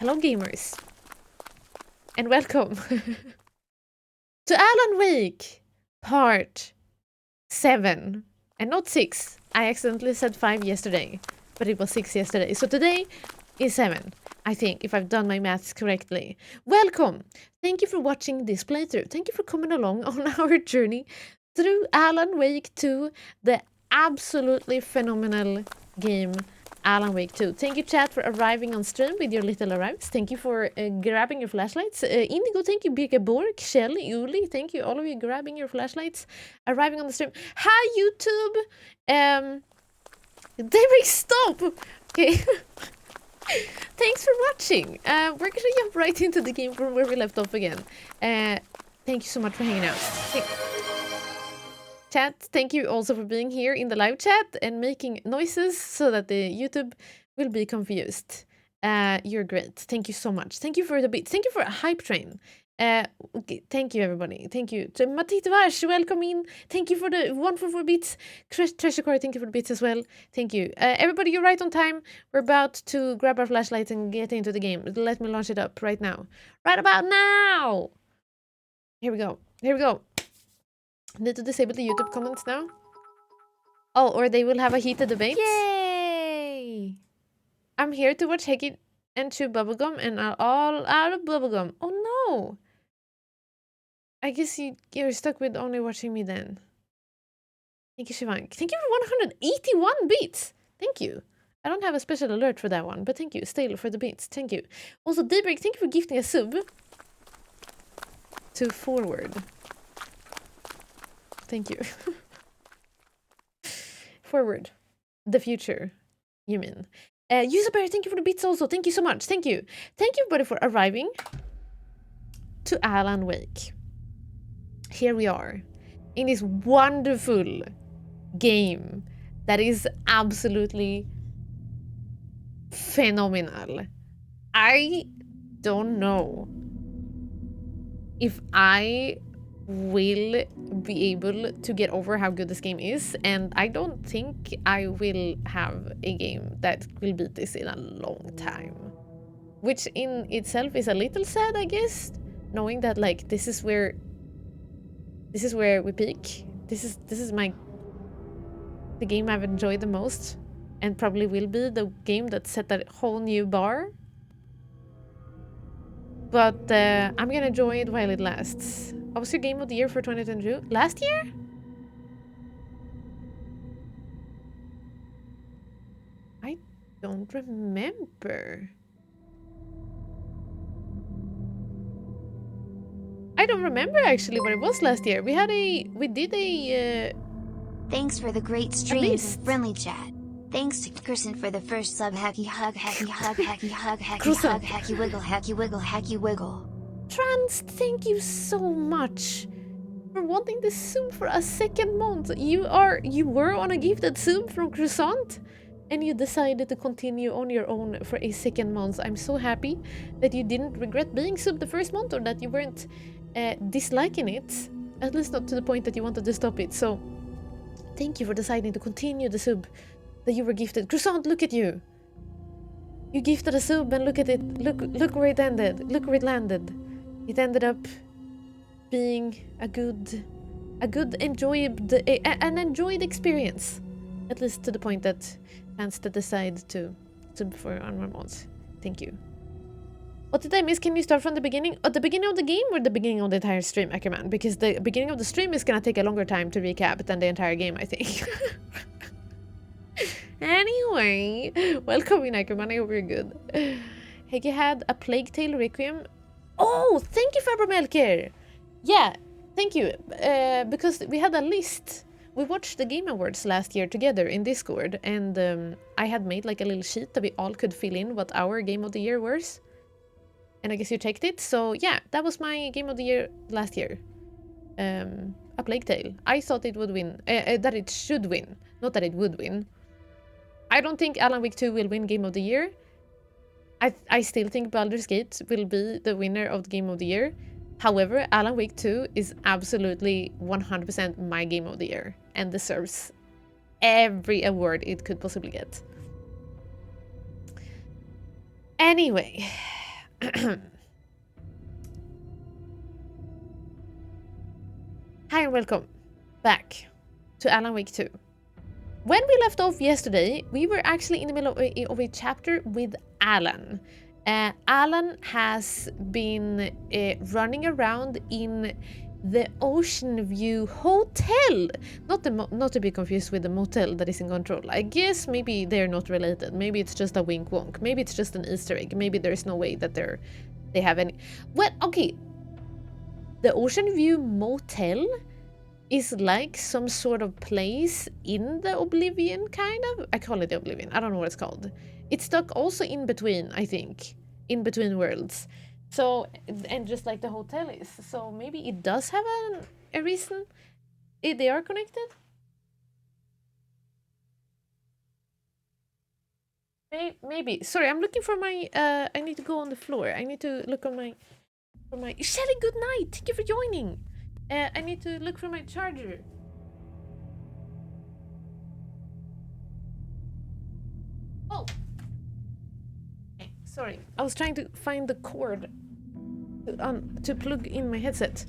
Hello gamers, and welcome to Alan Wake part 7, and not 6. I accidentally said 5 yesterday, but it was 6 yesterday. So today is 7, I think, if I've done my maths correctly. Welcome! Thank you for watching this playthrough. Thank you for coming along on our journey through Alan Wake 2, the absolutely phenomenal game Alan Wake 2. Thank you, chat, for arriving on stream with your little arrives. Thank you for grabbing your flashlights. Indigo, thank you. Birka Borg, Shell, Uli, thank you. All of you grabbing your flashlights, arriving on the stream. Hi, YouTube! Derek, stop! Okay. Thanks for watching. We're gonna jump right into the game from where we left off again. Thank you so much for hanging out. Chat, thank you also for being here in the live chat and making noises so that the YouTube will be confused. You're great. Thank you so much. Thank you for the beats. Thank you for a hype train. Okay, thank you, everybody. Thank you. To Matitvash, welcome in. Thank you for the 144 bits. Treasure Core, thank you for the bits as well. Thank you. Everybody, you're right on time. We're about to grab our flashlights and get into the game. Let me launch it up right now. Right about now! Here we go. Here we go. Need to disable the YouTube comments now? Oh, or they will have a heated debate? Yay! I'm here to watch Heki and chew bubblegum and are all out of bubblegum. Oh no! I guess you're stuck with only watching me then. Thank you, Shivang. Thank you for 181 beats! Thank you. I don't have a special alert for that one, but thank you still for the beats. Thank you. Also, Daybreak, thank you for gifting a sub to Forward. Thank you. Forward. The future, you mean. Userberry, thank you for the bits also. Thank you so much. Thank you. Thank you, everybody, for arriving to Alan Wake. Here we are in this wonderful game that is absolutely phenomenal. I don't know if I will be able to get over how good this game is, and I don't think I will have a game that will beat this in a long time, which in itself is a little sad, I guess, knowing that like this is where we peak. This is the game I've enjoyed the most, and probably will be the game that set a whole new bar. But I'm gonna enjoy it while it lasts. What was your game of the year for 2022? Last year? I don't remember. I don't remember actually what it was last year. We did a Thanks for the great streams and friendly chat. Thanks to Kirsten for the first sub. Hacky hug, hacky hug, hacky hug, hacky hug, hacky wiggle, hacky wiggle, hacky wiggle. Trans, thank you so much for wanting this sub for a second month. You were on a gifted sub from Croissant, and you decided to continue on your own for a second month. I'm so happy that you didn't regret being sub the first month, or that you weren't disliking it, at least not to the point that you wanted to stop it. So thank you for deciding to continue the sub that you were gifted. Croissant, look at you. You gifted a sub and look at it. Look where it ended. Look where it landed. It ended up being an enjoyed experience. At least to the point that fans that decide to sub for one month. Thank you. What did I miss? Can you start from the beginning? At the beginning of the game or the beginning of the entire stream, Ackerman? Because the beginning of the stream is gonna take a longer time to recap than the entire game, I think. Anyway, welcome in, Ackerman. I hope you're good. Heggy had a Plague Tale Requiem. Oh, thank you, Faber Melker. Yeah, thank you. Because we had a list. We watched the Game Awards last year together in Discord, and I had made like a little sheet that we all could fill in what our Game of the Year was. And I guess you checked it. So yeah, that was my Game of the Year last year. A Plague Tale. I thought it would win. That it should win. Not that it would win. I don't think Alan Wake 2 will win Game of the Year. I still think Baldur's Gate will be the winner of the Game of the Year. However, Alan Wake 2 is absolutely 100% my Game of the Year and deserves every award it could possibly get. Anyway, Hi and welcome back to Alan Wake 2. When we left off yesterday, we were actually in the middle of a chapter with Alan. Alan has been running around in the Ocean View Hotel. Not to be confused with the motel that is in Control. I guess maybe they're not related. Maybe it's just a wink wonk. Maybe it's just an Easter egg. Maybe there's no way that they have any. Well, okay. The Ocean View Motel is like some sort of place in the Oblivion, kind of. I call it the Oblivion. I don't know what it's called. It's stuck also in between, I think. In between worlds. So, and just like the hotel is. So maybe it does have a reason. They are connected? Maybe. Sorry, I'm looking for my... I need to go on the floor. I need to look on my... Shelly, good night! Thank you for joining! I need to look for my charger. Oh! Okay, sorry. I was trying to find the cord to plug in my headset.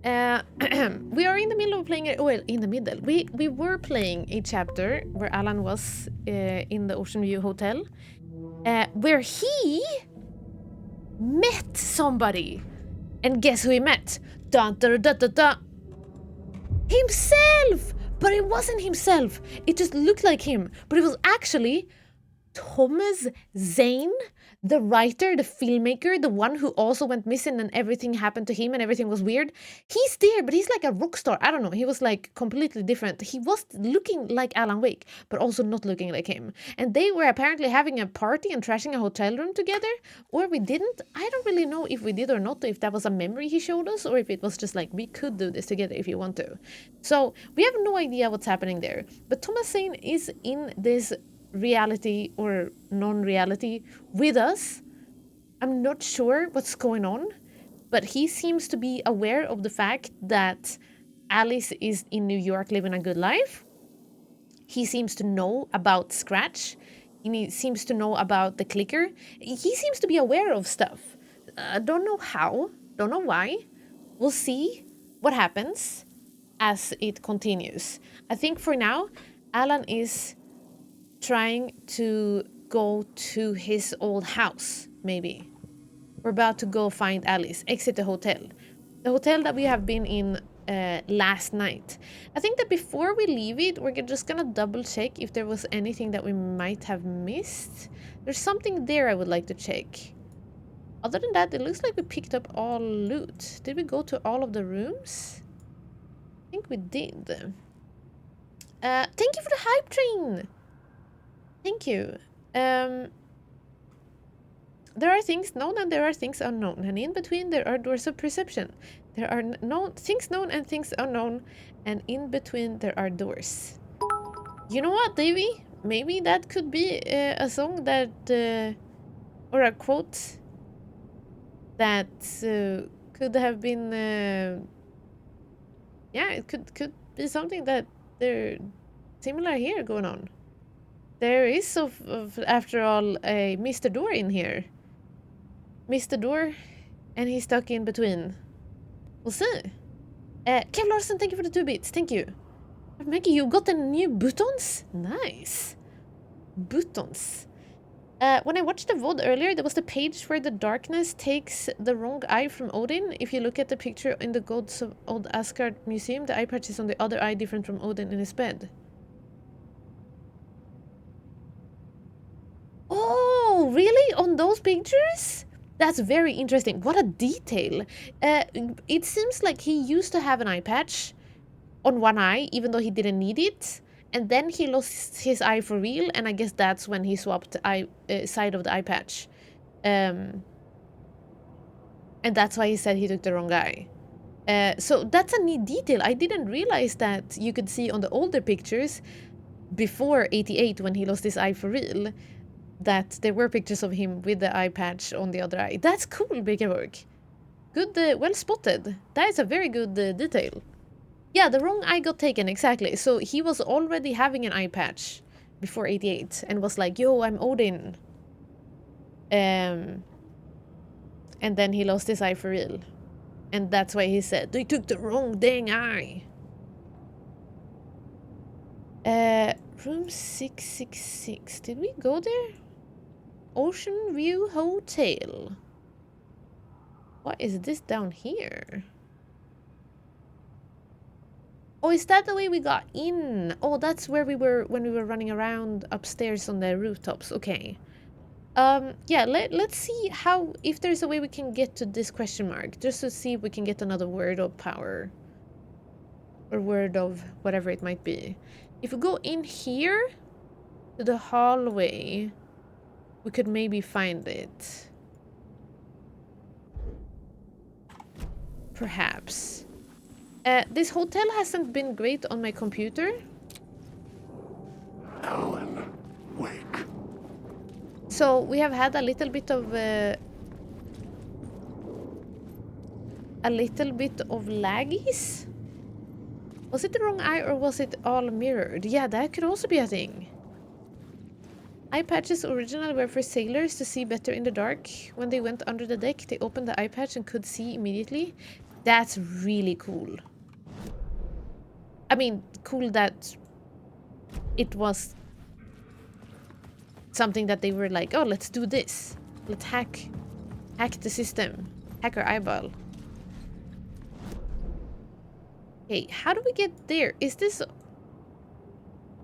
We are in the middle of playing... Well, in the middle. We were playing a chapter where Alan was in the Ocean View Hotel. Where he met somebody. And guess who he met? Dun, dun, dun, dun, dun. Himself! But it wasn't himself. It just looked like him. But it was actually Thomas Zane, the writer, the filmmaker, the one who also went missing and everything happened to him and everything was weird. He's there, but he's like a rock star. I don't know. He was like completely different. He was looking like Alan Wake, but also not looking like him. And they were apparently having a party and trashing a hotel room together. Or we didn't. I don't really know if we did or not, if that was a memory he showed us, or if it was just like, we could do this together if you want to. So we have no idea what's happening there. But Thomas Zane is in this reality or non-reality with us. I'm not sure what's going on, but he seems to be aware of the fact that Alice is in New York living a good life. He seems to know about Scratch. He seems to know about the clicker. He seems to be aware of stuff. Don't know how, don't know why. We'll see what happens as it continues. I think for now, Alan is trying to go to his old house, maybe. We're about to go find Alice, exit the hotel. The hotel that we have been in last night. I think that before we leave it, we're just gonna double check if there was anything that we might have missed. There's something there I would like to check. Other than that, it looks like we picked up all loot. Did we go to all of the rooms? I think we did. Thank you for the hype train! Thank you. There are things known and there are things unknown, and in between there are doors of perception. There are things known and things unknown, and in between there are doors. You know what, Davey? Maybe that could be a song that, or a quote that could have been, yeah, it could be something that they're similar here going on. There is, after all, a Mr. Door in here. Mr. Door, and he's stuck in between. We'll see. Kev Larsen, thank you for the 2 bits. Thank you. Maggie, you got the new buttons? Nice. Buttons. When I watched the VOD earlier, there was the page where the darkness takes the wrong eye from Odin. If you look at the picture in the Gods of Old Asgard Museum, the eye patch is on the other eye, different from Odin in his bed. Oh, really? On those pictures? That's very interesting. What a detail. It seems like he used to have an eye patch on one eye, even though he didn't need it. And then he lost his eye for real, and I guess that's when he swapped side of the eye patch. And that's why he said he took the wrong eye. So that's a neat detail. I didn't realize that you could see on the older pictures before 88 when he lost his eye for real, that there were pictures of him with the eye patch on the other eye. That's cool, Biggerwork. Good, well spotted. That is a very good detail. Yeah, the wrong eye got taken, exactly. So he was already having an eye patch before 88 and was like, yo, I'm Odin. And then he lost his eye for real. And that's why he said, they took the wrong dang eye. Room 666. Did we go there? Ocean View Hotel. What is this down here? Oh, is that the way we got in? Oh, that's where we were when we were running around upstairs on the rooftops. Okay. Yeah, let's see how, if there's a way we can get to this question mark, just to see if we can get another word of power. Or word of whatever it might be. If we go in here to the hallway, we could maybe find it. Perhaps. This hotel hasn't been great on my computer. Alan, wake. So we have had a little bit of laggies. Was it the wrong eye or was it all mirrored? Yeah, that could also be a thing. Eye patches originally were for sailors to see better in the dark. When they went under the deck, they opened the eye patch and could see immediately. That's really cool. I mean, cool that it was something that they were like, oh, let's do this. Let's hack the system. Hack our eyeball. Okay, how do we get there? Is this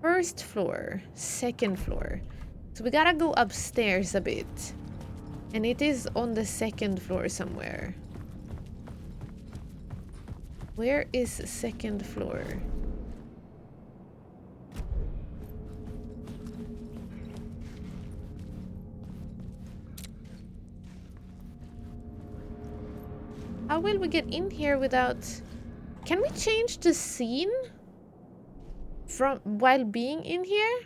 first floor? Second floor? So we gotta go upstairs a bit. And it is on the second floor somewhere. Where is second floor? How will we get in here without... Can we change the scene from while being in here?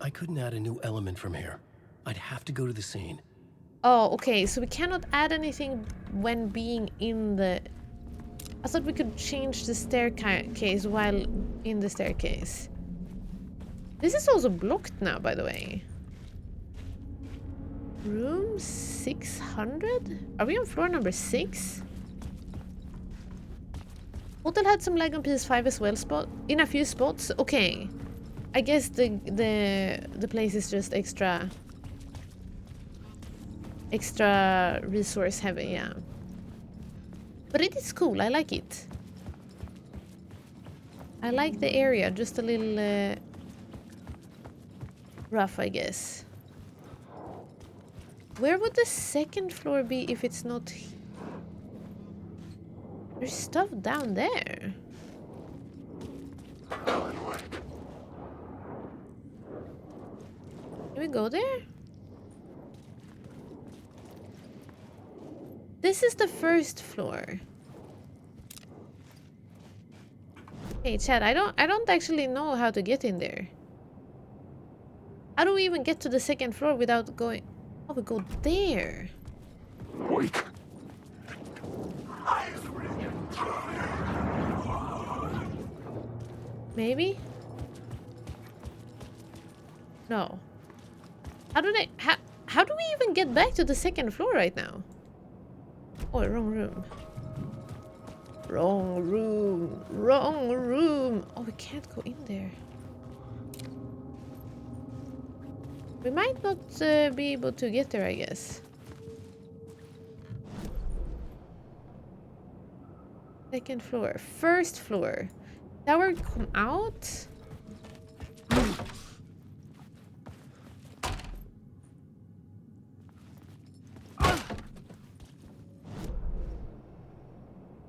I couldn't add a new element from here. I'd have to go to the scene. Oh, okay. So we cannot add anything when being in the... I thought we could change the staircase while in the staircase. This is also blocked now, by the way. Room 600? Are we on floor number 6? Hotel had some lag on PS5 as well, in a few spots. Okay. I guess the place is just extra resource heavy, yeah. But it is cool. I like it. I like the area, just a little rough, I guess. Where would the second floor be if it's not... There's stuff down there. Alan, wake. Can we go there? This is the first floor. Hey, Chad, I don't actually know how to get in there. How do we even get to the second floor without going... Oh, we go there. Wake. Maybe? No. How do they... How do we even get back to the second floor right now? Oh, wrong room. Wrong room. Wrong room. Oh, we can't go in there. We might not be able to get there, I guess. Second floor. First floor. Tower come out?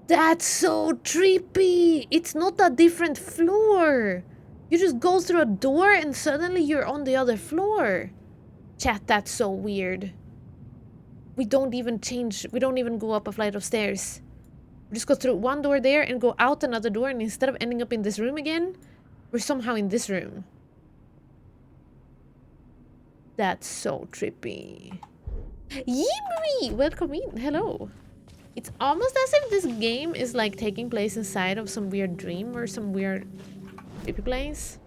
That's so trippy! It's not a different floor! You just go through a door and suddenly you're on the other floor. Chat, that's so weird. We don't even change, we don't even go up a flight of stairs. We just go through one door there and go out another door, and instead of ending up in this room again, we're somehow in this room. That's so trippy. Yimri! Welcome in. Hello. It's almost as if this game is like taking place inside of some weird dream or some weird creepy place.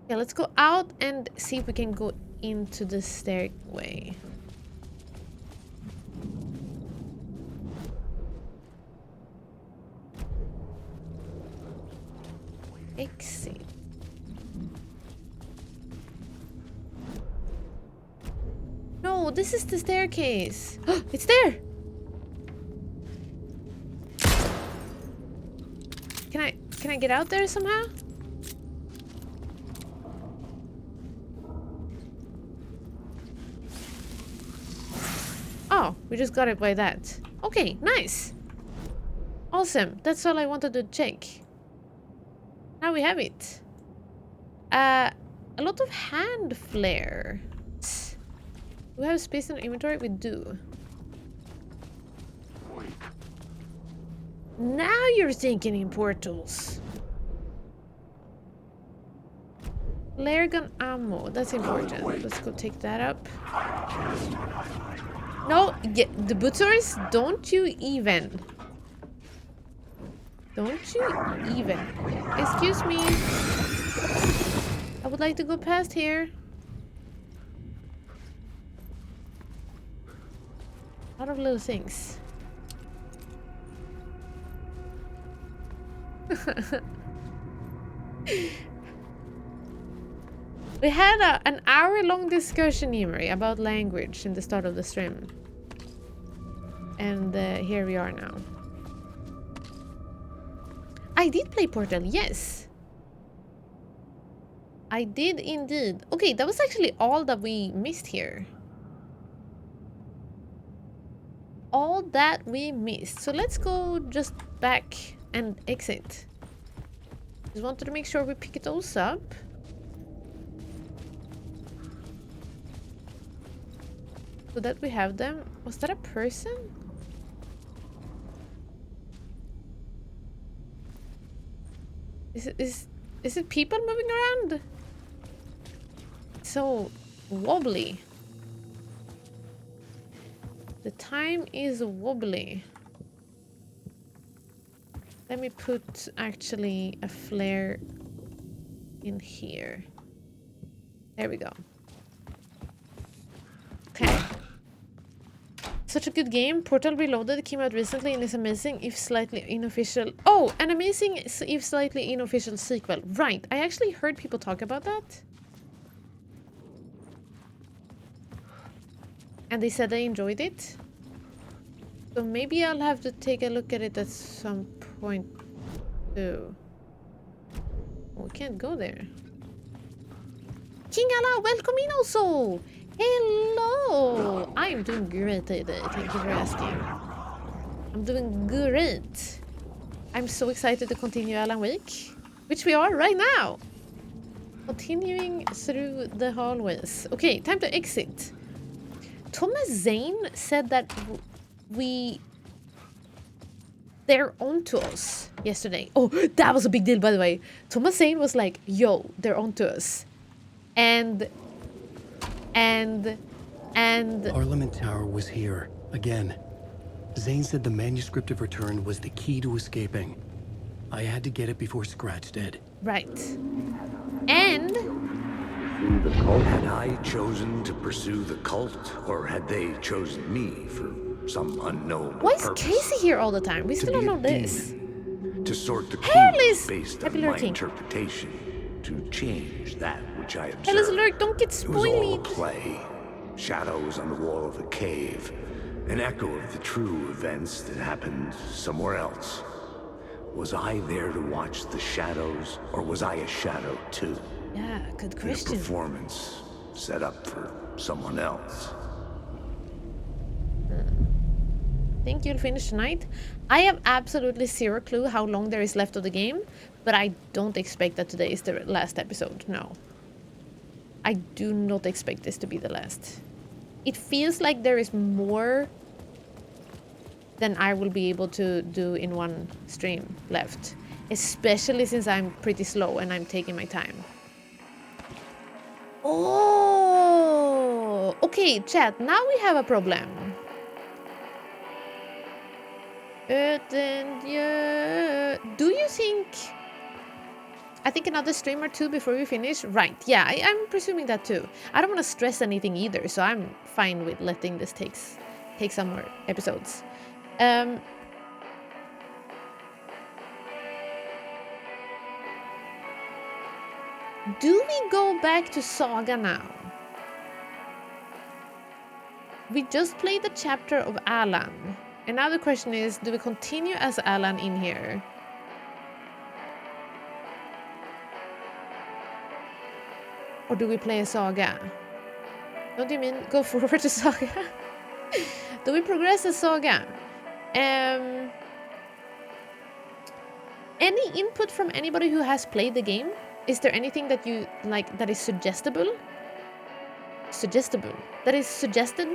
Okay, let's go out and see if we can go into the stairway. Exit. No, this is the staircase. It's there. Can I get out there somehow? Oh, we just got it by that. Okay, nice. Awesome. That's all I wanted to check. Now we have it. A lot of hand flare. Do we have space in the inventory? We do. Now you're thinking in portals. Flare gun ammo. That's important. Let's go take that up. No, the butchers, don't you even. Don't you even. Excuse me. I would like to go past here. A lot of little things. We had an hour-long discussion, Emery, about language in the start of the stream. And here we are now. I did play Portal, yes. I did indeed. Okay, that was actually all that we missed here. All that we missed. So let's go just back and exit. Just wanted to make sure we pick those up. So that we have them. Was that a person? Is it people moving around? So wobbly. The time is wobbly. Let me put actually a flare in here. There we go. Okay. Such a good game. Portal Reloaded came out recently and is amazing if slightly unofficial. Oh, an amazing if slightly unofficial sequel. Right. I actually heard people talk about that. And they said they enjoyed it. So maybe I'll have to take a look at it at some point too. Oh, we can't go there. King Allah, welcome in also! Hello! I'm doing great today, thank you for asking. I'm doing great. I'm so excited to continue Alan Wake, which we are right now. Continuing through the hallways. Okay, time to exit. Thomas Zane said that they're onto us yesterday. Oh, that was a big deal, by the way. Thomas Zane was like, yo, they're onto us. And Parliament Tower was here again. Zane said the manuscript of return was the key to escaping. I had to get it before Scratch did. Right. And had I chosen to pursue the cult, or had they chosen me for some unknown why is purpose? Casey here all the time? We still don't know this. To sort the Hairless! clues based Happy on my lurking. interpretation, to change that which I observed. Hairless Lurk, don't get It was all a spoiled. play. Shadows on the wall of the cave. An echo of the true events that happened somewhere else. Was I there to watch the shadows, or was I a shadow too? Yeah, good In a question. performance set up for someone else. Think you'll finish tonight? I have absolutely zero clue how long there is left of the game, but I don't expect that today is the last episode, no. I do not expect this to be the last. It feels like there is more than I will be able to do in one stream left. Especially since I'm pretty slow and I'm taking my time. Oh! Okay, chat, now we have a problem. Then, yeah. Do you think... I think another stream or two before we finish? Right, yeah, I'm presuming that too. I don't want to stress anything either, so I'm fine with letting this take some more episodes. Do we go back to Saga now? We just played the chapter of Alan. And now the question is, do we continue as Alan in here? Or do we play a Saga? What do you mean, go forward to Saga? Do we progress as Saga? Any input from anybody who has played the game? Is there anything that you like that is suggestible? That is suggested?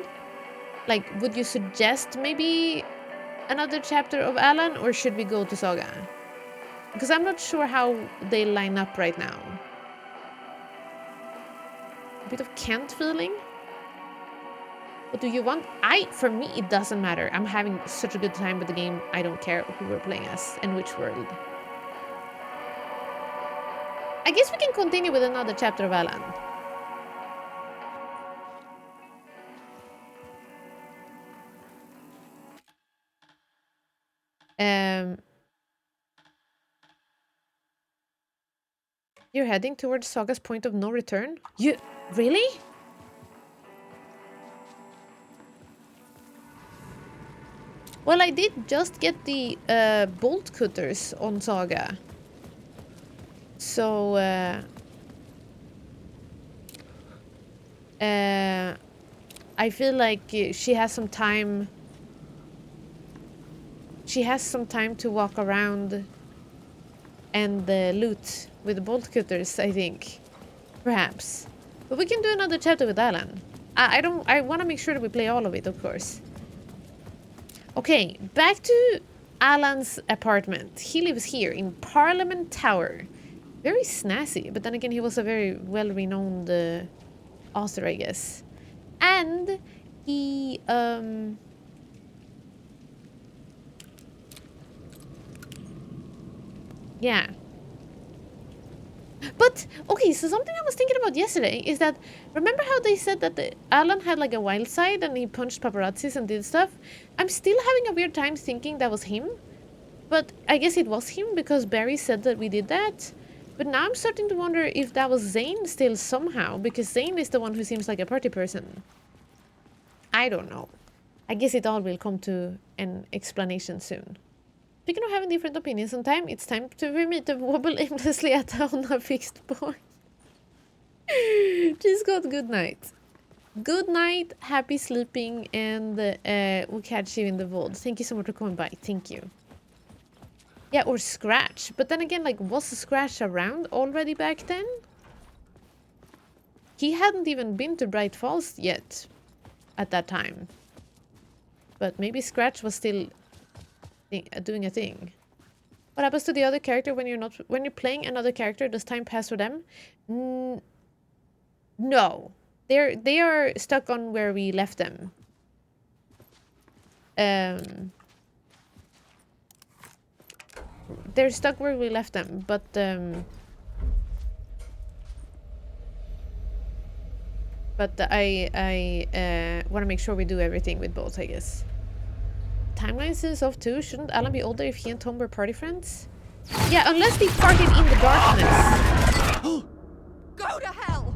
Like, would you suggest maybe another chapter of Alan, or should we go to Saga? Because I'm not sure how they line up right now. A bit of Kent feeling. What do you want? For me, it doesn't matter. I'm having such a good time with the game. I don't care who we're playing as and which world. I guess we can continue with another chapter of Alan. You're heading towards Saga's point of no return? You... really? Well, I did just get the bolt cutters on Saga. So, I feel like she has some time... She has some time to walk around and loot with the bolt cutters, I think. Perhaps. But we can do another chapter with Alan. I want to make sure that we play all of it, of course. Okay, back to Alan's apartment. He lives here in Parliament Tower. Very snazzy, but then again, he was a very well-renowned author, I guess. And he, yeah. But, okay, so something I was thinking about yesterday is that, remember how they said that Alan had like a wild side and he punched paparazzis and did stuff? I'm still having a weird time thinking that was him. But I guess it was him because Barry said that we did that. But now I'm starting to wonder if that was Zane still somehow, because Zane is the one who seems like a party person. I don't know. I guess it all will come to an explanation soon. Speaking of having different opinions on time, it's time for me to wobble aimlessly at on a fixed point. Just got good night. Good night, happy sleeping, and we'll catch you in the vault. Thank you so much for coming by. Thank you. Yeah, or Scratch. But then again, like, was Scratch around already back then? He hadn't even been to Bright Falls yet at that time. But maybe Scratch was still doing a thing. What happens to the other character when you're playing another character? Does time pass for them? No. They are stuck on where we left them. They're stuck where we left them, but I want to make sure we do everything with both, I guess. Timeline seems off too. Shouldn't Alan be older if he and Tom were party friends? Yeah, unless they partied in the darkness. Go to hell!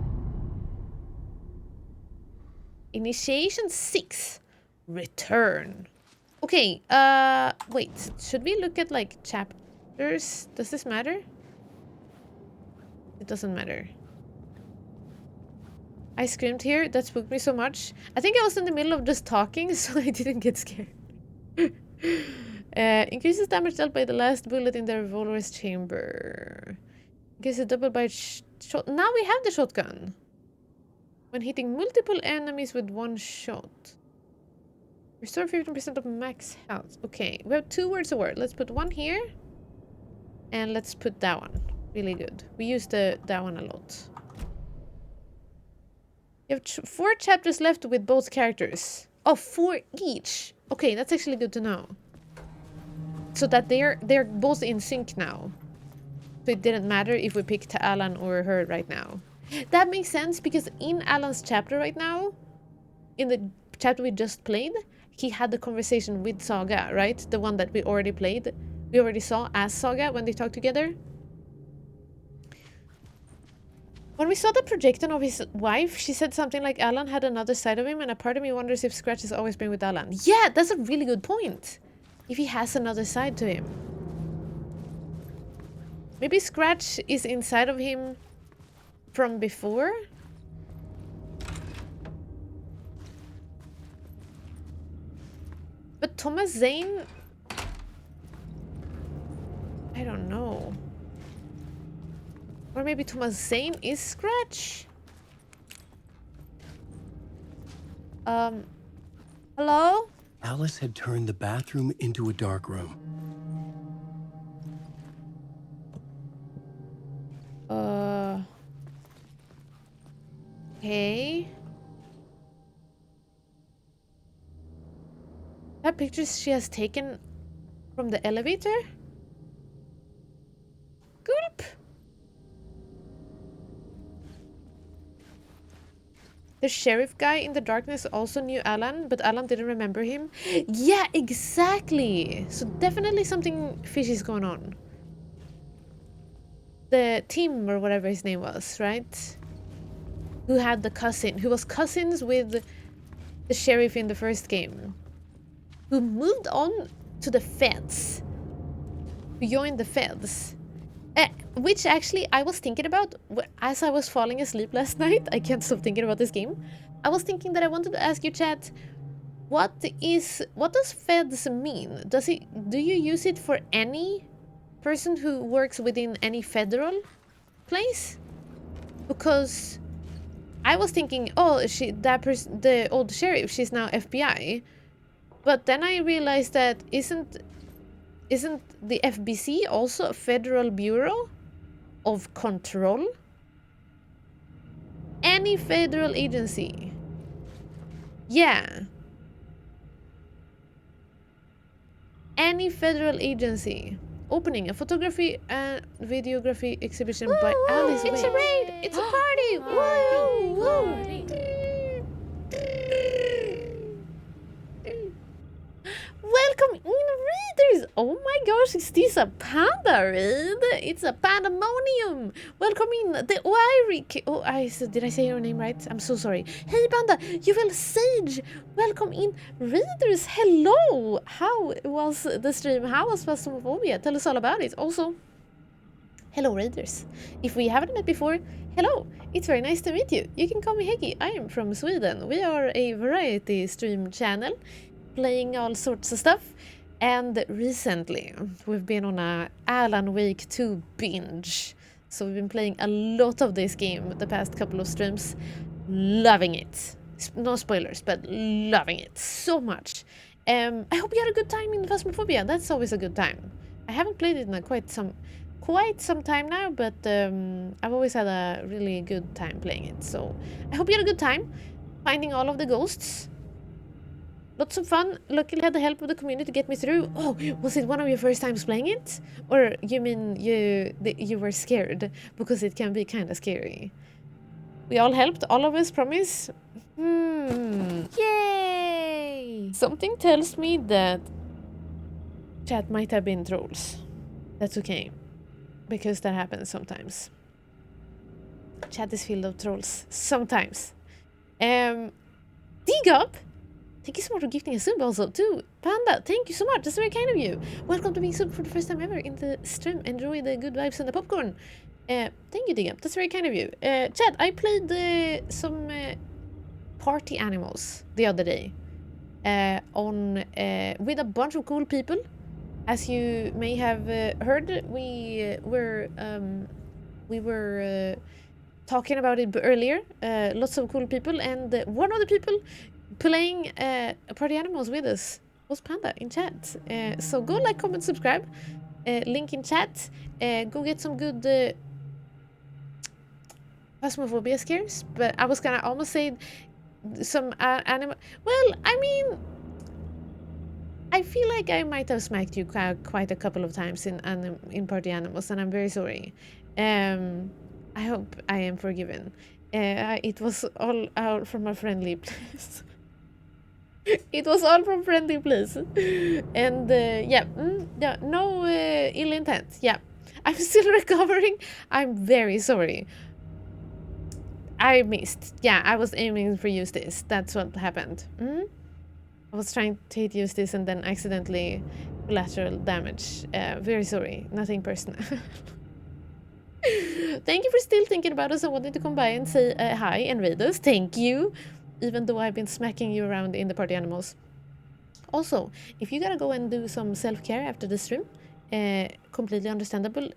Initiation 6. Return. Okay, wait. Should we look at, like, chapters? Does this matter? It doesn't matter. I screamed here. That spooked me so much. I think I was in the middle of just talking, so I didn't get scared. Increases damage dealt by the last bullet in the revolver's chamber. Increases double by shot. Now we have the shotgun. When hitting multiple enemies with one shot. Restore 15% of max health. Okay, we have 2 words of word. Let's put one here. And let's put that one. Really good. We use that one a lot. You have 4 chapters left with both characters. Oh, 4 each. Okay, that's actually good to know. So that they're both in sync now. So it didn't matter if we picked Alan or her right now. That makes sense because in Alan's chapter right now, in the chapter we just played, he had the conversation with Saga, right? The one that we already played. We already saw as Saga when they talked together. When we saw the projection of his wife, she said something like Alan had another side of him, and a part of me wonders if Scratch has always been with Alan. Yeah, that's a really good point. If he has another side to him. Maybe Scratch is inside of him from before? But Thomas Zane... I don't know. Or maybe Thomas Zane is Scratch? Hello? Alice had turned the bathroom into a dark room. Okay. That pictures she has taken from the elevator? Gulp! The sheriff guy in the darkness also knew Alan, but Alan didn't remember him. Yeah, exactly! So definitely something fishy is going on. The Tim, or whatever his name was, right? Who had the cousin, who was cousins with the sheriff in the first game. Who moved on to the feds. Who joined the feds. Which actually I was thinking about as I was falling asleep last night. I can't stop thinking about this game. I was thinking that I wanted to ask you, chat, what does feds mean? Do you use it for any person who works within any federal place? Because I was thinking, oh, the old sheriff, she's now FBI. But then I realized that isn't the FBC also a federal bureau of control? Any federal agency. Yeah. Any federal agency. Opening a photography and videography exhibition by Alice Wade. It's a raid! It's a party! Woo! Woo! Welcome in, readers! Oh my gosh, is this a panda raid? It's a pandemonium! Welcome in, the Oiri... Oh, did I say your name right? I'm so sorry. Hey panda, you will Sage! Welcome in, readers! Hello! How was the stream? How was Phasmophobia? Tell us all about it. Also, hello readers. If we haven't met before, hello! It's very nice to meet you. You can call me Heki. I am from Sweden. We are a variety stream channel, playing all sorts of stuff, and recently we've been on a Alan Wake 2 binge, so we've been playing a lot of this game the past couple of streams. Loving it. No spoilers, but loving it so much. I hope you had a good time in Phasmophobia. That's always a good time. I haven't played it in quite some time now, but I've always had a really good time playing it, so I hope you had a good time finding all of the ghosts. Lots of fun. Luckily had the help of the community to get me through. Oh, was it one of your first times playing it? Or you mean you were scared? Because it can be kind of scary. We all helped, all of us, promise? Yay! Something tells me that chat might have been trolls. That's okay. Because that happens sometimes. Chat is filled of trolls. Sometimes. Dig up! Thank you so much for gifting a sub also too. Panda, thank you so much. That's very kind of you. Welcome to being sub for the first time ever in the stream. Enjoy the good vibes and the popcorn. Thank you, Digam. That's very kind of you. Chat, I played some party animals the other day. With a bunch of cool people. As you may have heard, we were talking about it earlier. Lots of cool people, and one of the people playing party animals with us was Panda in chat. So go like, comment, subscribe. Link in chat. Go get some good Phasmophobia scares. But I was gonna almost say some animal. Well, I mean, I feel like I might have smacked you quite a couple of times in Party Animals, and I'm very sorry. I hope I am forgiven. It was all out from a friendly place. It was all from friendly place. And yeah, yeah, no ill intent. Yeah, I'm still recovering. I'm very sorry. I missed. Yeah, I was aiming for use this. That's what happened. I was trying to hit use this and then accidentally collateral damage. Very sorry. Nothing personal. Thank you for still thinking about us and wanting to come by and say hi and read us. Thank you. Even though I've been smacking you around in the Party Animals. Also, if you gotta go and do some self-care after the stream, completely understandable.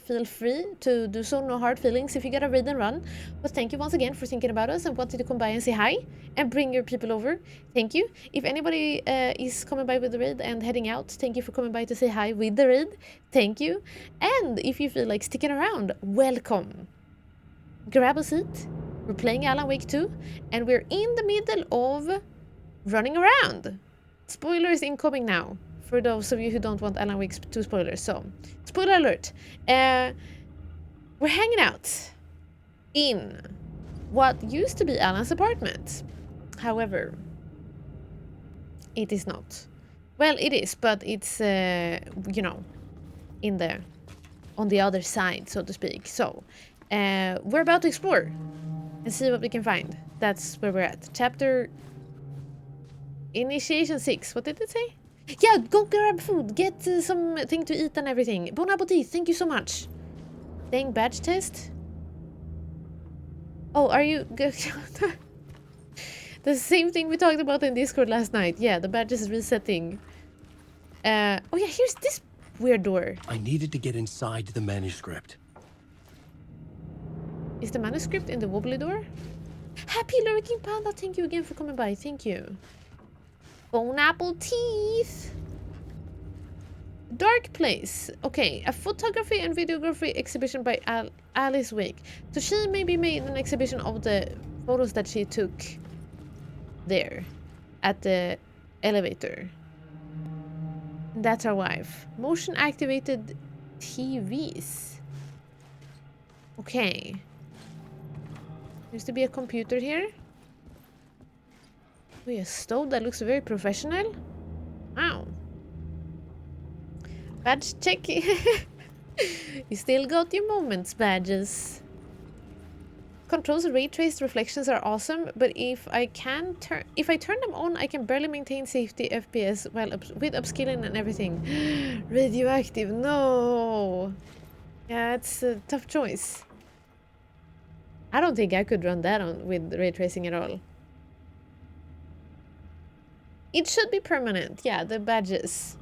Feel free to do so, no hard feelings if you gotta read and run. But thank you once again for thinking about us and wanting to come by and say hi and bring your people over. Thank you. If anybody is coming by with the raid and heading out, thank you for coming by to say hi with the raid. Thank you. And if you feel like sticking around, welcome. Grab a seat. We're playing Alan Wake 2 and we're in the middle of running around. Spoilers incoming now, for those of you who don't want Alan Wake 2 spoilers. So, spoiler alert. We're hanging out in what used to be Alan's apartment. However, it is not. Well, it is, but it's, you know, on the other side, so to speak. So, we're about to explore and see what we can find. That's where we're at. Chapter Initiation 6. What did it say? Yeah, go grab food. Get something to eat and everything. Bon appetit. Thank you so much. Dang badge test. Oh, are you... The same thing we talked about in Discord last night. Yeah, the badge is resetting. Oh yeah, here's this weird door. I needed to get inside the manuscript. Is the manuscript in the wobbly door? Happy Lurking Panda, thank you again for coming by. Thank you. Bone apple teeth. Dark place. Okay, a photography and videography exhibition by Alice Wake. So she maybe made an exhibition of the photos that she took there at the elevator. That's our wife. Motion activated TVs. Okay. Seems to be a computer here. A stove that looks very professional. Wow. Badge check. You still got your moments, badges. Controls ray traced reflections are awesome, but if I turn them on, I can barely maintain safety FPS while with upscaling and everything. Radioactive, no. Yeah, it's a tough choice. I don't think I could run that on with ray tracing at all. It should be permanent. Yeah, the badges.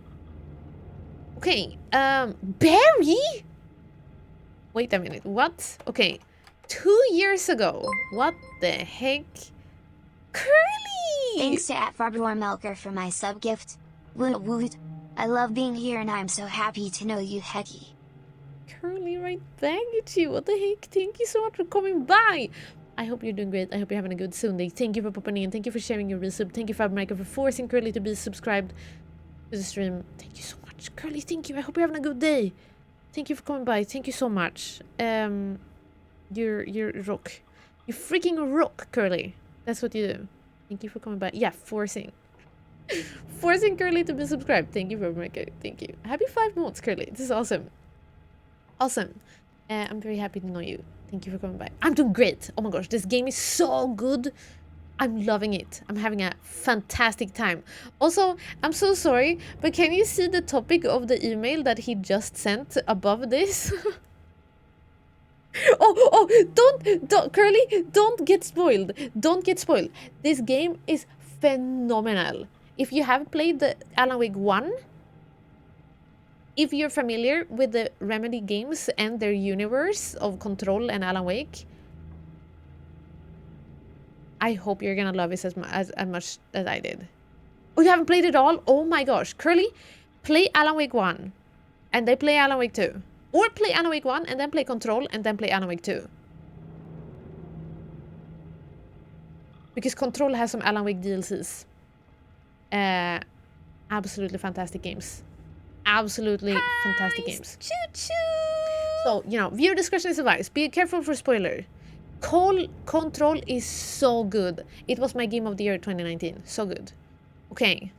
Okay, Barry? Wait a minute, what? Okay, 2 years ago. What the heck? Curly! Thanks to @Farbormilker for my sub gift. Woot woot. I love being here and I'm so happy to know you, Hecky. Curly right back at you. What the heck? Thank you so much for coming by. I hope you're doing great. I hope you're having a good Sunday. Thank you for popping in. Thank you for sharing your resub. Thank you, Fabermaker, for forcing Curly to be subscribed to the stream. Thank you so much. Curly, thank you. I hope you're having a good day. Thank you for coming by. Thank you so much. You're rock. You freaking rock, Curly. That's what you do. Thank you for coming by. Yeah, forcing. Forcing Curly to be subscribed. Thank you, Fabermaker. Thank you. Happy 5 months, Curly. This is awesome. Awesome. I'm very happy to know you. Thank you for coming by. I'm doing great. Oh my gosh, this game is so good. I'm loving it. I'm having a fantastic time. Also, I'm so sorry, but can you see the topic of the email that he just sent above this? Don't, Curly, don't get spoiled. Don't get spoiled. This game is phenomenal. If you have played the Alan Wake 1, if you're familiar with the Remedy games and their universe of Control and Alan Wake, I hope you're gonna love it as much as I did. Oh, you haven't played it all? Oh my gosh. Curly, play Alan Wake 1 and then play Alan Wake 2. Or play Alan Wake 1 and then play Control and then play Alan Wake 2. Because Control has some Alan Wake DLCs. Absolutely fantastic games. Absolutely fantastic games. Choo-choo! So, you know, viewer discretion is advised. Be careful for spoiler. Control is so good. It was my game of the year 2019. So good. Okay.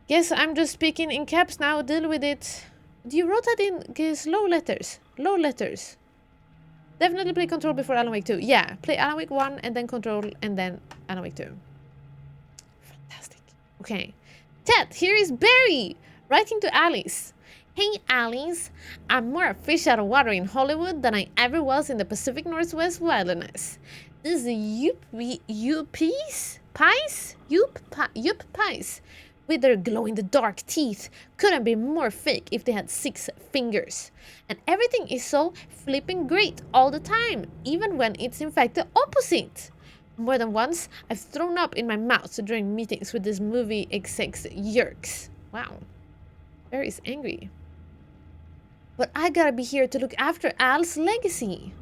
Guess I'm just speaking in caps now. Deal with it. You wrote that in low letters. Low letters. Definitely play Control before Alan Wake 2. Yeah, play Alan Wake 1 and then Control and then Alan Wake 2. Fantastic. Okay. Ted, here is Barry writing to Alice. Hey Alice, I'm more a fish out of water in Hollywood than I ever was in the Pacific Northwest wilderness. These Yuppies with their glow-in-the-dark teeth couldn't be more fake if they had 6 fingers. And everything is so flipping great all the time, even when it's in fact the opposite. More than once, I've thrown up in my mouth during meetings with these movie execs yerks. Wow. Barry is angry. But I gotta be here to look after Al's legacy.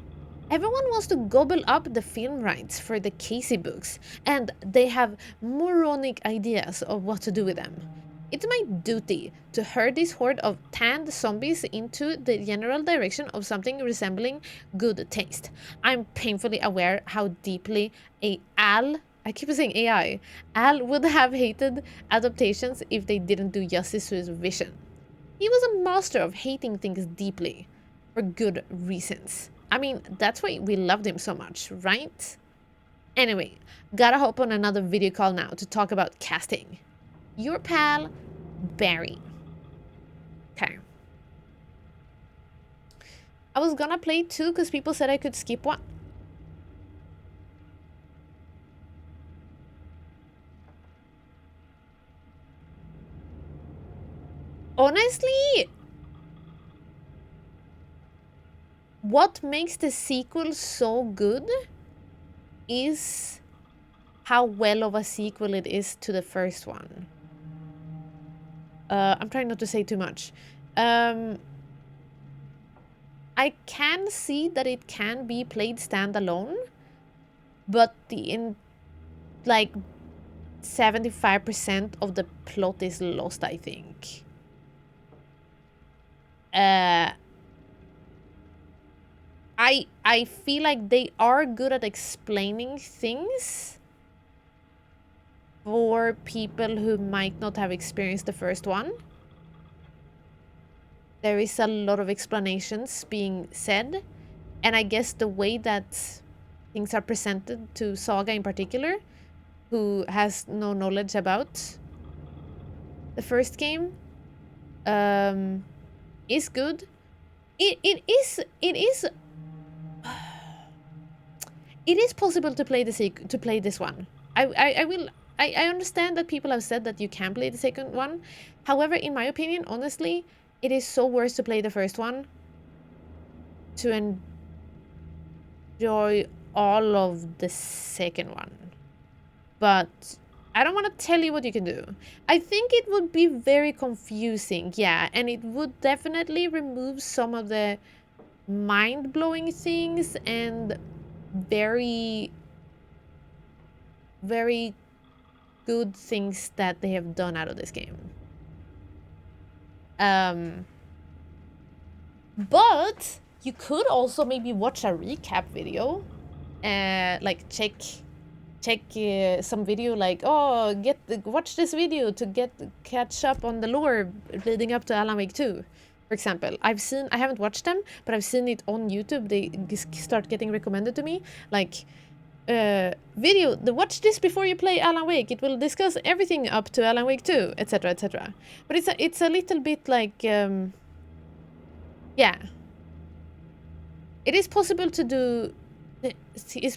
Everyone wants to gobble up the film rights for the Casey books, and they have moronic ideas of what to do with them. It's my duty to herd this horde of tanned zombies into the general direction of something resembling good taste. I'm painfully aware how deeply Al would have hated adaptations if they didn't do justice to his vision. He was a master of hating things deeply, for good reasons. I mean, that's why we loved him so much, right? Anyway, gotta hop on another video call now to talk about casting. Your pal, Barry. Okay. I was gonna play 2 because people said I could skip 1. Honestly, what makes the sequel so good is how well of a sequel it is to the first one. I'm trying not to say too much. I can see that it can be played standalone, but like 75% of the plot is lost, I think. I feel like they are good at explaining things for people who might not have experienced the first one. There is a lot of explanations being said, and I guess the way that things are presented to Saga in particular, who has no knowledge about the first game, is good. It is possible to play this one. I understand that people have said that you can play the second one. However, in my opinion, honestly, it is so worth to play the first one to enjoy all of the second one. But I don't want to tell you what you can do. I think it would be very confusing, yeah, and it would definitely remove some of the mind-blowing things and very, very good things that they have done out of this game. But you could also maybe watch a recap video, like check some video, like, oh, watch this video to catch up on the lore leading up to Alan Wake 2, for example. I haven't watched them, but I've seen it on YouTube. They start getting recommended to me, like, watch this before you play Alan Wake. It will discuss everything up to Alan Wake 2, etc, etc. But it's a little bit like, yeah. It is possible to do. It is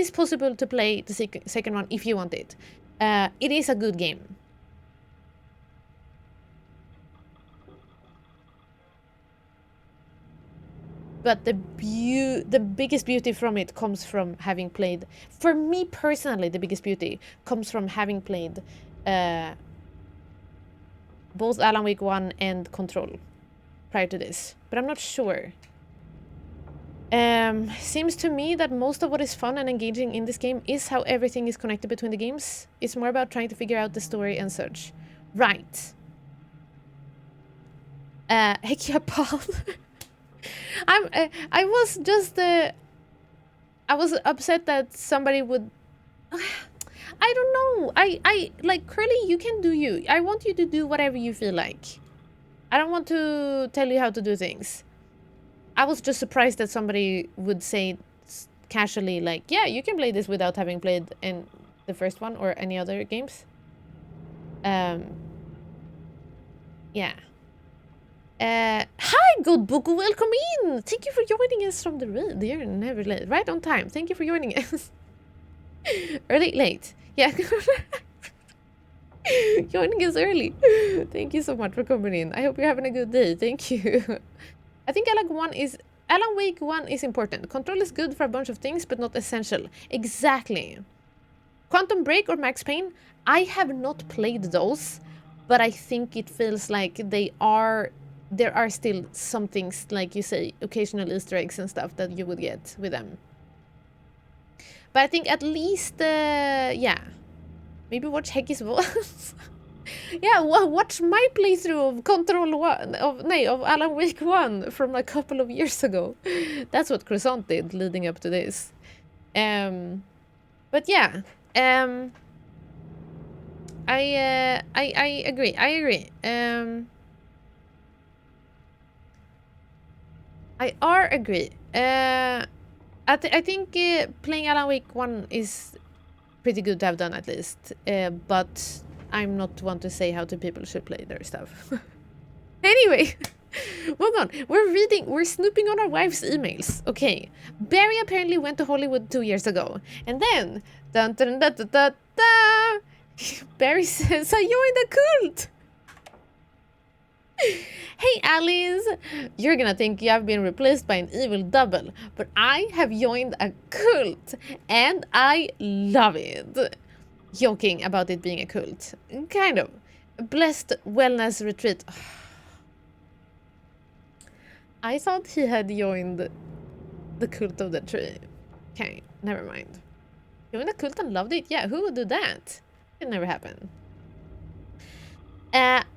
possible to play the second one if you want it. It is a good game. But the biggest beauty from it comes from having played. For me personally, the biggest beauty comes from having played both Alan Wake 1 and Control prior to this. But I'm not sure. Seems to me that most of what is fun and engaging in this game is how everything is connected between the games. It's more about trying to figure out the story and such. Right. Heck yeah, Paul. I was just I was upset that somebody would I don't know. I like Curly, you can do you. I want you to do whatever you feel like. I don't want to tell you how to do things. I was just surprised that somebody would say casually like, yeah, you can play this without having played in the first one or any other games. Yeah. Hi, good book, welcome in. Thank you for joining us from the raid. You're never late. Right on time. Thank you for joining us. Early, late. Yeah. Joining us early. Thank you so much for coming in. I hope you're having a good day. Thank you. I think Alan Wake 1 is important. Control is good for a bunch of things, but not essential. Exactly. Quantum Break or Max Payne, I have not played those, but I think it feels like there are still some things, like you say, occasional Easter eggs and stuff that you would get with them. But I think at least, yeah, maybe watch Hecky's Voice. Yeah, watch my playthrough of Control 1, of Alan Wake 1 from a couple of years ago. That's what Croissant did leading up to this. But yeah, I agree. I agree. I think playing Alan Wake 1 is pretty good to have done at least. But I'm not one to say how the people should play their stuff. Anyway, move on. We're snooping on our wives' emails. Okay. Barry apparently went to Hollywood 2 years ago. And then, dun dun dun dun dun dun, Barry says, I joined a cult. Hey Alice, you're gonna think you have been replaced by an evil double, but I have joined a cult and I love it. Joking about it being a cult. Kind of. Blessed wellness retreat. I thought he had joined the cult of the tree. Okay, never mind. Joined the cult and loved it? Yeah, who would do that? It never happened.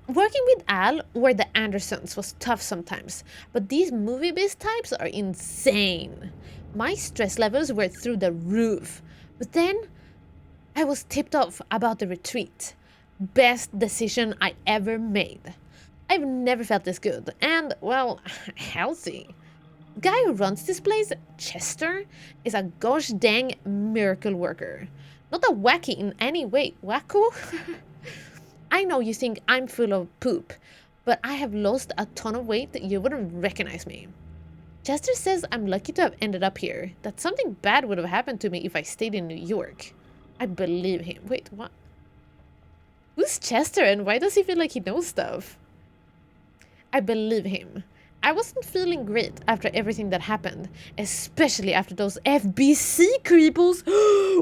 Working with Al or the Andersons was tough sometimes, but these movie biz types are insane. My stress levels were through the roof, but then I was tipped off about the retreat. Best decision I ever made. I've never felt this good, and, well, healthy. The guy who runs this place, Chester, is a gosh dang miracle worker. Not a wacky in any way. Wacko? I know you think I'm full of poop, but I have lost a ton of weight that you wouldn't recognize me. Chester says I'm lucky to have ended up here, that something bad would have happened to me if I stayed in New York. I believe him. Wait, what? Who's Chester and why does he feel like he knows stuff? I believe him. I wasn't feeling great after everything that happened, especially after those FBC creeples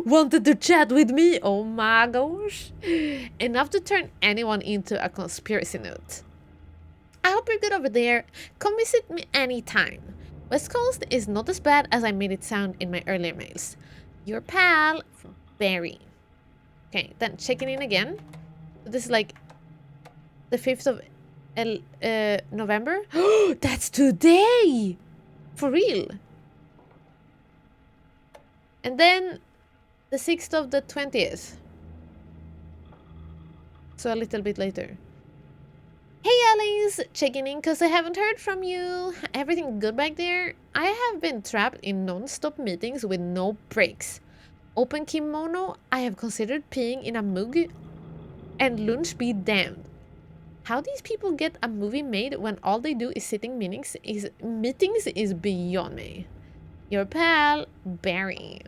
wanted to chat with me. Oh my gosh. Enough to turn anyone into a conspiracy nut. I hope you're good over there. Come visit me anytime. West Coast is not as bad as I made it sound in my earlier mails. Your pal, Barry. Okay, then checking in again. This is like the 5th of November. That's today! For real. And then the 6th of the 20th. So a little bit later. Hey Alice, checking in because I haven't heard from you. Everything good back there? I have been trapped in non-stop meetings with no breaks. Open kimono, I have considered peeing in a mug, and lunch be damned. How these people get a movie made when all they do is meetings is beyond me. Your pal, Barry.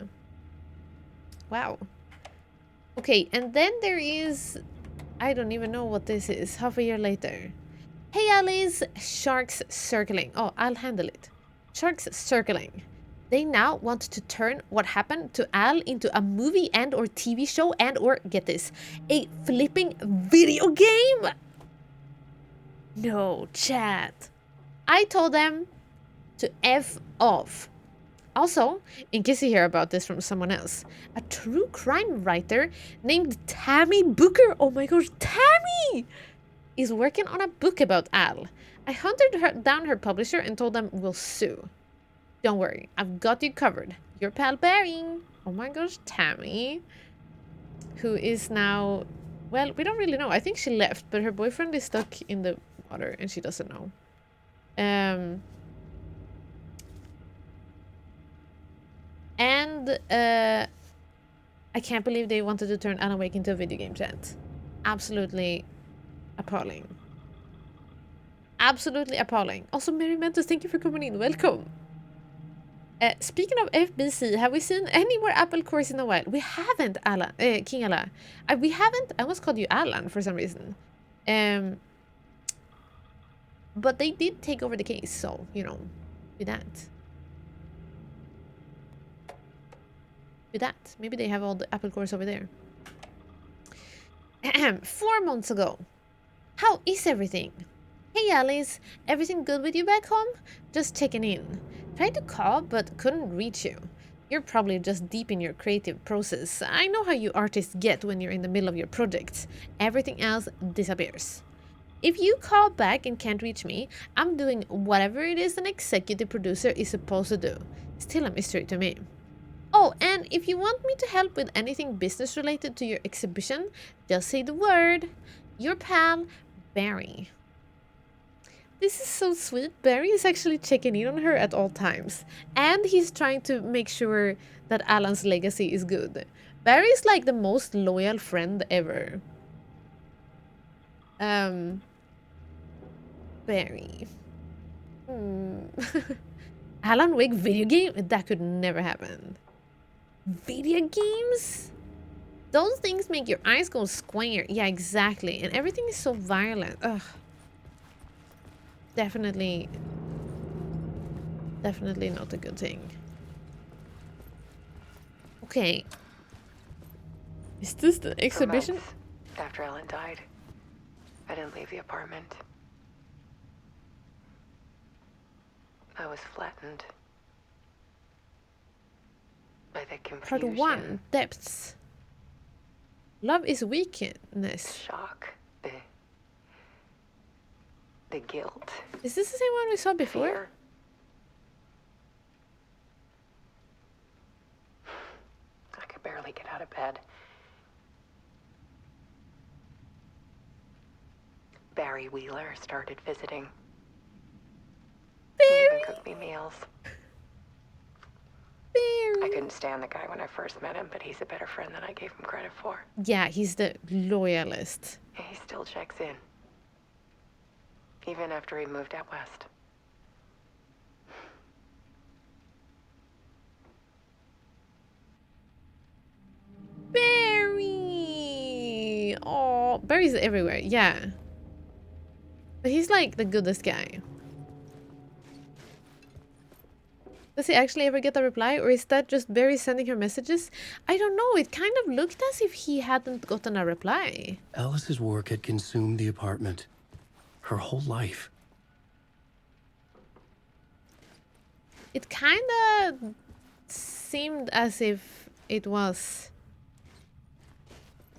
Wow. Okay, and then there is... I don't even know what this is. Half a year later. Hey Alice, sharks circling. Oh, I'll handle it. Sharks circling. They now want to turn what happened to Al into a movie and or TV show and or, get this, a flipping video game? No, chat. I told them to F off. Also, in case you hear about this from someone else, a true crime writer named Tammy Booker, oh my gosh, Tammy, is working on a book about Al. I hunted down her publisher and told them we'll sue. Don't worry, I've got you covered. Your pal Barry. Oh my gosh, Tammy. Who is now... Well, we don't really know. I think she left, but her boyfriend is stuck in the water and she doesn't know. I can't believe they wanted to turn Alan Wake into a video game chat. Absolutely appalling. Absolutely appalling. Also, Mary Mentos, thank you for coming in. Welcome. Speaking of FBC, have we seen any more apple cores in a while? We haven't, Alan, King Ala. We haven't. I almost called you Alan for some reason. But they did take over the case, so, you know, with that. With that. Maybe they have all the apple cores over there. 4 months ago. How is everything? Hey Alice, everything good with you back home? Just checking in. Tried to call, but couldn't reach you. You're probably just deep in your creative process. I know how you artists get when you're in the middle of your projects. Everything else disappears. If you call back and can't reach me, I'm doing whatever it is an executive producer is supposed to do. Still a mystery to me. Oh, and if you want me to help with anything business related to your exhibition, just say the word. Your pal, Barry. This is so sweet. Barry is actually checking in on her at all times. And he's trying to make sure that Alan's legacy is good. Barry is like the most loyal friend ever. Barry. Alan Wake video game? That could never happen. Video games? Those things make your eyes go square. Yeah, exactly. And everything is so violent. Ugh. Definitely not a good thing. Okay. Is this the exhibition? For months after Ellen died, I didn't leave the apartment. I was flattened by the confusion. Part 1, depths. Love is weakness. Shock. The guilt. Is this the same one we saw before? Fear. I could barely get out of bed. Barry Wheeler started visiting. He even cooked me meals. I couldn't stand the guy when I first met him, but he's a better friend than I gave him credit for. Yeah, he's the loyalist. He still checks in. Even after he moved out west. Barry! Oh, Barry's everywhere, yeah. But he's like the goodest guy. Does he actually ever get a reply, or is that just Barry sending her messages? I don't know, it kind of looked as if he hadn't gotten a reply. Alice's work had consumed the apartment. Her whole life. It kind of seemed as if it was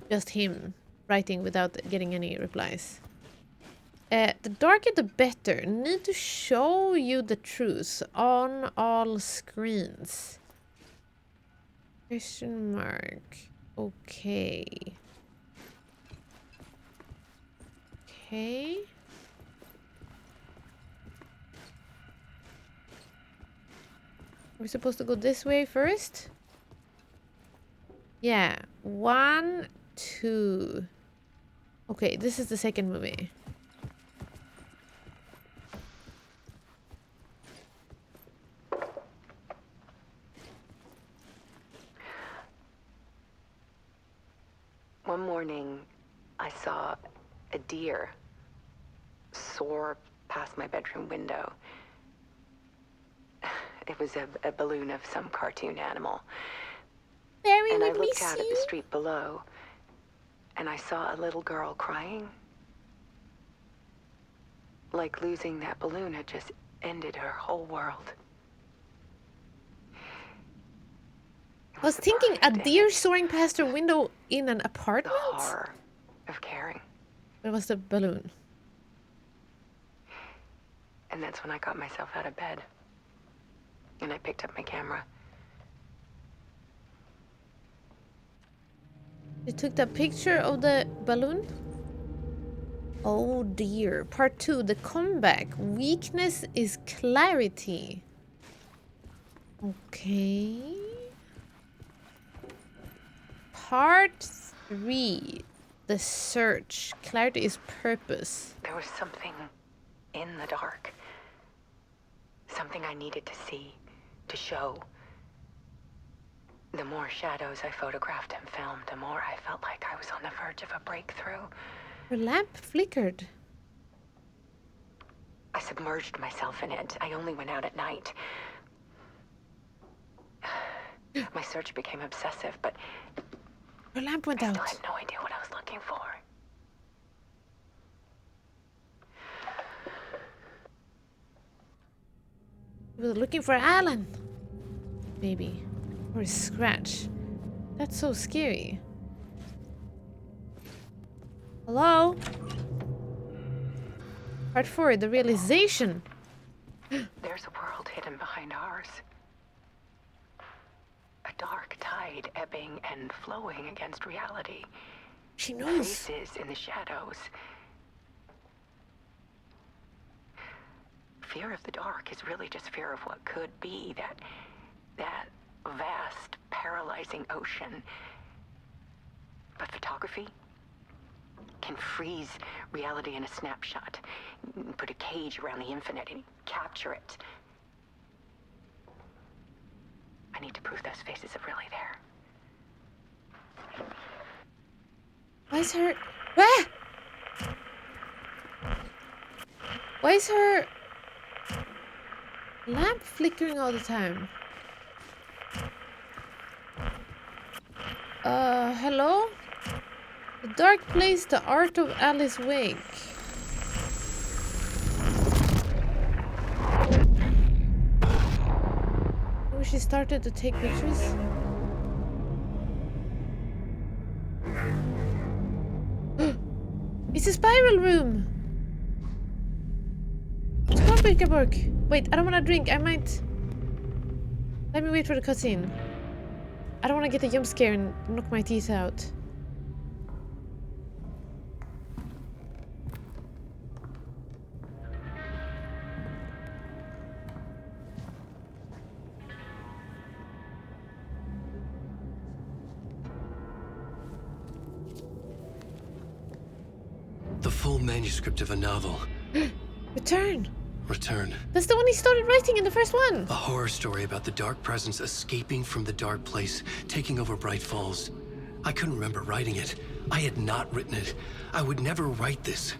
just him writing without getting any replies. The darker the better. Need to show you the truth on all screens. Question mark. Okay. Okay. We're supposed to go this way first? Yeah. 1, 2. Okay, this is the second movie. One morning, I saw a deer soar past my bedroom window. It was a balloon of some cartoon animal. Barry, And I let me looked out at the see. street below, and I saw a little girl crying. Like losing that balloon had just ended her whole world. I was thinking a deer soaring past her window in an The apartment? horror of caring. It was the balloon. And that's when I got myself out of bed. And I picked up my camera. You took the picture of the balloon? Oh dear. Part 2, the comeback. Weakness is clarity. Okay. Part 3, the search. Clarity is purpose. There was something in the dark. Something I needed to see, to show. The more shadows I photographed and filmed, the more I felt like I was on the verge of a breakthrough. Her lamp flickered. I submerged myself in it. I only went out at night. My search became obsessive, but Her lamp went I out. still had no idea what I was looking for. We were looking for Alan. Maybe. Or a scratch. That's so scary. Hello? Part 4, the realization. There's a world hidden behind ours. A dark tide ebbing and flowing against reality. She knows. Faces in the shadows. Fear of the dark is really just fear of what could be, that vast, paralyzing ocean. But photography can freeze reality in a snapshot, put a cage around the infinite and capture it. I need to prove those faces are really there. Why is her... Ah! Why is her lamp flickering all the time? Hello? The dark place, the art of Alice Wake. Maybe she started to take pictures? It's a spiral room! It's Book. Wait, I don't want to drink. I might... Let me wait for the cutscene. I don't want to get a jump scare and knock my teeth out. The full manuscript of a novel. Return! Return. That's the one he started writing in the first one! A horror story about the dark presence escaping from the dark place, taking over Bright Falls. I couldn't remember writing it. I had not written it. I would never write this.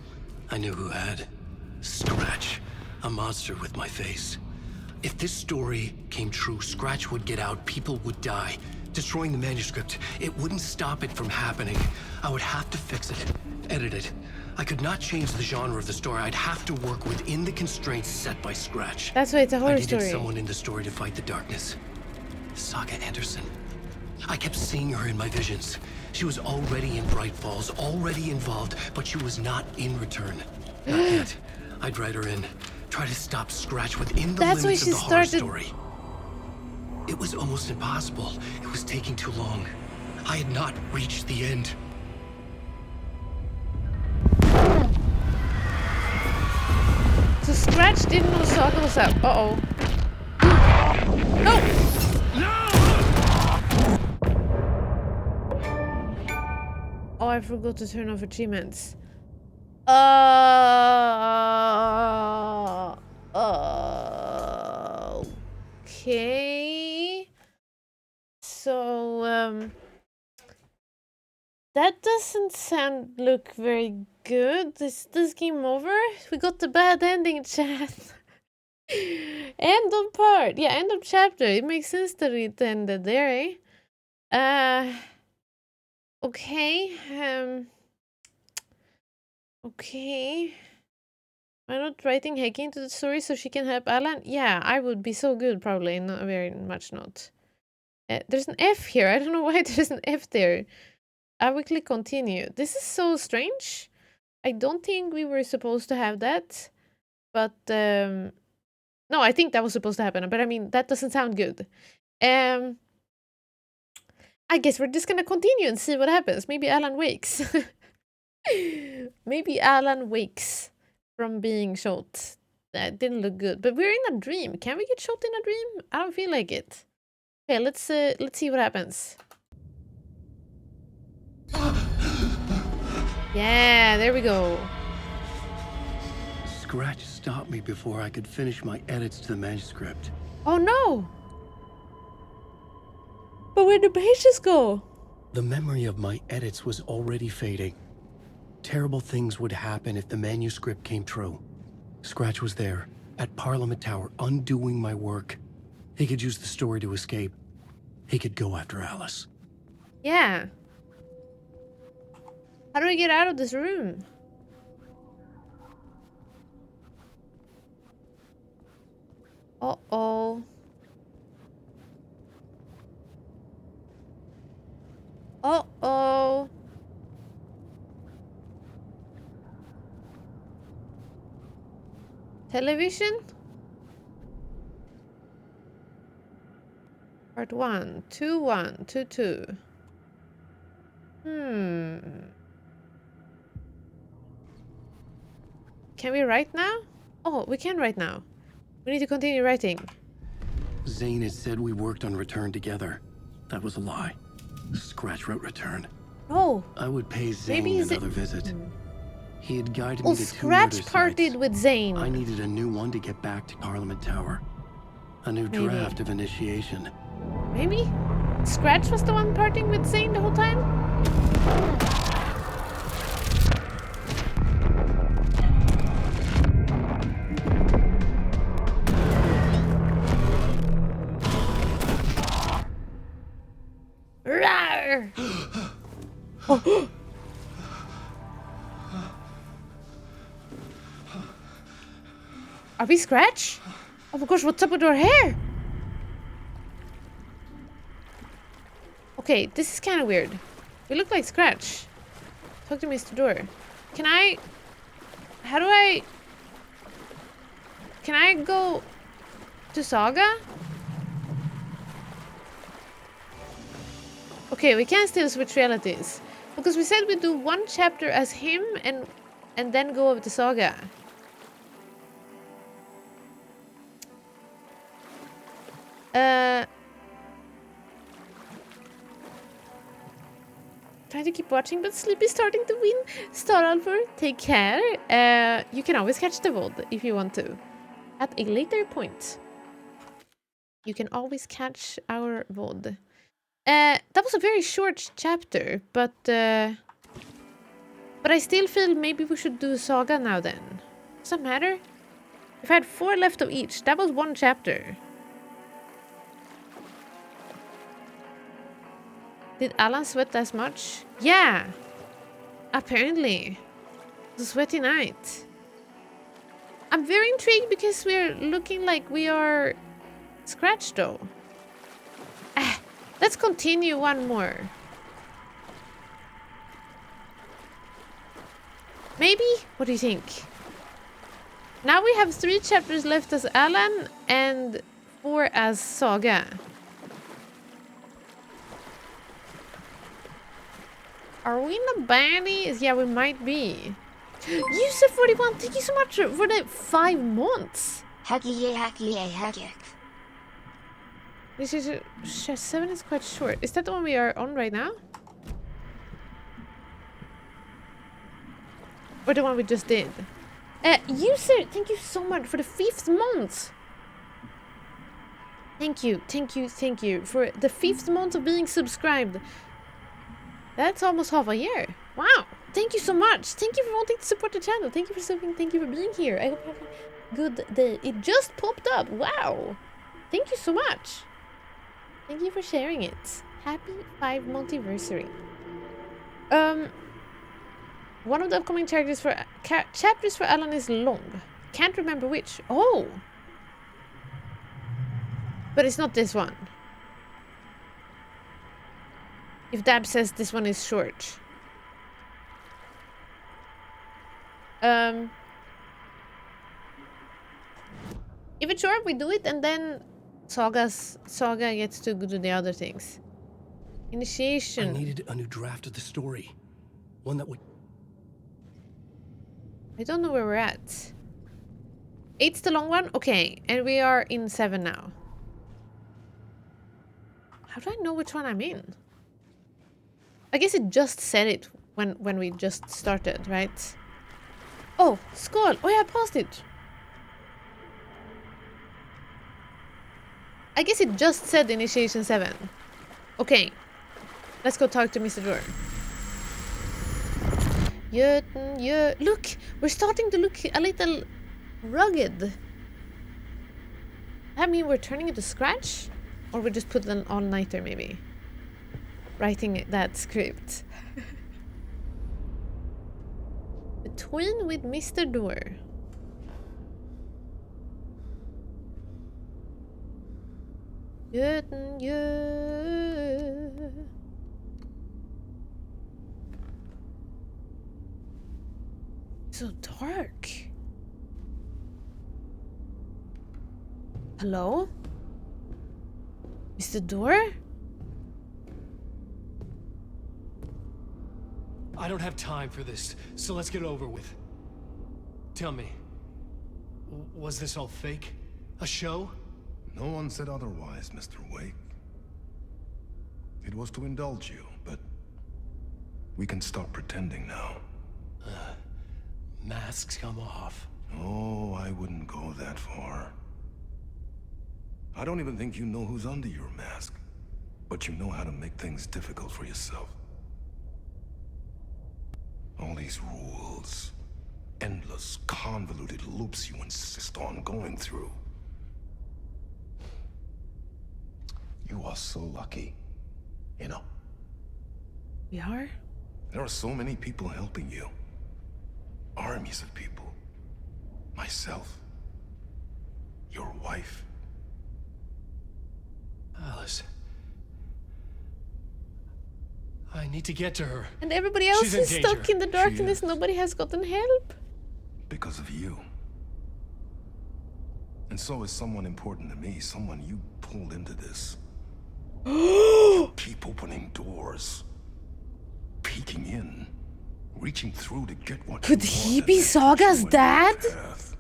I knew who had. Scratch. A monster with my face. If this story came true, Scratch would get out, people would die. Destroying the manuscript, it wouldn't stop it from happening. I would have to fix it, edit it. I could not change the genre of the story. I'd have to work within the constraints set by Scratch. That's why it's a horror I needed story. someone in the story to fight the darkness. Saga Anderson. I kept seeing her in my visions. She was already in Bright Falls, already involved, but she was not in Return. Not yet. I'd write her in. Try to stop Scratch within the That's why limits she of the horror started- story. It was almost impossible. It was taking too long. I had not reached the end. So Scratch didn't know Saga was up. Uh-oh. No! Oh, I forgot to turn off achievements. Okay. So, that doesn't look very good. Is this game over? We got the bad ending, chat. End of part. Yeah, end of chapter. It makes sense that it ended there, eh? Okay. Okay. Am I not writing Heike into the story so she can help Alan? Yeah, I would be so good, probably. No, very much not. There's an F here. I don't know why there's an F there. I will click continue. This is so strange. I don't think we were supposed to have that. But, no, I think that was supposed to happen. But I mean, that doesn't sound good. I guess we're just gonna continue and see what happens. Maybe Alan wakes. Maybe Alan wakes from being shot. That didn't look good. But we're in a dream. Can we get shot in a dream? I don't feel like it. Okay, let's see what happens. Yeah, there we go. Scratch stopped me before I could finish my edits to the manuscript. Oh no! But where'd the pages go? The memory of my edits was already fading. Terrible things would happen if the manuscript came true. Scratch was there, at Parliament Tower, undoing my work. He could use the story to escape. He could go after Alice. Yeah. How do I get out of this room? Uh-oh. Uh-oh. Television? Part 1, 2-1, 2-2. Can we write now? Oh, we can write now. We need to continue writing. Zane had said we worked on Return together. That was a lie. Scratch wrote Return. Oh. I would pay Zane another visit. He had guided me to two Scratch murder partied sites. with Zane. I needed a new one to get back to Parliament Tower. A new draft of initiation. Maybe? Scratch was the one partying with Zane the whole time? Rawr! Oh. Are we Scratch? Oh my gosh, what's up with our hair? Okay, this is kind of weird. We look like Scratch. Talk to Mr. Door. Can I... How do I... Can I go to Saga? Okay, we can still switch realities. Because we said we'd do one chapter as him and then go over to Saga. Trying to keep watching, but Sleepy's starting to win. Star Alpha, take care. You can always catch the VOD if you want to. At a later point. You can always catch our VOD. That was a very short chapter, but I still feel maybe we should do Saga now then. Does that matter? If I had 4 left of each, that was 1 chapter. Did Alan sweat as much? Yeah! Apparently. It was a sweaty night. I'm very intrigued because we're looking like we are Scratch though. Let's continue one more. Maybe? What do you think? Now we have 3 chapters left as Alan and 4 as Saga. Are we in the baddies? Yeah, we might be. User 41, thank you so much for the 5 months. Hacky. This is 7 is quite short. Is that the one we are on right now? Or the one we just did? User, thank you so much for the 5th month. Thank you for the 5th month of being subscribed. That's almost half a year. Wow. Thank you so much. Thank you for wanting to support the channel. Thank you for subbing. Thank you for being here. I hope you have a good day. It just popped up. Wow. Thank you so much. Thank you for sharing it. Happy 5-month anniversary. One of the upcoming chapters for Alan is long. Can't remember which. Oh. But it's not this one. If Dab says this one is short. If it's short, we do it, and then Saga gets to do the other things. Initiation. I needed a new draft of the story. One that would... I don't know where we're at. 8's the long one? Okay, and we are in 7 now. How do I know which one I'm in? I guess it just said it when we just started, right? Oh, Skull! Oh yeah, I paused it! I guess it just said Initiation 7. Okay. Let's go talk to Mr. Door. Yeah. Look! We're starting to look a little rugged. I mean, we're turning it to scratch? Or we just put an all-nighter, maybe? Writing that script. Between with Mr. Door. Yeah. So dark. Hello? Mr. Door? I don't have time for this, so let's get it over with. Tell me, was this all fake? A show? No one said otherwise, Mr. Wake. It was to indulge you, but we can stop pretending now. Masks come off. Oh, I wouldn't go that far. I don't even think you know who's under your mask, but you know how to make things difficult for yourself. All these rules, endless, convoluted loops you insist on going through. You are so lucky, you know. We are? There are so many people helping you. Armies of people. Myself. Your wife. Alice. I need to get to her. And everybody else She's in is stuck danger. in the darkness. Nobody has gotten help. Because of you. And so is someone important to me, someone you pulled into this. Keep opening doors. Peeking in. Reaching through to get what Could you he want be and Saga's put you on your dad? path.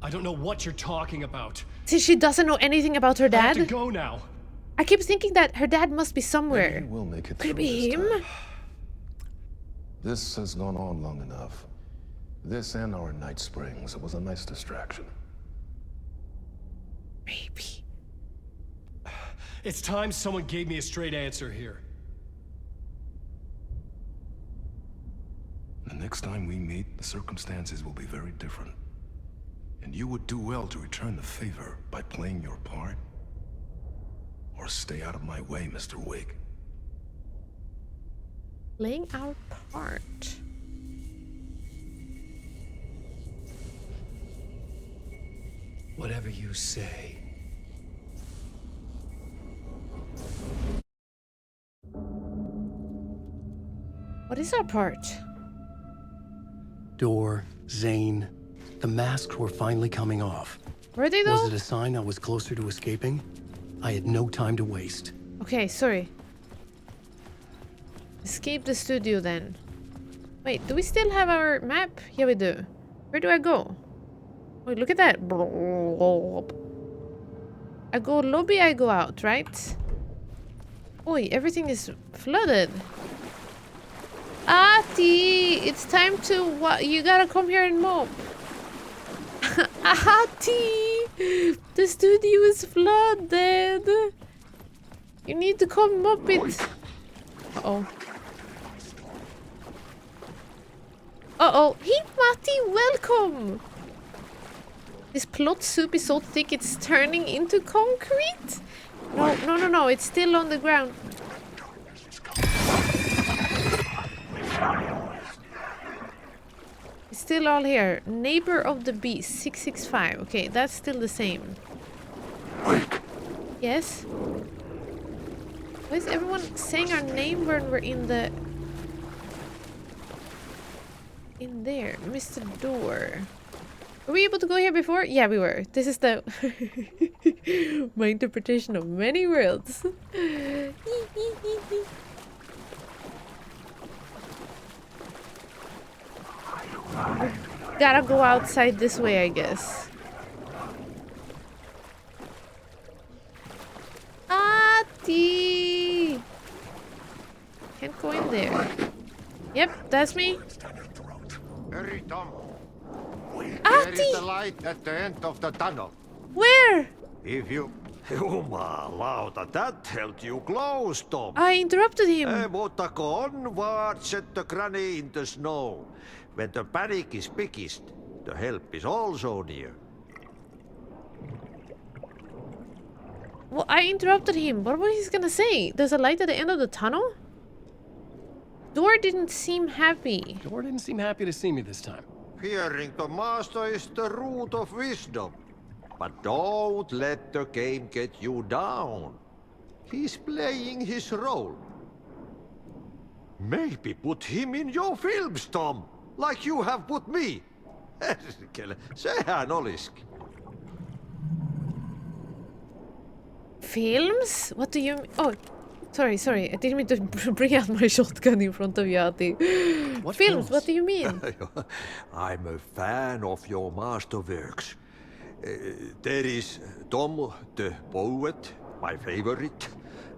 I don't know what you're talking about. See, she doesn't know anything about her I have to dad. go now. I keep thinking that her dad must be somewhere. Maybe we'll make it Could it through be this him? time. This has gone on long enough. This and our night springs. It was a nice distraction. Maybe. It's time someone gave me a straight answer here. The next time we meet, the circumstances will be very different. And you would do well to return the favor by playing your part. Or stay out of my way, Mr. Wake. Playing our part. Whatever you say. What is our part? Door, Zane, the masks were finally coming off. Were they though? Was it a sign I was closer to escaping? I had no time to waste. Okay, sorry. Escape the studio then. Wait, do we still have our map? Yeah, we do. Where do I go? Wait, look at that. I go lobby, I go out, right? Oi, everything is flooded. Ati, it's time to what? You gotta come here and mop. Ati, the studio is flooded. You need to come mop it. Uh-oh. Uh-oh. Hey, Matti, welcome. This plot soup is so thick it's turning into concrete? No. It's still on the ground. It's still all here. Neighbor of the Beast, 665. Okay, that's still the same. Wake! Yes? Why is everyone saying our name when we're in the... in there? Mr. Door. Were we able to go here before? Yeah, we were. This is the... my interpretation of many worlds. Gotta go outside this way, I guess. Ati! Can't go in there. Yep, that's me. Hurry, Tom. There Ati! is the light at the end of the tunnel. Where? If you... Jumalauta, that held you close, Tom. I interrupted him. Mutta go onwards at the granny in the snow. When the panic is biggest, the help is also near. Well, I interrupted him. What was he gonna say? There's a light at the end of the tunnel? Door didn't seem happy. Door didn't seem happy to see me this time. Fearing the master is the root of wisdom. But don't let the game get you down. He's playing his role. Maybe put him in your films, Tom. Like you have put me. Sehän olisikin. Films? What do you mean? Oh, sorry. I didn't mean to bring out my shotgun in front of you, Ati. What Films? What do you mean? I'm a fan of your masterworks. There is Tom the Poet, my favorite,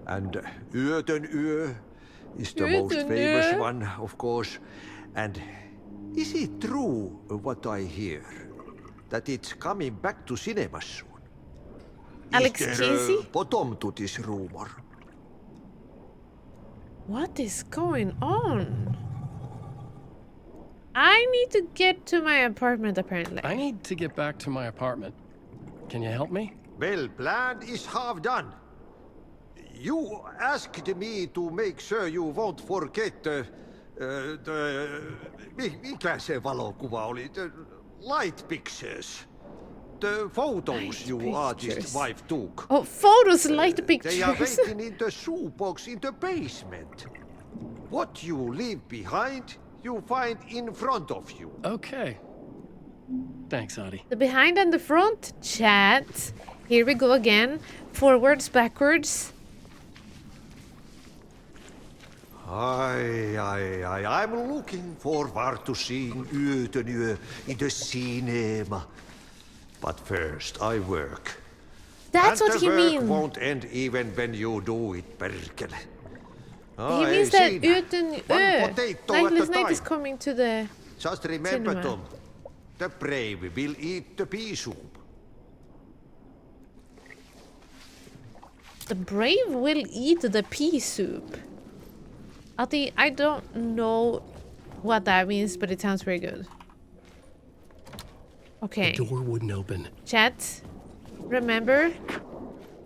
and Yöten Yö is the most famous one, of course. And is it true what I hear? That it's coming back to cinemas soon? Alex Is there Casey? bottom to this rumor? What is going on? I need to get to my apartment, apparently. I need to get back to my apartment. Can you help me? Well, plan is half done. You asked me to make sure you won't forget mikä se valokuva oli? The light pictures. The photos Light you pictures. artist wife took. Oh, photos, light pictures. They are waiting in the shoebox in the basement. What you leave behind, you find in front of you. Okay. Thanks, Adi. The behind and the front, chat. Here we go again. Forwards, backwards. I'm looking forward to seeing Yöten Yö in the cinema. But first, I work. That's and what the he work means. won't end even when you do it, perkele. He means that Yöten One potato at Nightless a Night time. is coming to the... Just remember, cinema. Tom, the brave will eat the pea soup. The brave will eat the pea soup. Ati, I don't know what that means, but it sounds very good. Okay. The door wouldn't open. Chat, remember,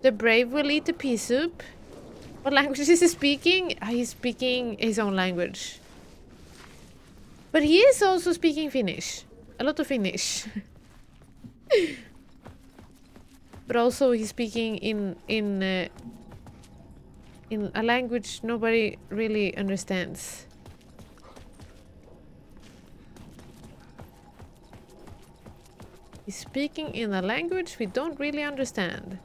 the brave will eat the pea soup. What language is he speaking? He's speaking his own language. But he is also speaking Finnish. A lot of Finnish. But also he's speaking in a language nobody really understands. He's speaking in a language we don't really understand.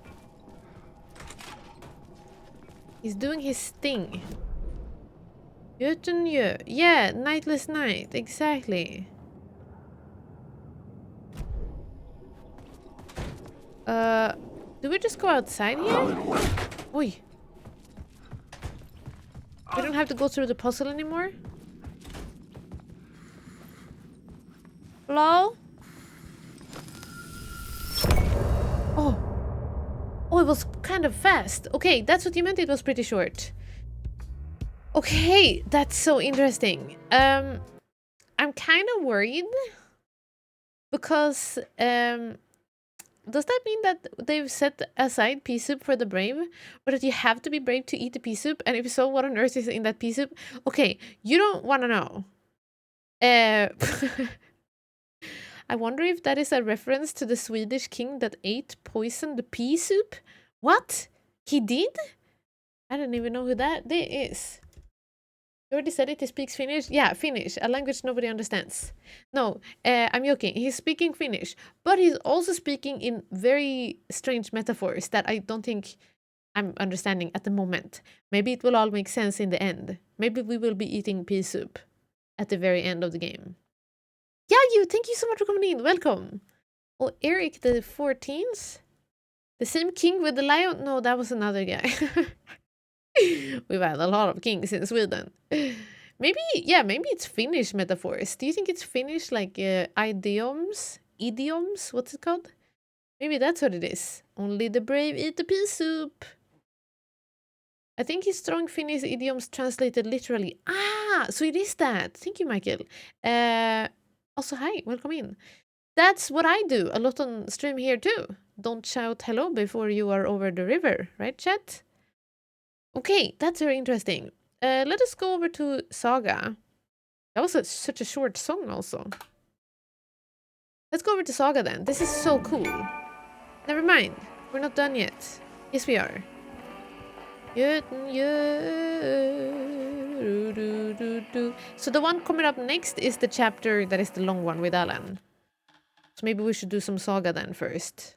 He's doing his thing. Yöten Yö. Yeah, Nightless Night. Exactly. Do we just go outside here? Oi. We don't have to go through the puzzle anymore? Hello? Oh. Oh, it was kind of fast. Okay, that's what you meant. It was pretty short. Okay, that's so interesting. I'm kind of worried because does that mean that they've set aside pea soup for the brave, or that you have to be brave to eat the pea soup? And if so, what on earth is in that pea soup? Okay, you don't want to know. I wonder if that is a reference to the Swedish king that ate poisoned pea soup. What? He did? I don't even know who that is. You already said it, he speaks Finnish? Yeah, Finnish, a language nobody understands. No, I'm joking. He's speaking Finnish, but he's also speaking in very strange metaphors that I don't think I'm understanding at the moment. Maybe it will all make sense in the end. Maybe we will be eating pea soup at the very end of the game. Yeah, thank you so much for coming in. Welcome. Oh, Eric the 14th? The same king with the lion? No, that was another guy. We've had a lot of kings in Sweden. Maybe it's Finnish metaphors. Do you think it's Finnish, like idioms? Idioms? What's it called? Maybe that's what it is. Only the brave eat the pea soup. I think his strong Finnish idioms translated literally. Ah, so it is that. Thank you, Michael. Also, hi, welcome in. That's what I do a lot on stream here too. Don't shout hello before you are over the river, right, chat? Okay, that's very interesting. Let us go over to Saga. That was such a short song also. Let's go over to Saga then. This is so cool. Never mind. We're not done yet. Yes, we are. So the one coming up next is the chapter that is the long one with Alan. So maybe we should do some Saga then first.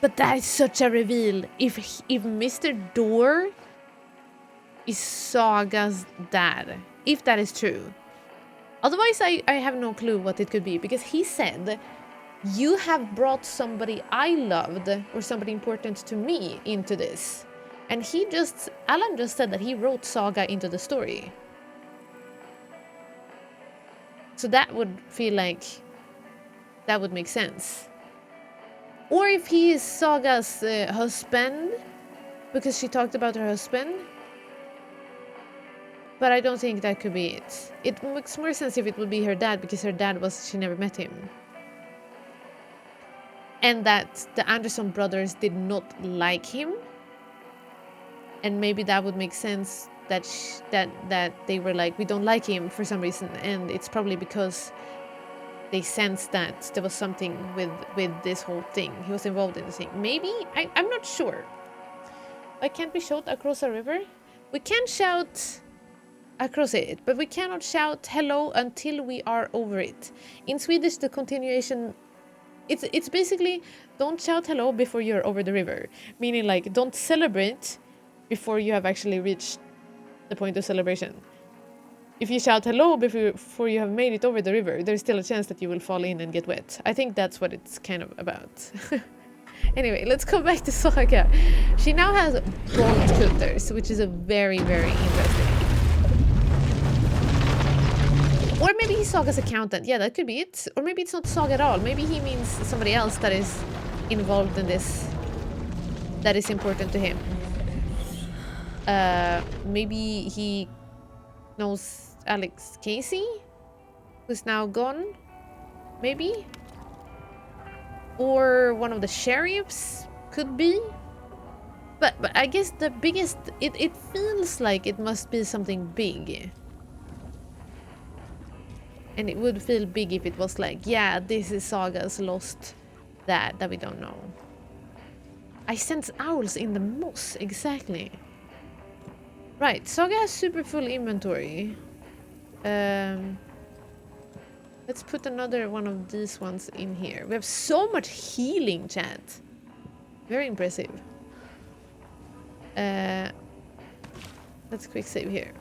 But that is such a reveal. If Mr. Door is Saga's dad, if that is true. Otherwise, I have no clue what it could be, because he said, you have brought somebody I loved or somebody important to me into this. And Alan just said that he wrote Saga into the story. So that would feel like that would make sense. Or if he is Saga's husband, because she talked about her husband. But I don't think that could be it. It makes more sense if it would be her dad, because her dad she never met him. And that the Anderson brothers did not like him. And maybe that would make sense that they were like, we don't like him for some reason. And it's probably because they sensed that there was something with this whole thing. He was involved in the thing. Maybe? I'm not sure. Why can't we shout across a river? We can shout across it, but we cannot shout hello until we are over it. In Swedish, the continuation, it's basically don't shout hello before you're over the river. Meaning, like, don't celebrate before you have actually reached the point of celebration. If you shout hello before you have made it over the river, there's still a chance that you will fall in and get wet. I think that's what it's kind of about. Anyway, let's go back to Saga. She now has bolt cutters, which is a very, very interesting. Or maybe he's Saga's accountant. Yeah, that could be it. Or maybe it's not Saga at all. Maybe he means somebody else that is involved in this, that is important to him. Maybe he knows Alex Casey, who's now gone. Maybe. Or one of the sheriffs, could be. But I guess the biggest, it feels like it must be something big. And it would feel big if it was like, yeah, this is Saga's lost that we don't know. I sense owls in the moss, exactly. Right, Saga has super full inventory. Let's put another one of these ones in here. We have so much healing, chat. Very impressive. Let's quick save here.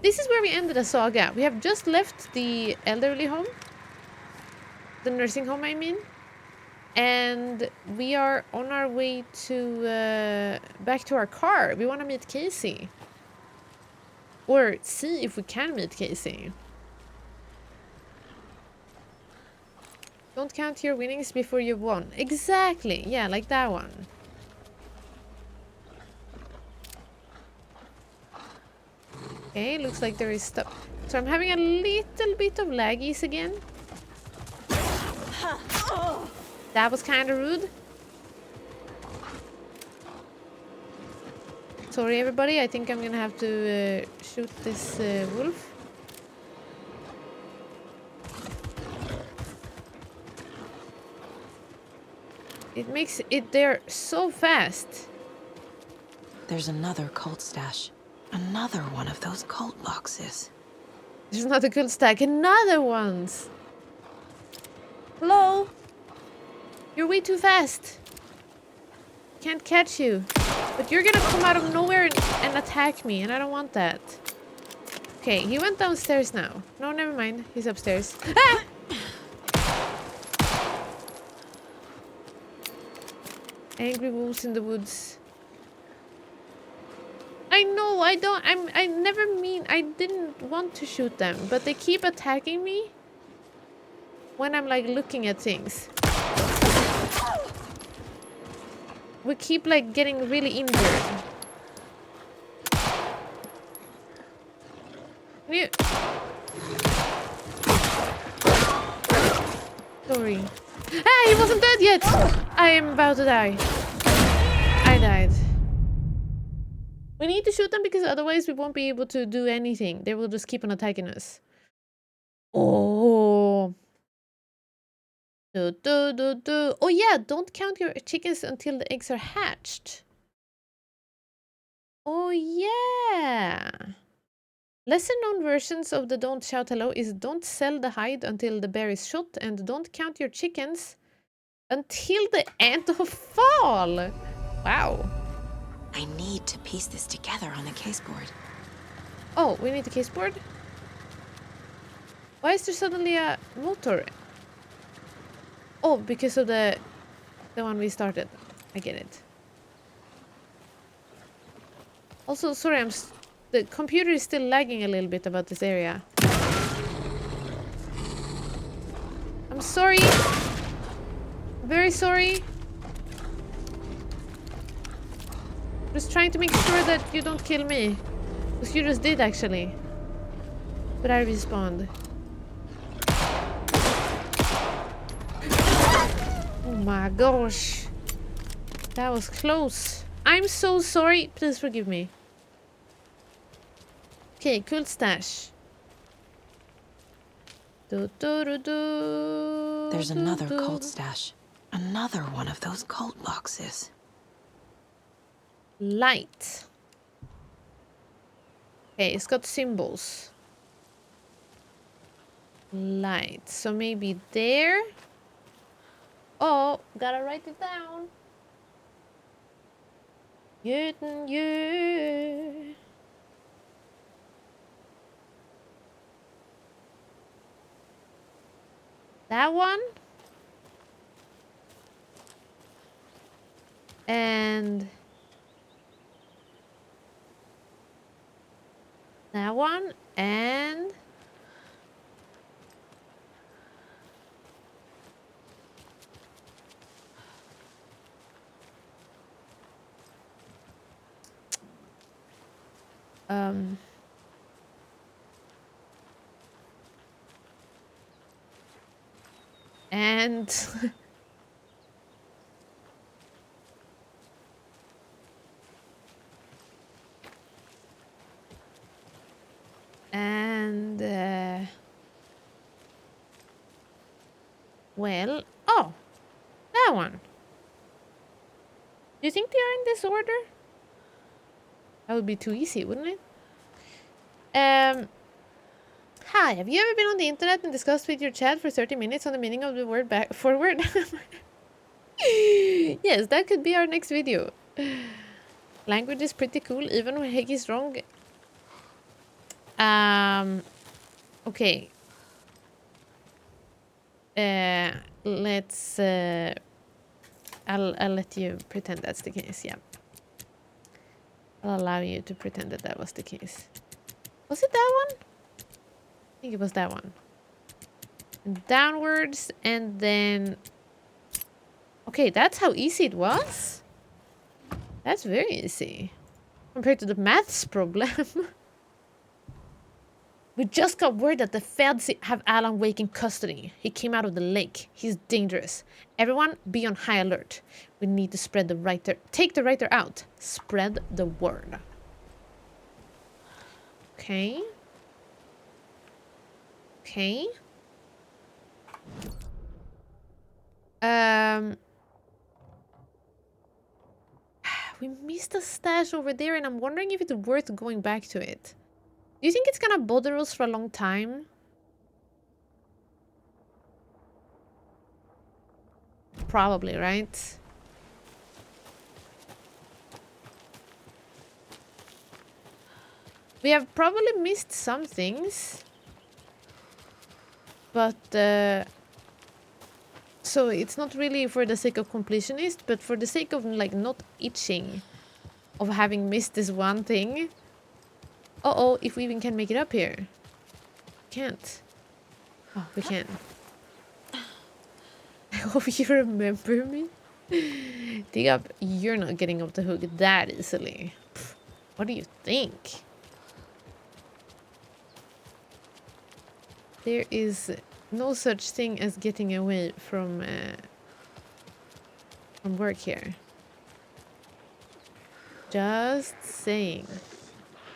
This is where we ended the Saga. We have just left the elderly home. The nursing home, I mean. And we are on our way to back to our car. We want to meet Casey. Or see if we can meet Casey. Don't count your winnings before you've won. Exactly. Yeah, like that one. Okay, looks like there is stuff. So I'm having a little bit of laggies again. That was kind of rude. Sorry, everybody. I think I'm gonna have to shoot this wolf. It makes it there so fast. There's another cult stash. Another one of those cult boxes. There's another cult stack. Another ones. Hello? You're way too fast. Can't catch you. But you're gonna come out of nowhere and attack me, and I don't want that. Okay, he went downstairs now. No, never mind. He's upstairs. Ah! Angry wolves in the woods. I know, I didn't want to shoot them, but they keep attacking me when I'm like looking at things. We keep like getting really injured. Sorry. Ah, he wasn't dead yet! I am about to die. I died. We need to shoot them because otherwise we won't be able to do anything. They will just keep on attacking us. Oh. Oh yeah, don't count your chickens until the eggs are hatched. Oh yeah. Lesser known versions of the don't shout hello is don't sell the hide until the bear is shot and don't count your chickens until the end of fall. Wow. I need to piece this together on the caseboard. Oh, we need the caseboard? Why is there suddenly a motor? Oh, because of the one we started. I get it. Also, sorry, the computer is still lagging a little bit about this area. I'm sorry. Very sorry. Just trying to make sure that you don't kill me. Because you just did, actually. But I respawned. Oh my gosh. That was close. I'm so sorry. Please forgive me. Okay, cool stash. There's another cult stash. Another one of those cult boxes. Light. Okay, it's got symbols. Light. So maybe there. Oh, gotta write it down. Yeah. That one. And that one. And and well, oh, that one. Do you think they are in this order? That would be too easy, wouldn't it? Hi, have you ever been on the internet and discussed with your chat for 30 minutes on the meaning of the word back forward? Yes, that could be our next video. Language is pretty cool, even when Heck is wrong. Okay. Let's I'll let you pretend that's the case, yeah. I'll allow you to pretend that was the case. Was it that one? I think it was that one. And downwards, and then... Okay, that's how easy it was? That's very easy. Compared to the maths problem. We just got word that the feds have Alan Wake in custody. He came out of the lake. He's dangerous. Everyone be on high alert. We need to spread the writer. Take the writer out. Spread the word. Okay. Okay. We missed a stash over there, and I'm wondering if it's worth going back to it. Do you think it's gonna bother us for a long time? Probably, right? We have probably missed some things. But, so it's not really for the sake of completionist, but for the sake of, like, not itching of having missed this one thing. Uh-oh, if we even can make it up here. Can't. Oh, we can. I hope you remember me. Dig up, you're not getting off the hook that easily. Pfft, what do you think? There is no such thing as getting away from work here. Just saying.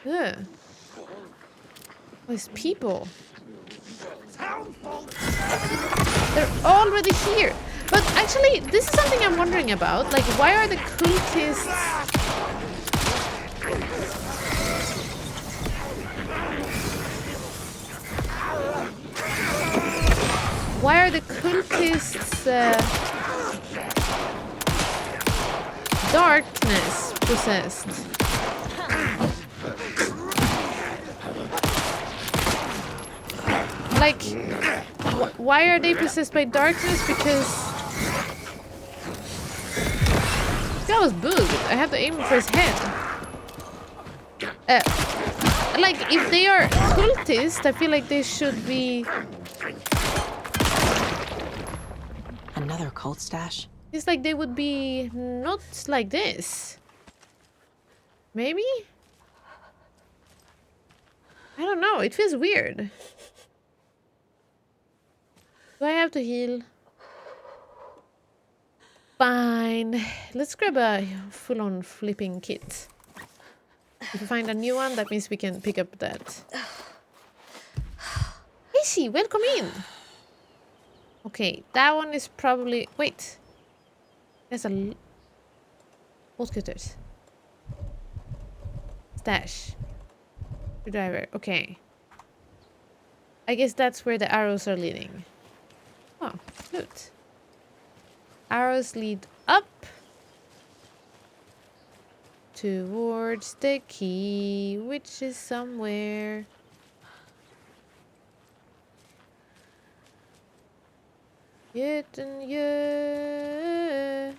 Ugh. Oh, it's people. They're already here. But actually, this is something I'm wondering about. Like, why are the cultists... Why are the cultists darkness possessed? Like, why are they possessed by darkness? Because that was bugged. I have to aim for his head. Like, if they are cultists, I feel like they should be... Another cult stash? It's like they would be not like this. Maybe? I don't know. It feels weird. Do I have to heal? Fine. Let's grab a full-on flipping kit. If we find a new one, that means we can pick up that. Easy, welcome in. Okay, that one is probably... Wait. There's a... Bolt cutters. Stash. Screwdriver. Okay. I guess that's where the arrows are leading. Oh, good. Arrows lead up. Towards the key, which is somewhere... Yet and yet.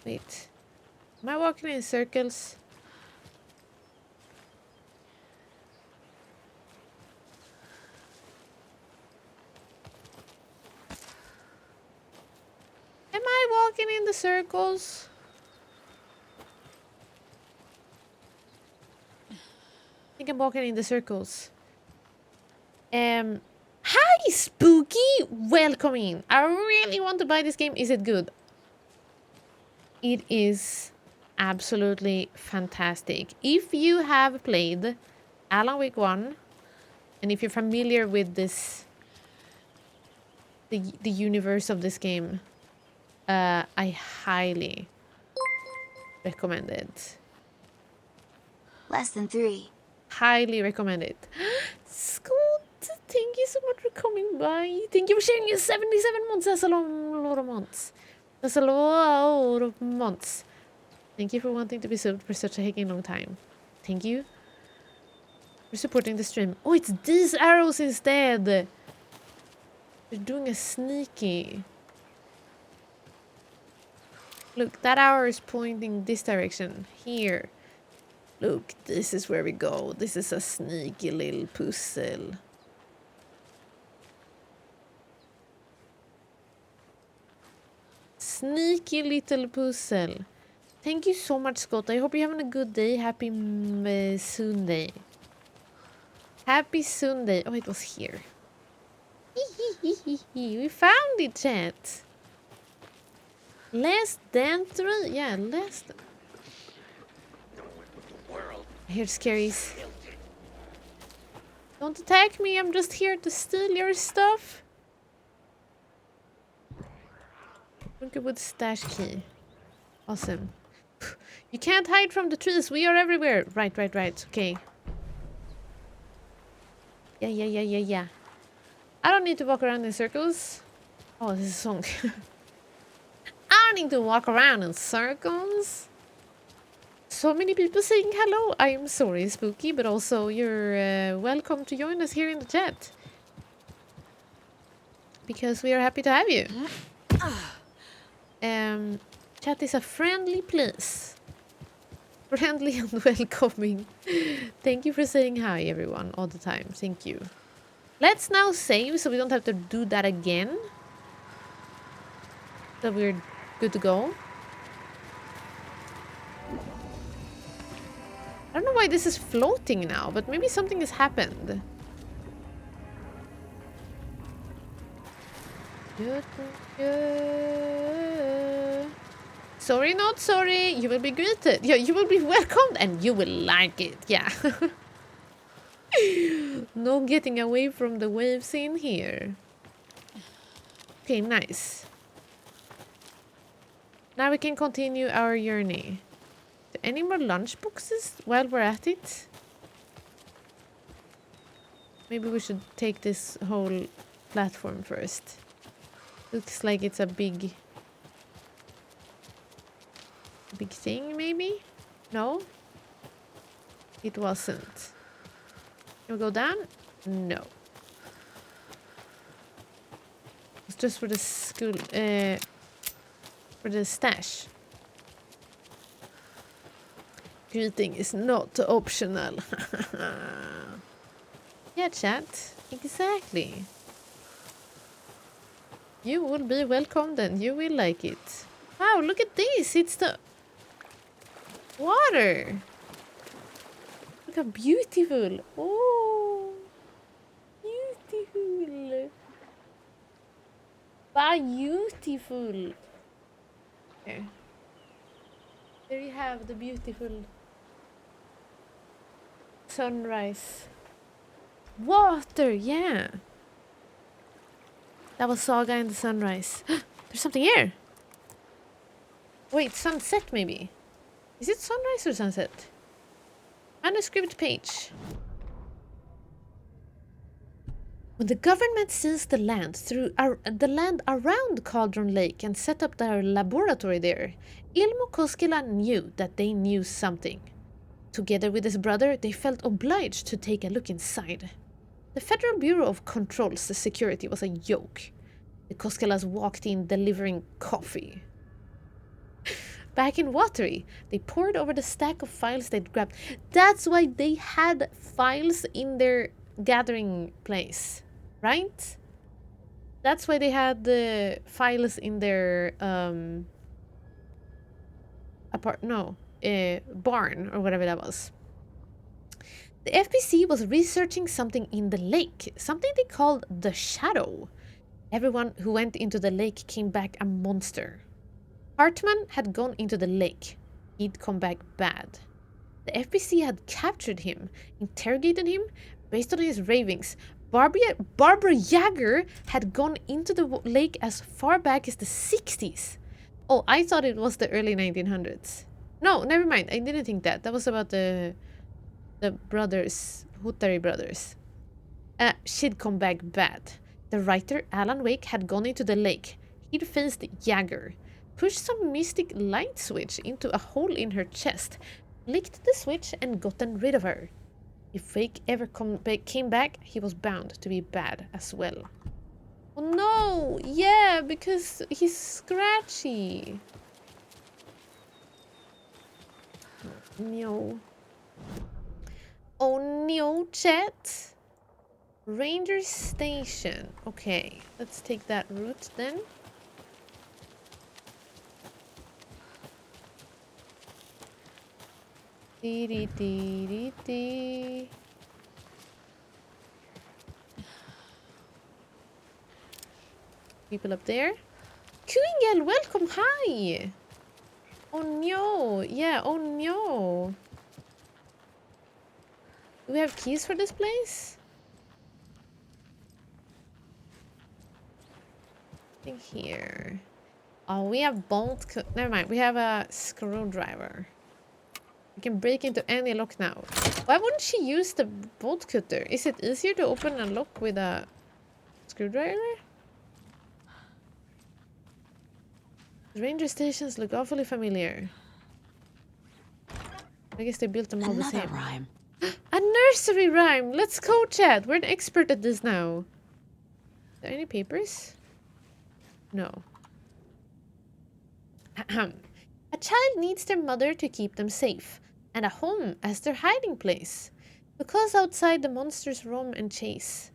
Wait. Am I walking in circles? Am I walking in the circles? I think I'm walking in the circles. Hi, Spooky! Welcome in. I really want to buy this game. Is it good? It is absolutely fantastic. If you have played Alan Wake 1, and if you're familiar with this, the universe of this game, I highly recommend it. Less than 3. Highly recommend it. Scott, thank you so much for coming by. Thank you for sharing your 77 months. That's a lot of months. That's a lot of months. Thank you for wanting to be subbed for such a heckin' long time. Thank you for supporting the stream. Oh, it's these arrows instead. They're doing a sneaky. Look, that arrow is pointing this direction. Here. Look, this is where we go. This is a sneaky little puzzle. Sneaky little puzzle. Thank you so much, Scott. I hope you're having a good day. Happy Sunday. Happy Sunday. Oh, it was here. We found it, chat. Less than 3. Yeah, less than... I hear scaries. Don't attack me. I'm just here to steal your stuff. Bunkerwood stash key. Awesome. You can't hide from the trees. We are everywhere. Right. Okay. Yeah. I don't need to walk around in circles. Oh, this is a song. I don't need to walk around in circles. So many people saying hello. I am sorry, Spooky, but also you're welcome to join us here in the chat. Because we are happy to have you. Chat is a friendly place. Friendly and welcoming. Thank you for saying hi, everyone, all the time. Thank you. Let's now save so we don't have to do that again. So we're good to go. I don't know why this is floating now, but maybe something has happened. Sorry, not sorry. You will be greeted. Yeah, you will be welcomed and you will like it. Yeah. No getting away from the waves in here. Okay, nice. Now we can continue our journey. Any more lunch boxes while we're at it? Maybe we should take this whole platform first. Looks like it's a big thing, maybe? No? It wasn't. Can we go down? No. It's just for the school, for the stash. Greeting is not optional. Yeah, chat. Exactly. You will be welcomed and you will like it. Wow, look at this. It's the water. Look how beautiful. Oh, beautiful. Beautiful. Okay. There you have the beautiful sunrise. Water, yeah. That was Saga in the sunrise. There's something here. Wait, sunset maybe. Is it sunrise or sunset? Manuscript page. When the government seized the land around Cauldron Lake and set up their laboratory there, Ilmo Koskela knew that they knew something. Together with his brother, they felt obliged to take a look inside. The Federal Bureau of Control's security was a joke. The Koskelas walked in delivering coffee. Back in Watery, they pored over the stack of files they'd grabbed. That's why they had files in their gathering place, right? That's why they had the files in their barn or whatever that was. The FBC was researching something in the lake, something they called the Shadow. Everyone who went into the lake came back a monster. Hartman had gone into the lake. He'd come back bad. The FBC had captured him, interrogated him. Based on his ravings, Barbara Jagger had gone into the lake as far back as the 60s. Oh, I thought it was the early 1900s. No, never mind. I didn't think that. That was about the brothers, Hutari brothers. She'd come back bad. The writer, Alan Wake, had gone into the lake. He'd faced Jagger, pushed some mystic light switch into a hole in her chest, flicked the switch and gotten rid of her. If Wake ever came back, he was bound to be bad as well. Oh no! Yeah, because he's scratchy. No. Oh no, chat. Ranger Station. Okay, let's take that route then. People up there. Kungel, welcome, hi! Oh no, yeah, oh no. Do we have keys for this place? I think here. Oh, we have never mind. We have a screwdriver. We can break into any lock now. Why wouldn't she use the bolt cutter? Is it easier to open a lock with a screwdriver? The ranger stations look awfully familiar. I guess they built them all the same. Another rhyme. A nursery rhyme! Let's go, Chad! We're an expert at this now. Are there any papers? No. A child needs their mother to keep them safe, and a home as their hiding place. Because outside the monsters roam and chase.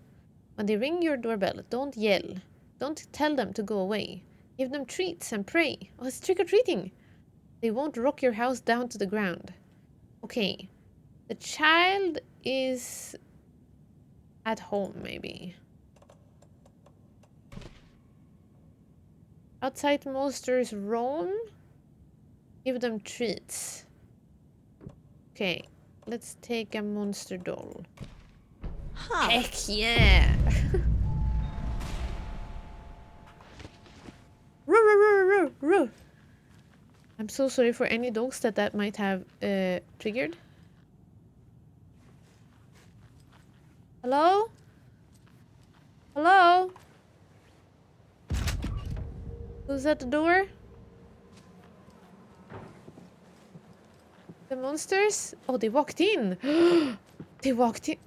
When they ring your doorbell, don't yell. Don't tell them to go away. Give them treats and pray. Oh, it's trick-or-treating. They won't rock your house down to the ground. Okay. The child is at home, maybe. Outside monsters roam. Give them treats. Okay, let's take a monster doll. Huh. Heck yeah! Roo. I'm so sorry for any dogs that might have triggered. Hello? Hello? Who's at the door? The monsters? Oh, they walked in. They walked in.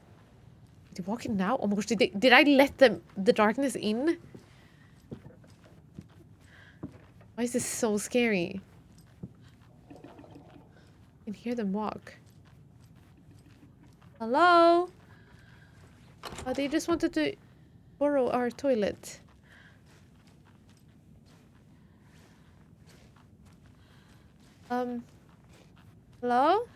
They walk in now? Oh my gosh, did I let the darkness in? Why is this so scary? I can hear them walk. Hello? Oh, they just wanted to borrow our toilet. Hello?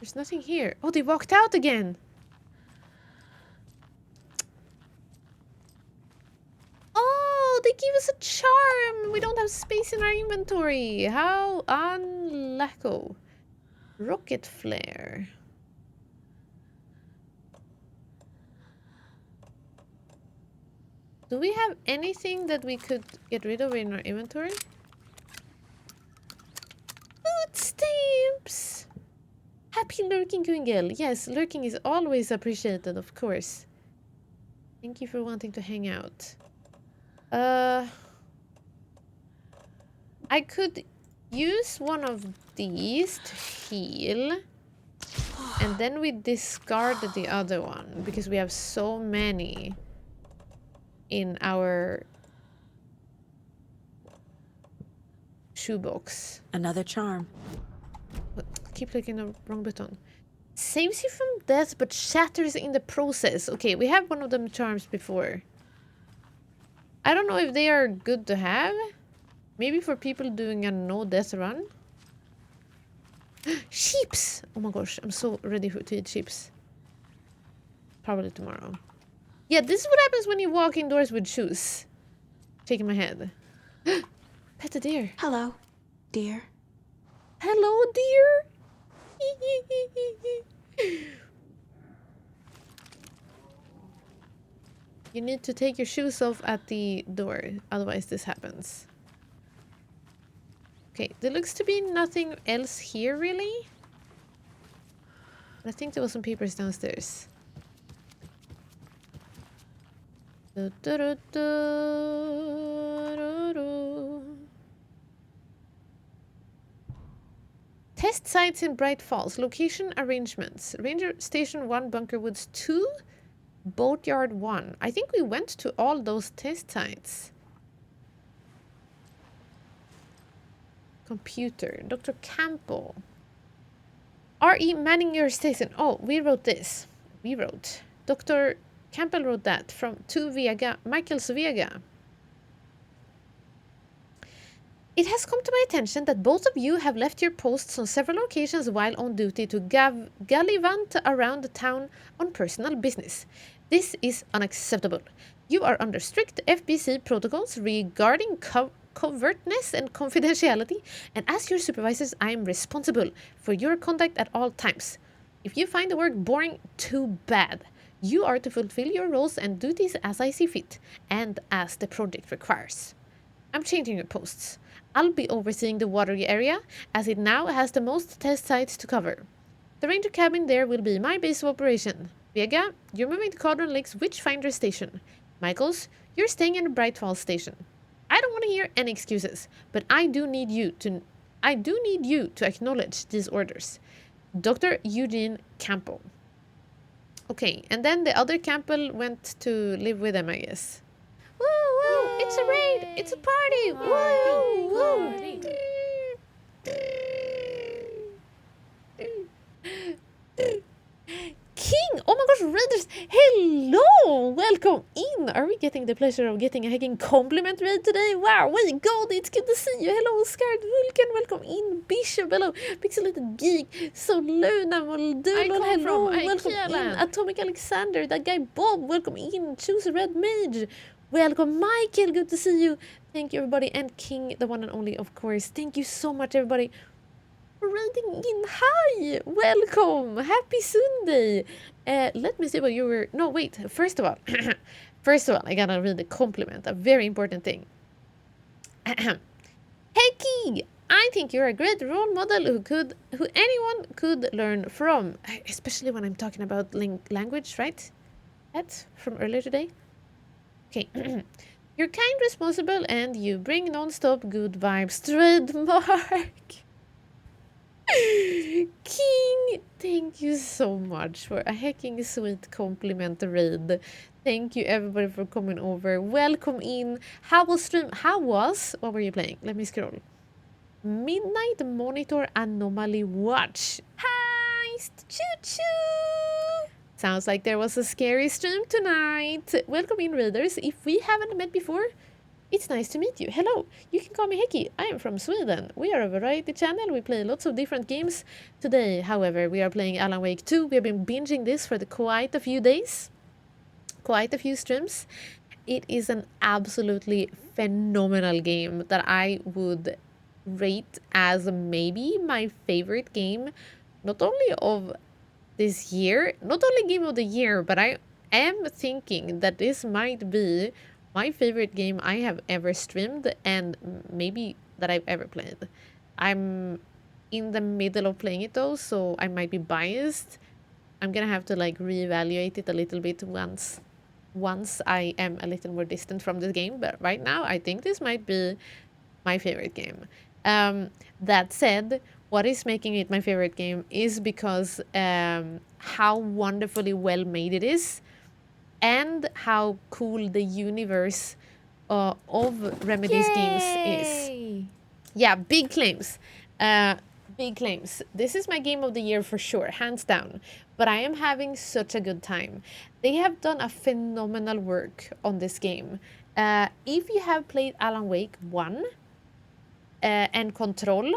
There's nothing here. Oh, they walked out again. Oh, they gave us a charm. We don't have space in our inventory. How unlucky. Rocket flare. Do we have anything that we could get rid of in our inventory? Food stamps! Happy lurking, Kungel. Yes, lurking is always appreciated, of course. Thank you for wanting to hang out. I could use one of these to heal. And then we discard the other one because we have so many in our shoebox. Another charm. Keep clicking the wrong button. Saves you from death but shatters in the process. Okay, we have one of them charms before. I don't know if they are good to have. Maybe for people doing a no-death run. Sheeps! Oh my gosh, I'm so ready to eat sheeps. Probably tomorrow. Yeah, this is what happens when you walk indoors with shoes. Shaking my head. Pet a deer. Hello, dear. Hello, dear. You need to take your shoes off at the door, otherwise this happens. Okay, there looks to be nothing else here, really. But I think there was some papers downstairs. Test sites in Bright Falls. Location arrangements. Ranger Station 1, Bunker Woods 2, Boatyard 1. I think we went to all those test sites. Computer. Dr. Campbell. R.E. Manning your station. Oh, we wrote this. We wrote. Dr. Campbell wrote that from to Vega, Michael's Vega. It has come to my attention that both of you have left your posts on several occasions while on duty to gallivant around the town on personal business. This is unacceptable. You are under strict FBC protocols regarding covertness and confidentiality, and as your supervisors, I am responsible for your conduct at all times. If you find the work boring, too bad. You are to fulfill your roles and duties as I see fit, and as the project requires. I'm changing your posts. I'll be overseeing the watery area, as it now has the most test sites to cover. The ranger cabin there will be my base of operation. Vega, you're moving to Cauldron Lake's Witchfinder Station. Michaels, you're staying in the Bright Falls Station. I don't want to hear any excuses, but I do need you to acknowledge these orders. Dr. Eugene Campbell. Okay, and then the other Campbell went to live with them, I guess. Woo woo! It's a raid! It's a party! Woo woo! King! Oh my gosh, Raiders! Hello! Welcome in! Are we getting the pleasure of getting a hacking compliment raid today? Wow, we got it! It's good to see you! Hello, Scarred Vulcan! Welcome in! Bishop! Hello! Pixelated Geek! Soluna! Moldulon! Hello! Welcome in! Atomic Alexander! That guy Bob! Welcome in! Choose a Red Mage! Welcome, Michael! Good to see you! Thank you, everybody! And King, the one and only, of course. Thank you so much, everybody! Reading in. Hi! Welcome! Happy Sunday! Let me see what you were... No, wait. First of all, I gotta read a compliment. A very important thing. Hecky! I think you're a great role model who anyone could learn from. Especially when I'm talking about language, right? That's from earlier today. Okay. You're kind, responsible, and you bring non-stop good vibes. Trademark! King, thank you so much for a hecking sweet compliment read. Thank you everybody for coming over. Welcome in. How was stream? What were you playing? Let me scroll. Midnight Monitor Anomaly Watch. Heist! Choo-choo! Sounds like there was a scary stream tonight. Welcome in, readers. If we haven't met before, it's nice to meet you. Hello, you can call me Hecky. I am from Sweden. We are a variety channel. We play lots of different games. Today, however, we are playing Alan Wake 2. We have been binging this for quite a few days. Quite a few streams. It is an absolutely phenomenal game that I would rate as maybe my favorite game, not only of this year, not only game of the year, but I am thinking that this might be my favorite game I have ever streamed, and maybe that I've ever played. I'm in the middle of playing it though, so I might be biased. I'm gonna have to like reevaluate it a little bit once I am a little more distant from this game, but right now I think this might be my favorite game. That said, what is making it my favorite game is because how wonderfully well made it is, and how cool the universe of Remedy's games is. Yeah, big claims. Big claims. This is my game of the year for sure, hands down. But I am having such a good time. They have done a phenomenal work on this game. If you have played Alan Wake 1 and Control,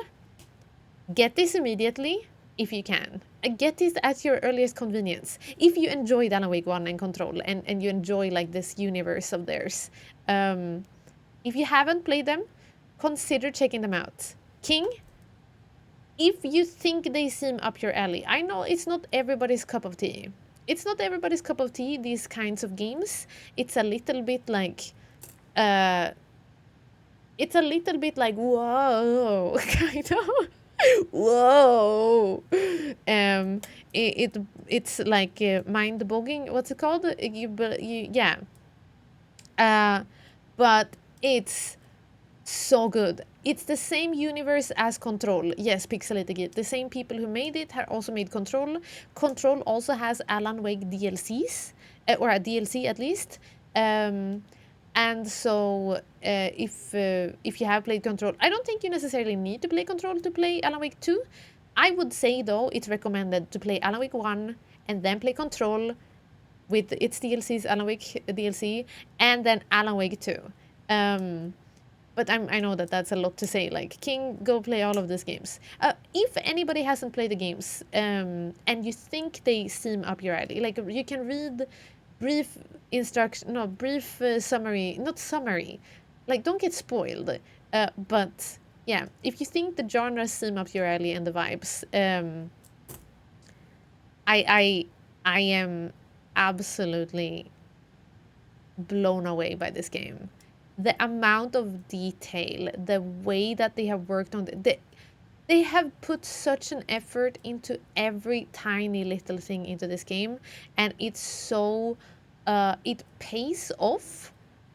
get this immediately if you can. Get this at your earliest convenience. If you enjoyed Alan Wake 1 and Control and you enjoy like this universe of theirs. If you haven't played them, consider checking them out. King, if you think they seem up your alley, I know it's not everybody's cup of tea. It's not everybody's cup of tea, these kinds of games. It's a little bit like... whoa, kind of. Whoa. It's like mind-boggling. What's it called? Yeah. But it's so good. It's the same universe as Control. Yes, Pixelated Geek. The same people who made it have also made Control. Control also has Alan Wake DLCs, or a DLC at least. And so if you have played Control, I don't think you necessarily need to play Control to play Alan Wake 2. I would say, though, it's recommended to play Alan Wake 1 and then play Control with its DLCs, Alan Wake DLC, and then Alan Wake 2. But I know that that's a lot to say. Like, King, go play all of these games. If anybody hasn't played the games and you think they seem up your alley, like you can read brief summary, not summary, like don't get spoiled. But yeah, if you think the genres seem up your alley and the vibes, I am absolutely blown away by this game. The amount of detail, the way that they have worked on they have put such an effort into every tiny little thing into this game, and it's so it pays off.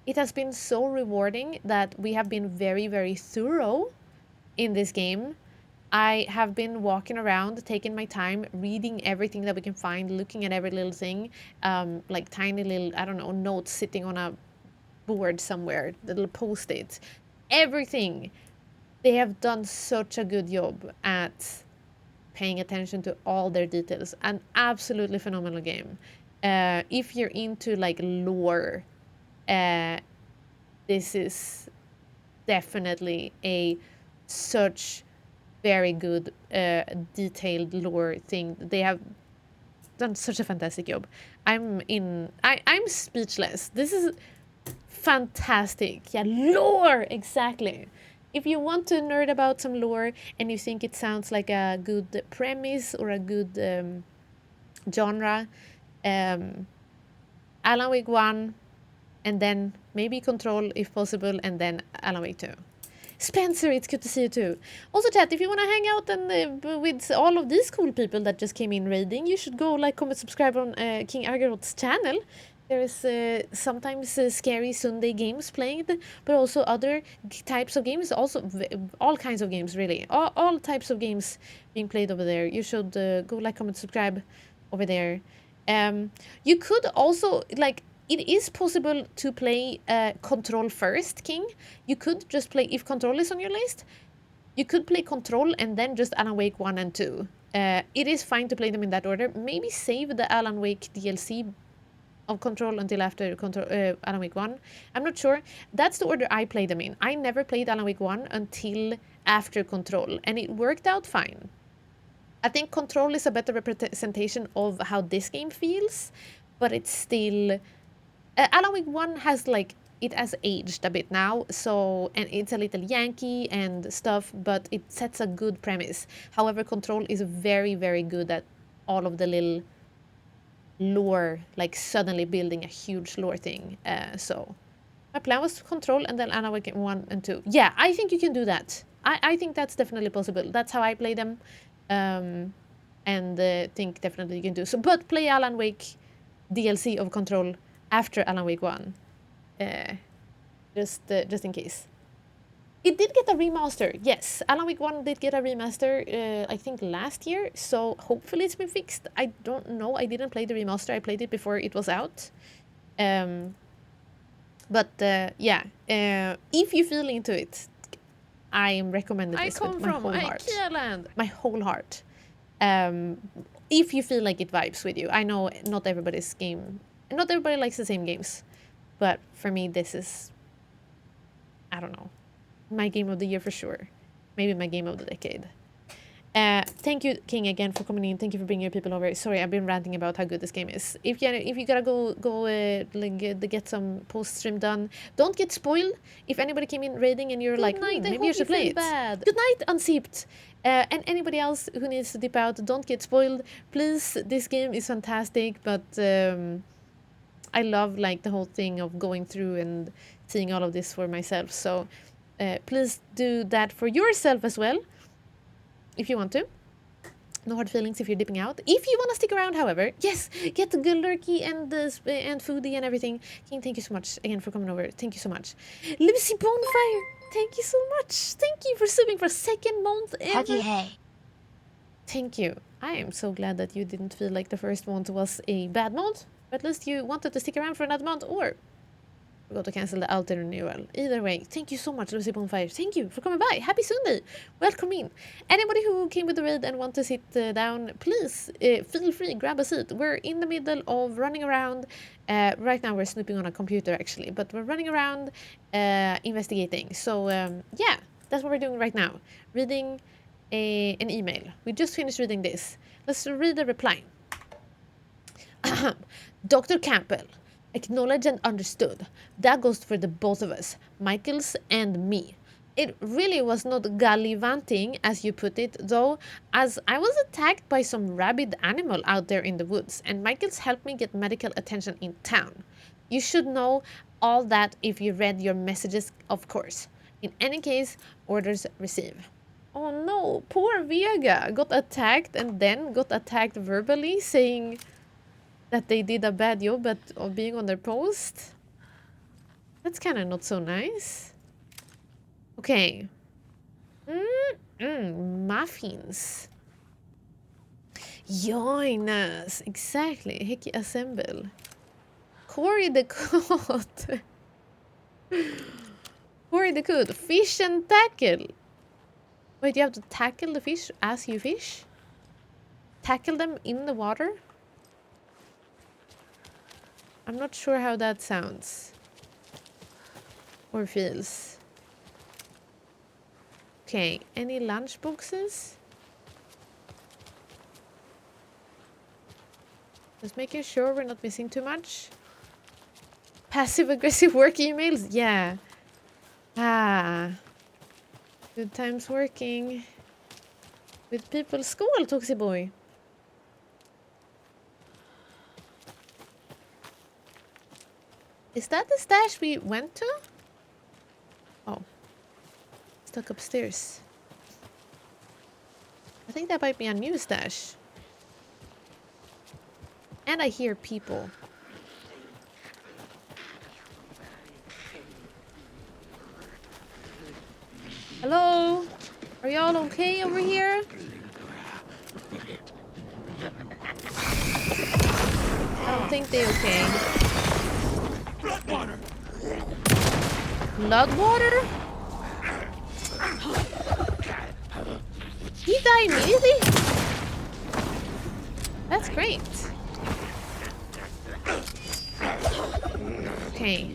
It has been so rewarding that we have been very, very thorough in this game. I have been walking around, taking my time, reading everything that we can find, looking at every little thing, like tiny little, I don't know, notes sitting on a board somewhere, little post-its, everything. They have done such a good job at paying attention to all their details. An absolutely phenomenal game. If you're into like lore, this is definitely a such very good detailed lore thing. They have done such a fantastic job. I'm speechless. This is fantastic. Yeah, lore, exactly. If you want to nerd about some lore and you think it sounds like a good premise or a good genre, Alan Wake 1, and then maybe Control if possible, and then Alan Wake 2. Spencer, it's good to see you too. Also, chat, if you want to hang out and with all of these cool people that just came in raiding, you should go like, comment, subscribe on King Argarot's channel. There is sometimes scary Sunday games played, but also other types of games, also all kinds of games, really. All types of games being played over there. You should go like, comment, subscribe over there. You could also, like, it is possible to play Control first, King. You could just play, if Control is on your list, you could play Control and then just Alan Wake 1 and 2. It is fine to play them in that order. Maybe save the Alan Wake DLC of Control until after Alan Wake 1. I'm not sure. That's the order I played them in. I never played Alan Wake 1 until after Control, and it worked out fine. I think Control is a better representation of how this game feels, but it's still... Alan Wake 1 has, like, it has aged a bit now, so, and it's a little Yankee and stuff, but it sets a good premise. However, Control is very, very good at all of the little lore, like suddenly building a huge lore thing. So my plan was to Control and then Alan Wake 1 and 2. Yeah, I think you can do that. I think that's definitely possible. That's how I play them, and think definitely you can do so. But play Alan Wake DLC of Control after Alan Wake 1, just in case. It did get a remaster, yes. Alan Wake 1 did get a remaster, I think last year, so hopefully it's been fixed. I don't know, I didn't play the remaster, I played it before it was out. But yeah, if you feel into it, I am recommending this with my whole heart. IKEA-land. My whole heart. If you feel like it vibes with you. I know not everybody's game, not everybody likes the same games, but for me this is, I don't know, my game of the year for sure. Maybe my game of the decade. Thank you, King, again for coming in. Thank you for bringing your people over. Sorry, I've been ranting about how good this game is. If you gotta go like, get some post stream done, don't get spoiled. If anybody came in raiding and you're like, maybe you should play it. Bad. Good night, Unzipped. And anybody else who needs to dip out, don't get spoiled, please. This game is fantastic, but I love like the whole thing of going through and seeing all of this for myself. So please do that for yourself as well, if you want to. No hard feelings if you're dipping out. If you want to stick around, however, yes, get the good lurky and foodie and everything. King, thank you so much again for coming over. Thank you so much. Lucy Bonfire, thank you so much. Thank you for subbing for second month ever. Huggy hey. Thank you. I am so glad that you didn't feel like the first month was a bad month. But at least you wanted to stick around for another month, or forgot to cancel the Alter renewal. Either way, thank you so much, Lucy Bonfire. Thank you for coming by. Happy Sunday. Welcome in. Anybody who came with the raid and want to sit down, please feel free, grab a seat. We're in the middle of running around. Right now we're snooping on a computer actually, but we're running around investigating. So yeah, that's what we're doing right now. Reading an email. We just finished reading this. Let's read the reply. Dr. Campbell. Acknowledged and understood. That goes for the both of us, Michaels and me. It really was not gallivanting, as you put it, though, as I was attacked by some rabid animal out there in the woods, and Michael's helped me get medical attention in town. You should know all that if you read your messages, of course. In any case, orders received. Oh no, poor Vega got attacked and then got attacked verbally, saying that they did a bad job of being on their post. That's kind of not so nice. Okay. Muffins. Join us. Exactly. Hickey assemble. Corey the Coot. Corey the Coot. Fish and tackle. Wait, you have to tackle the fish as you fish? Tackle them in the water? I'm not sure how that sounds. Or feels. Okay, any lunch boxes? Just making sure we're not missing too much. Passive-aggressive work emails? Yeah. Ah. Good times working with people's school, Toxie Boy. Is that the stash we went to? Oh. Stuck upstairs. I think that might be a new stash. And I hear people. Hello? Are y'all okay over here? I don't think they're okay. Blood water! Blood water? He died immediately? That's great. Okay.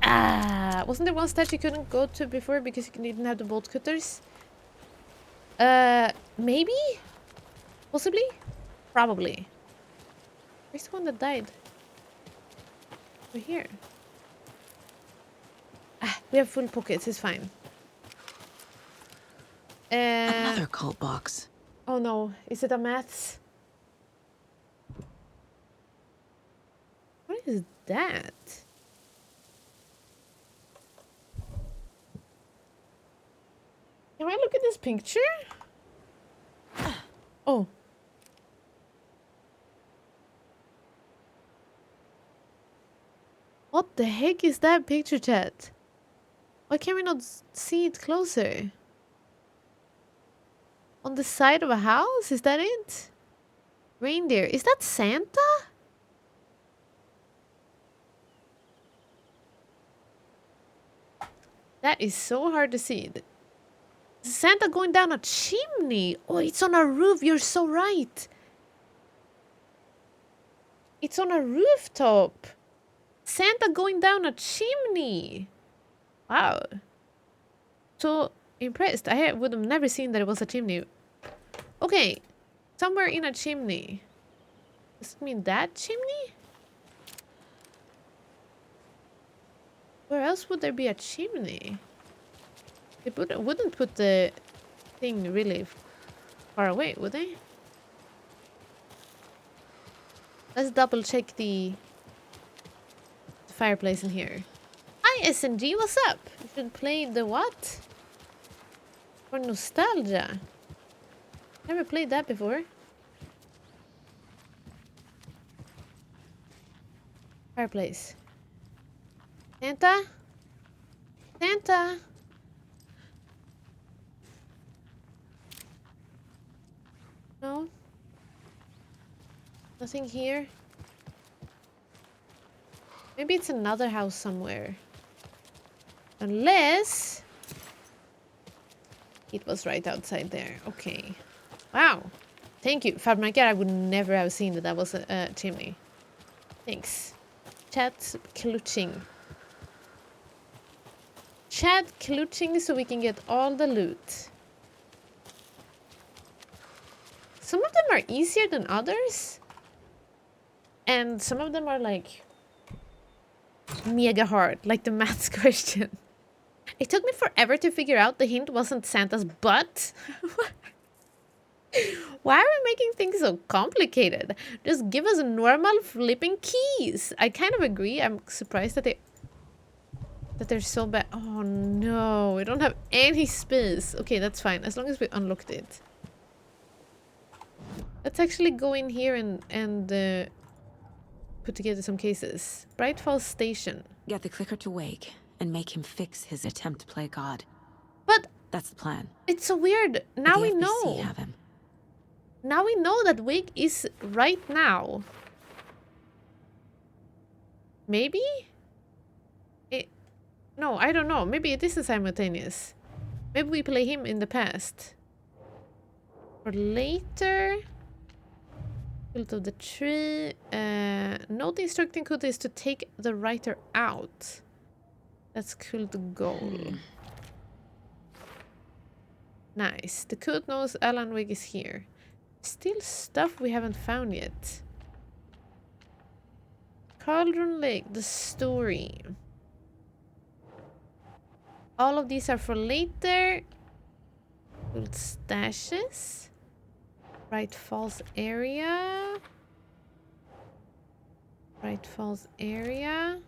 Ah, wasn't there one stage you couldn't go to before because you didn't have the bolt cutters? Maybe? Possibly? Probably. Where's the one that died? Over here. Ah, we have full pockets, it's fine. Another cult box. Oh no, is it a maths? What is that? Can I look at this picture? Oh. What the heck is that picture, chat? Why can we not see it closer? On the side of a house? Is that it? Reindeer. Is that Santa? That is so hard to see. Santa going down a chimney. Oh, it's on a roof. You're so right. It's on a rooftop. Santa going down a chimney. Wow. So impressed. I would have never seen that it was a chimney. Okay. Somewhere in a chimney. Does it mean that chimney? Where else would there be a chimney? It wouldn't put the thing really far away, would they? Let's double check the fireplace in here. Hi SNG, what's up? You should play the what? For nostalgia. Never played that before. Fireplace. Santa? Santa? No? Nothing here? Maybe it's another house somewhere. Unless it was right outside there. Okay. Wow. Thank you. Fabmaker, I would never have seen that was a chimney. Thanks. Chat clutching. Chat clutching so we can get all the loot. Some of them are easier than others. And some of them are like Mega hard, like the maths question. It took me forever to figure out the hint wasn't Santa's butt. Why are we making things so complicated? Just give us normal flipping keys. I kind of agree. I'm surprised that they're so bad. Oh no, we don't have any space. Okay, that's fine, as long as we unlocked it. Let's actually go in here and put together some cases. Bright Falls Station. Get the clicker to Wake and make him fix his attempt to play God. But that's the plan. It's so weird. Now we The FBC know. have him. Now we know that Wake is right now. Maybe? No, I don't know. Maybe it isn't simultaneous. Maybe we play him in the past. Or later. Built of the tree. Note the instructing code is to take the writer out. That's cool to goal. Nice. The code knows Alan Wake is here. Still stuff we haven't found yet. Cauldron Lake, the story. All of these are for later. Build stashes. Bright Falls area. Bright Falls area.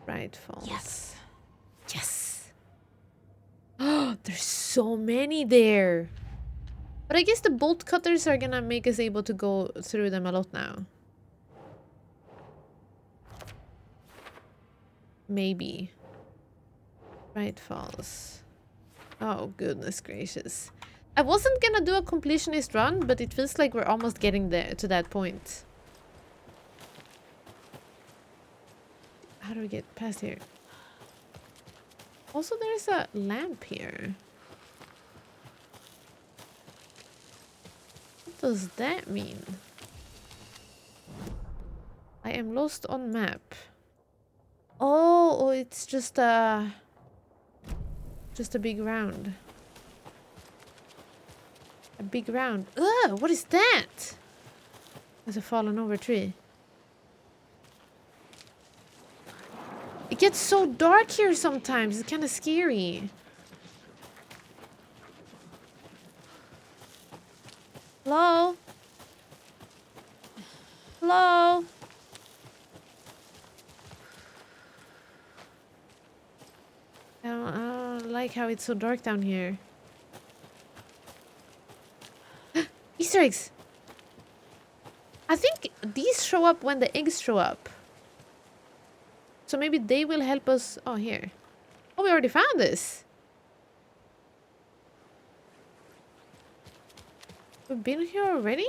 Bright Falls. Yes. Yes. Oh, there's so many there. But I guess the bolt cutters are gonna make us able to go through them a lot now. Maybe. Bright Falls. Oh, goodness gracious. I wasn't gonna do a completionist run, but it feels like we're almost getting there to that point. How do we get past here? Also, there's a lamp here. What does that mean? I am lost on map. Oh, it's just a big round. A big round. Ugh, what is that? There's a fallen over tree. It gets so dark here sometimes. It's kind of scary. Hello? Hello? I don't like how it's so dark down here. Easter eggs! I think these show up when the eggs show up. So maybe they will help us. Oh, here. Oh, we already found this. We've been here already?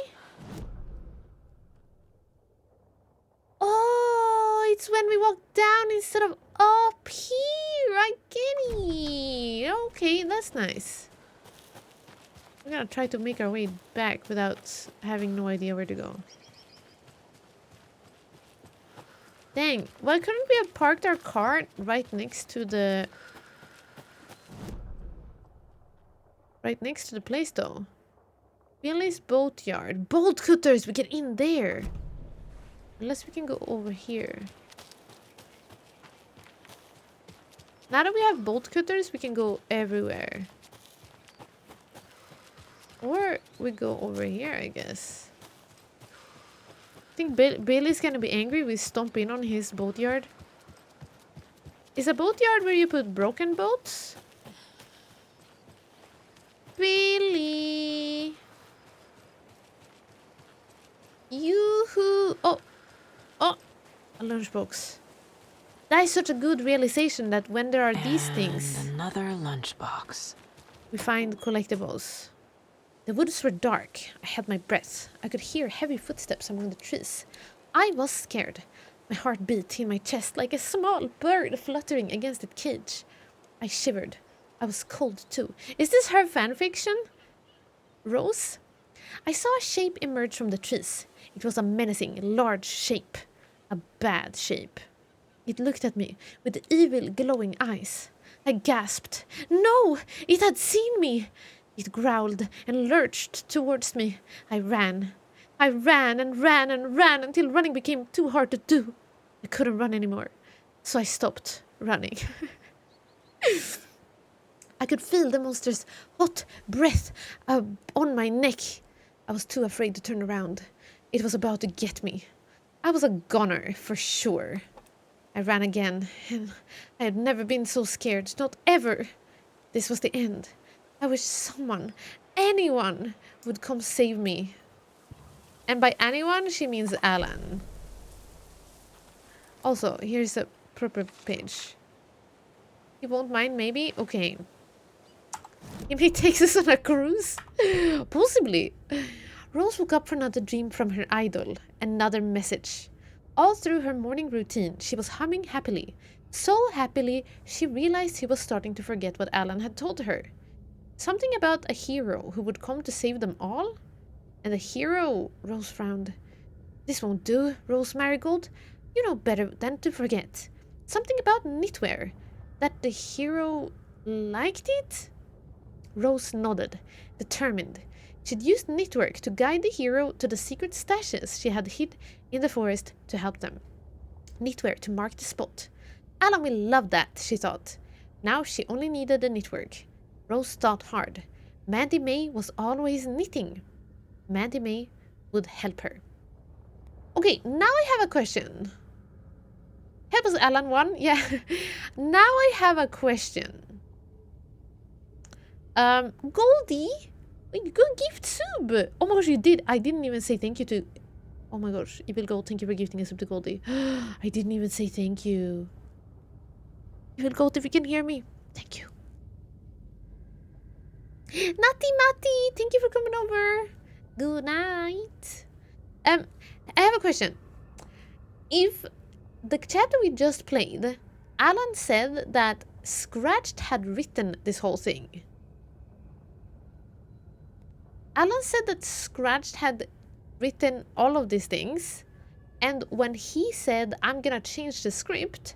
Oh, it's when we walk down instead of up here. I get it. Okay, that's nice. We're gonna try to make our way back without having no idea where to go. Dang, why couldn't we have parked our car right next to the... Right next to the place, though? Billy's boatyard. Bolt cutters! We get in there! Unless we can go over here. Now that we have bolt cutters, we can go everywhere. Or we go over here, I guess. I think Bailey's gonna be angry we stomp in on his boatyard. Is a boatyard where you put broken boats? Bailey! Yoo-hoo! Oh! Oh! A lunchbox. That is such a good realization that when there are these things... Another lunchbox. We find collectibles. The woods were dark. I held my breath. I could hear heavy footsteps among the trees. I was scared. My heart beat in my chest like a small bird fluttering against its cage. I shivered. I was cold too. Is this her fanfiction? Rose? I saw a shape emerge from the trees. It was a menacing, large shape. A bad shape. It looked at me with evil, glowing eyes. I gasped. No! It had seen me! It growled and lurched towards me. I ran. I ran and ran and ran until running became too hard to do. I couldn't run anymore, so I stopped running. I could feel the monster's hot breath on my neck. I was too afraid to turn around. It was about to get me. I was a goner, for sure. I ran again, and I had never been so scared, not ever. This was the end. I wish someone, anyone, would come save me. And by anyone, she means Alan. Also, here's a proper page. You won't mind, maybe? Okay. Maybe he takes us on a cruise? Possibly. Rose woke up from another dream from her idol. Another message. All through her morning routine, she was humming happily. So happily, she realized he was starting to forget what Alan had told her. Something about a hero who would come to save them all? And the hero, Rose frowned. This won't do, Rose Marigold. You know better than to forget. Something about knitwear. That the hero liked it? Rose nodded, determined. She'd used knitwork to guide the hero to the secret stashes she had hid in the forest to help them. Knitwear to mark the spot. Alan will love that, she thought. Now she only needed the knitwork. Rose thought hard. Mandy May was always knitting. Mandy May would help her. Okay, now I have a question. Help us, Alan 1. Yeah. Now I have a question. Goldie, good gift sub. Oh my gosh, you did. I didn't even say thank you to. Oh my gosh, Evil Gold, thank you for gifting a sub to Goldie. I didn't even say thank you. Evil Gold, if you can hear me, thank you. Natty Matty, thank you for coming over. Good night. I have a question. If the chapter we just played, Alan said that Scratched had written this whole thing. Alan said that Scratched had written all of these things, and when he said, I'm gonna change the script,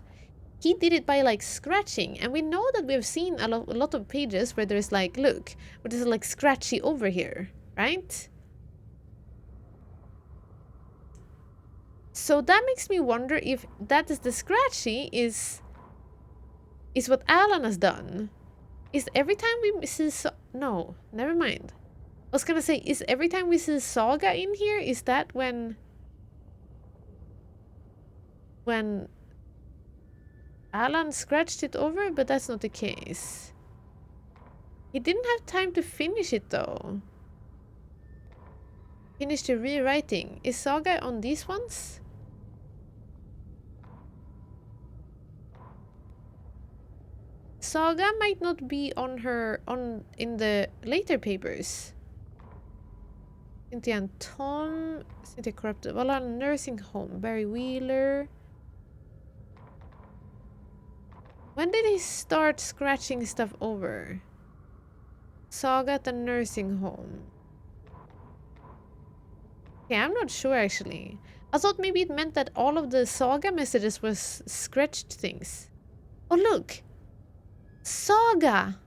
he did it by like scratching, and we know that we've seen a lot of pages where there's like, look, where there's like scratchy over here, right? So that makes me wonder if that is the scratchy is what Alan has done. Is every time we see no, never mind. I was gonna say, is every time we see Saga in here, is that when Alan scratched it over? But that's not the case. He didn't have time to finish it though. Finish the rewriting. Is Saga on these ones? Saga might not be on in the later papers. Cynthia and Tom, Cynthia Corrupted, Vala Nursing Home, Barry Wheeler. When did he start scratching stuff over? Saga at the nursing home. Okay, I'm not sure actually. I thought maybe it meant that all of the Saga messages was scratched things. Oh look! Saga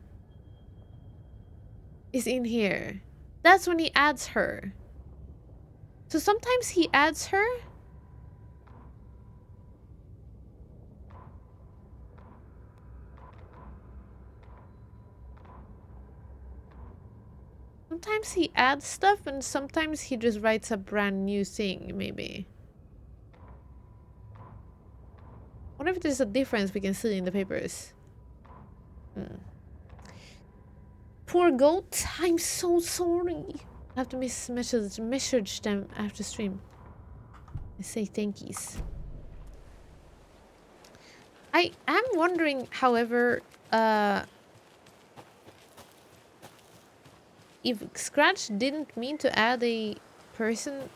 is in here. That's when he adds her. So sometimes he adds her. Sometimes he adds stuff and sometimes he just writes a brand new thing, maybe. I wonder if there's a difference we can see in the papers. Poor goat, I'm so sorry. I have to message them after stream. I say thankies. I am wondering, however, if Scratch didn't mean to add a person,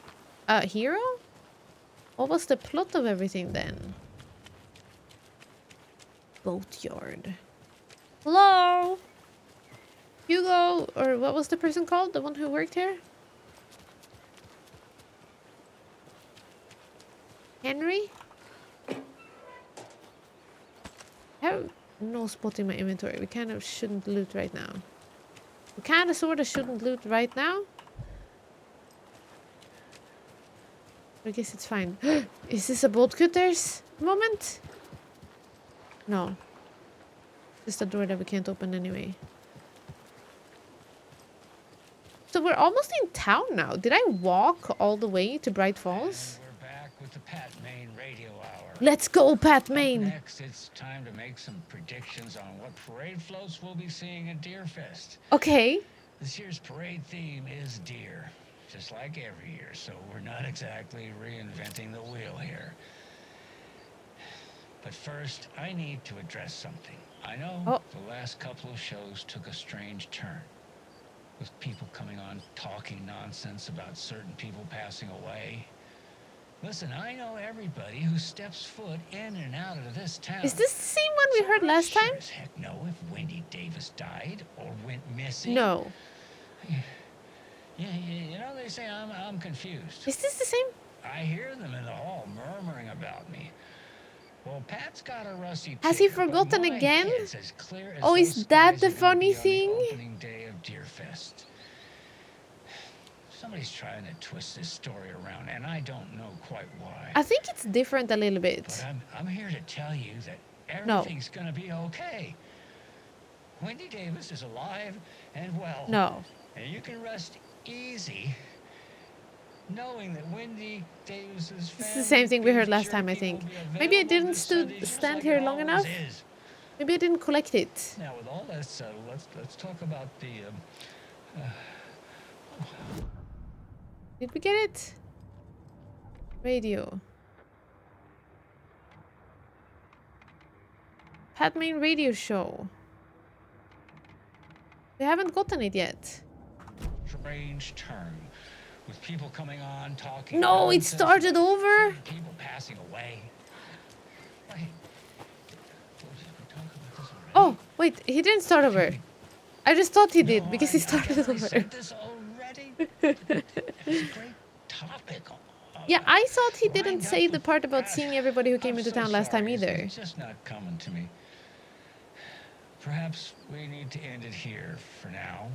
a hero? What was the plot of everything then? Boatyard. Hello? Hugo, or what was the person called? The one who worked here? Henry? I have no spot in my inventory. We kind of shouldn't loot right now. We kind of sort of shouldn't loot right now. I guess it's fine. Is this a bolt cutters moment? No. Just a door that we can't open anyway. So we're almost in town now. Did I walk all the way to Bright Falls? And we're back with the Pat Main Radio Hour. Let's go, Pat Up Main! next, it's time to make some predictions on what parade floats we'll be seeing at Deerfest. Okay. This year's parade theme is deer, just like every year, so we're not exactly reinventing the wheel here. But first, I need to address something. I know the last couple of shows took a strange turn, with people coming on talking nonsense about certain people passing away. Listen, I know everybody who steps foot in and out of this town. Is this the same one we heard last time? Sure as heck know if Wendy Davis died or went missing. No. Yeah, you know, they say I'm confused. Is this the same? I hear them in the hall murmuring about me. Well, Pat's got a rusty Has he ticker, but forgotten my again? head's as clear as Oh, those is that skies the are gonna funny be on thing? the opening day of Deerfest. Somebody's trying to twist this story around, and I don't know quite why. I think it's different a little bit. But I'm here to tell you that everything's gonna be okay. Wendy Davis is alive and well. No. And you can rest easy knowing that Wendy Davis's It's the same thing we heard last time, I think. Maybe I didn't stand here long enough. Maybe I didn't collect it. Now, with all that settled, let's talk about the. Did we get it? Radio. Pat Main radio show. We haven't gotten it yet. Strange turn, with people coming on talking. No, it nonsense, started over. people passing away. Wait. Oh, wait, he didn't start over. I just thought he did because he I started guess I over. said this already. It's a great topic. Yeah, I thought he didn't say the part about seeing everybody who came into town last time either. It's just not coming to me. Perhaps we need to end it here for now.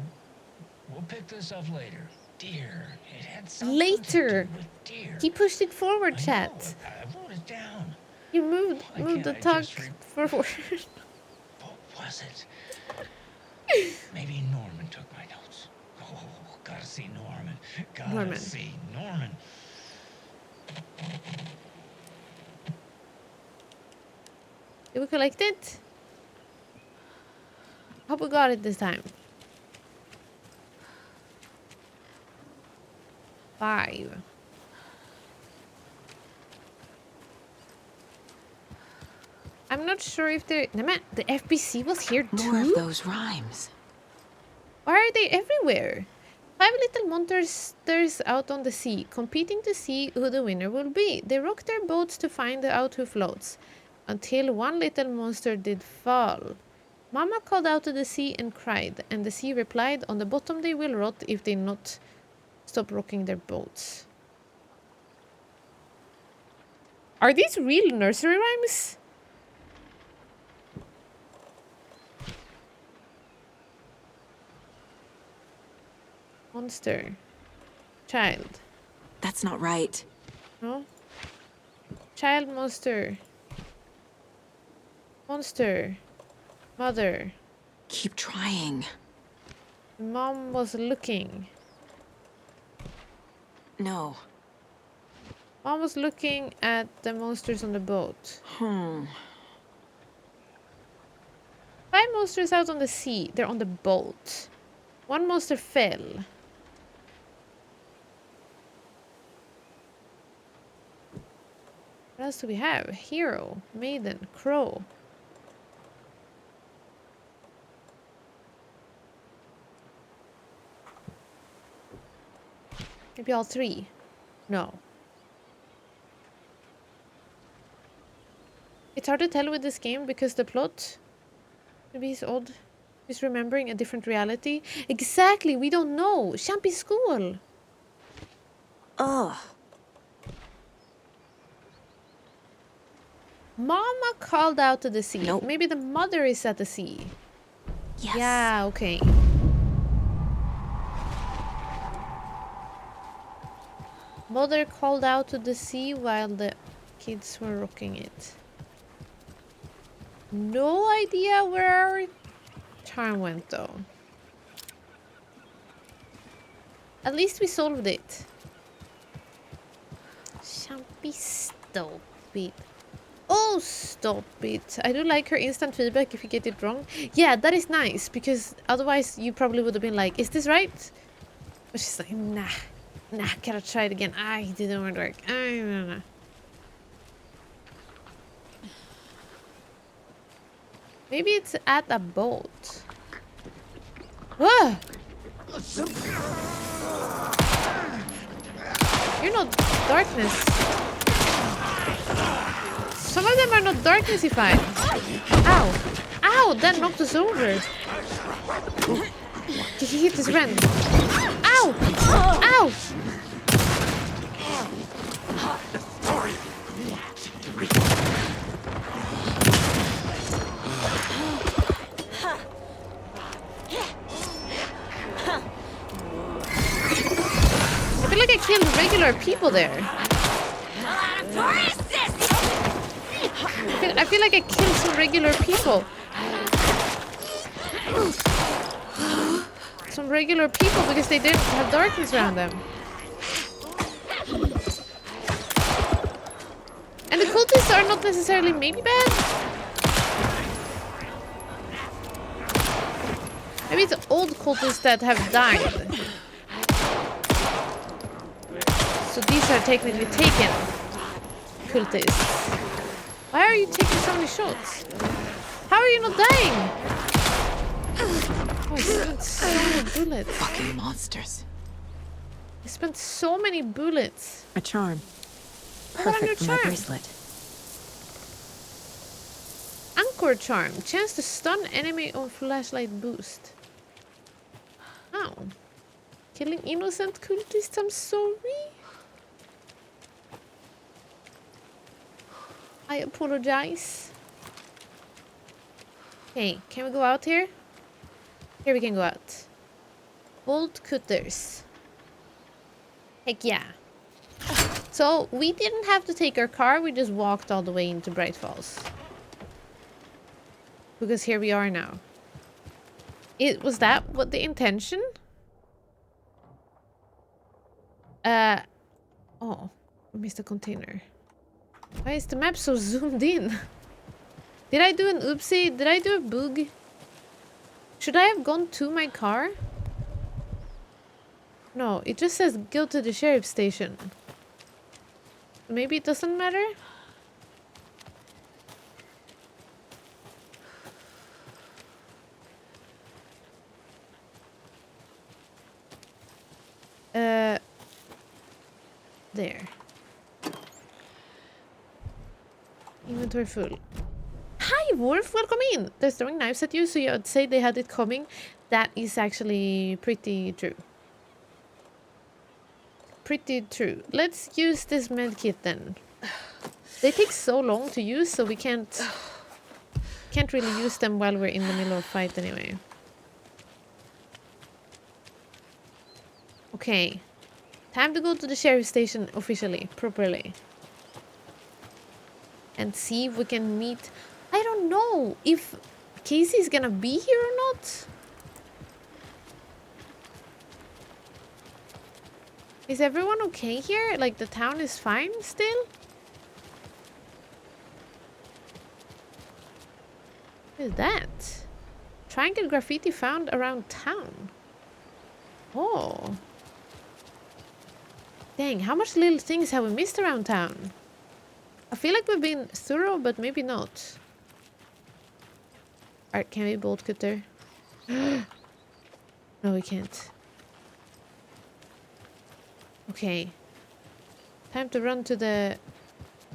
We'll pick this up later. Deer. It had something Later. to do with deer. He pushed it forward, I know, chat. I wrote it down. You moved the can't I talk just forward. What was it? Maybe Norman took my notes. Oh, gotta see Norman. Gotta see Norman. Did we collect it? Hope we got it this time. 5. I'm not sure if the FBC was here too. More of those rhymes. Why are they everywhere? 5 little monsters out on the sea, competing to see who the winner will be. They rock their boats to find out who floats, until one little monster did fall. Mama called out to the sea and cried, and the sea replied, on the bottom they will rot if they not stop rocking their boats. Are these real nursery rhymes? Monster. Child. That's not right. No? Child monster. Monster. Mother. Keep trying. Mom was looking. No. Mom was looking at the monsters on the boat. 5 monsters out on the sea. They're on the boat. 1 monster fell. What else do we have? Hero, maiden, crow. Maybe all 3. No. It's hard to tell with this game because the plot maybe is odd. He's remembering a different reality. Exactly, we don't know. Champy school. Ugh. Mama called out to the sea. Nope. Maybe the mother is at the sea. Yes. Yeah, okay. Mother called out to the sea while the kids were rocking it. No idea where our charm went though. At least we solved it. Champy, stop it. Oh, stop it. I do like her instant feedback if you get it wrong. Yeah, that is nice, because otherwise you probably would have been like, is this right? But she's like, nah, gotta try it again. It didn't work. No. Maybe it's at a boat. Whoa! You're not darkness. Some of them are not darknessified. Ow! Ow! That knocked us over. He hit his friend. Ow! Ow! I feel like I killed regular people there. I feel like I killed some regular people. Some regular people because they didn't have darkness around them. And the cultists are not necessarily maybe bad. Maybe it's old cultists that have died. So these are technically taken cultists. Why are you taking so many shots? How are you not dying? Oh, I spent so many bullets. Fucking monsters. I spent so many bullets. A charm. What on your Perfect for my charm? bracelet. Anchor charm. Chance to stun enemy on flashlight boost. Oh. Killing innocent cultists, I'm sorry. I apologize. Okay, can we go out here? Here we can go out. Bolt cutters. Heck yeah. So, we didn't have to take our car, we just walked all the way into Bright Falls. Because here we are now. Was that what the intention? Oh, we missed a container. Why is the map so zoomed in? Did I do an oopsie? Did I do a bug? Should I have gone to my car? No, it just says go to the sheriff's station. Maybe it doesn't matter? There. Inventory full. Hi, Wolf. Welcome in. They're throwing knives at you, so you would say they had it coming. That is actually pretty true. Pretty true. Let's use this medkit then. They take so long to use, so we can't really use them while we're in the middle of a fight anyway. Okay. Time to go to the sheriff's station officially, properly. And see if we can meet... I don't know if Casey's gonna be here or not. Is everyone okay here? Like, the town is fine still? What is that? Triangle graffiti found around town. Oh. Dang, how much little things have we missed around town? I feel like we've been thorough, but maybe not. Alright, can we bolt cutter? No, we can't. Okay. Time to run to the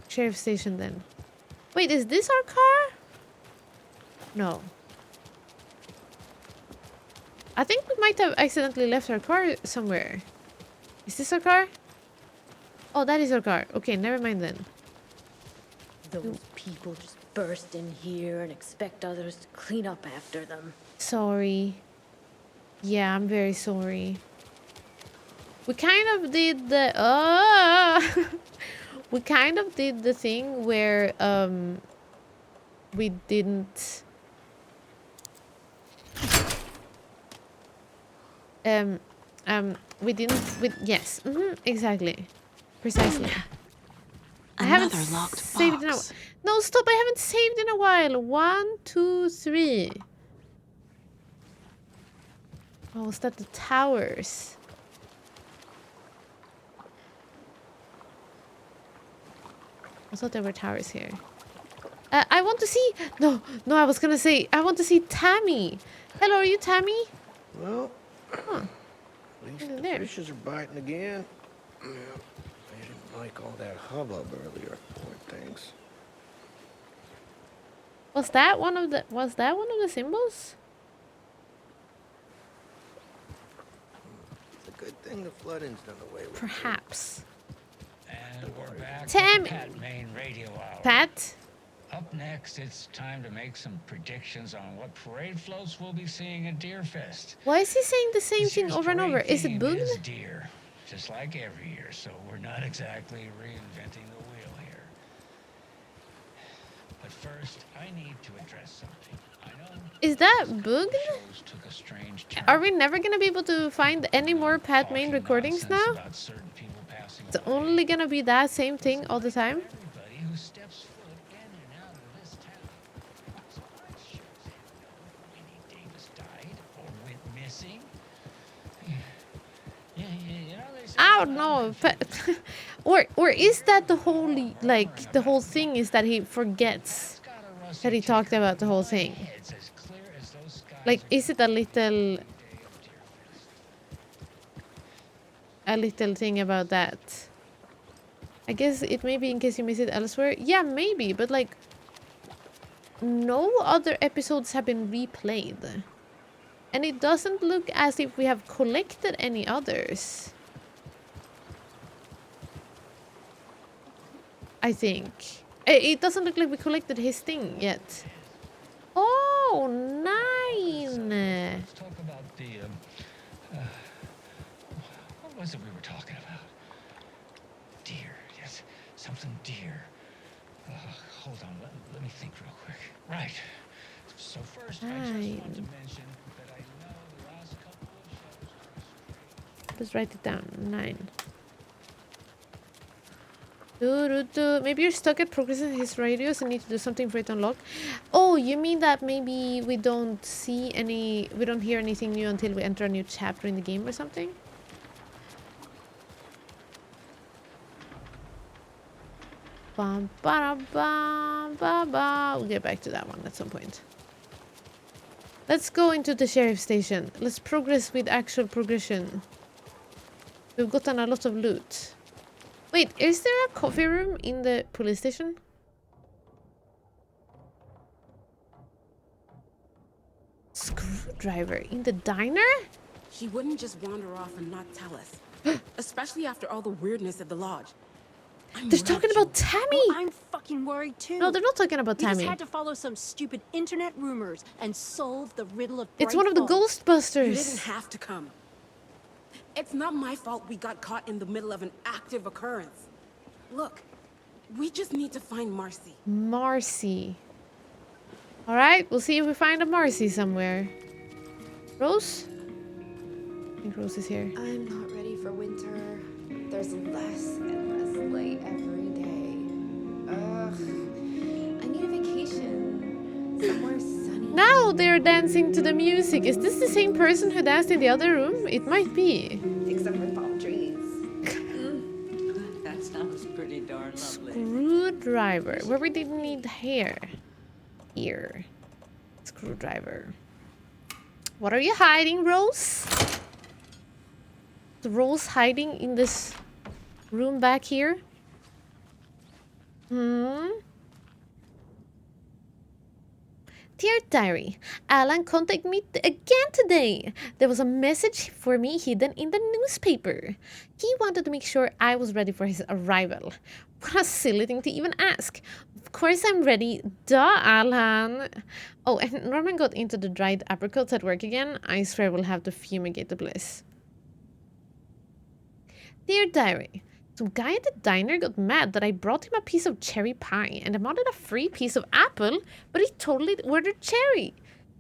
sheriff's station then. Wait, is this our car? No. I think we might have accidentally left our car somewhere. Is this our car? Oh, that is our car. Okay, never mind then. Those people just burst in here and expect others to clean up after them. Sorry. Yeah, I'm very sorry. We kind of did the we kind of did the thing where we didn't yes, exactly, precisely. I haven't saved in a while. No, stop! I haven't saved in a while. 1, 2, 3. Oh, was that the towers? I thought there were towers here. I want to see. No, I was gonna say I want to see Tammy. Hello, are you Tammy? Well, at least the fishes are biting again. Yeah, I didn't like all that hubbub earlier, poor things. Was that one of the symbols? It's a good thing the flooding's done away with. Perhaps. And we're back Tam- to Pat Main Radio Hour. Pat? Up next, it's time to make some predictions on what parade floats we'll be seeing at Deerfest. Why is he saying the same thing over and over? Is it bugged? Is deer, just like every year, so we're not exactly reinventing the wheel here. But first, I need to address something. I know. Is that bugged? Took a strange turn. Are we never gonna be able to find any more Pat Main recordings now? It's only gonna be that same thing all the time? Everybody who steps foot in and out of this town. So I sure as heck know Winnie Davis died or went missing. Yeah, you know, they say I don't know. Or is that the whole, like, the whole thing is that he forgets that he talked about the whole thing? Like, is it a little thing about that? I guess it may be in case you miss it elsewhere. Yeah, maybe, but like no other episodes have been replayed. And it doesn't look as if we have collected any others. I think. It doesn't look like we collected his thing yet. Oh, 9! Let's talk about the, what was it we were talking about? Deer, yes, something deer. Hold on, let me think real quick. Right. So first, I just want to mention that I know the last couple of shows... Let's write it down. 9. Maybe you're stuck at progressing his radius and need to do something for it to unlock. Oh, you mean that maybe we don't hear anything new until we enter a new chapter in the game or something? Bum, ba, bum, ba, ba. We'll get back to that one at some point. Let's go into the sheriff station. Let's progress with actual progression. We've gotten a lot of loot. Wait, is there a coffee room in the police station? Screwdriver in the diner? She wouldn't just wander off and not tell us. Especially after all the weirdness at the lodge. They're talking about Tammy! Well, I'm fucking worried too. No, they're not talking about Tammy. We just had to follow some stupid internet rumors and solve the riddle of It's one of the Ghostbusters. You didn't have to come. It's not my fault we got caught in the middle of an active occurrence. Look, we just need to find Marcy. Marcy. Alright, we'll see if we find a Marcy somewhere. Rose? I think Rose is here. I'm not ready for winter. There's less and less light every day. Ugh. I need a vacation. Somewhere sunny. Now they're dancing to the music. Is this the same person who danced in the other room? It might be. Except for palm trees. That sounds pretty darn lovely. Screwdriver. Where we didn't need hair. Here. Screwdriver. What are you hiding, Rose? Is Rose hiding in this room back here? Dear Diary, Alan contacted me again today. There was a message for me hidden in the newspaper. He wanted to make sure I was ready for his arrival. What a silly thing to even ask. Of course I'm ready. Duh, Alan. Oh, and Norman got into the dried apricots at work again. I swear we'll have to fumigate the place. Dear Diary, some guy at the diner got mad that I brought him a piece of cherry pie and wanted a free piece of apple, but he totally ordered cherry.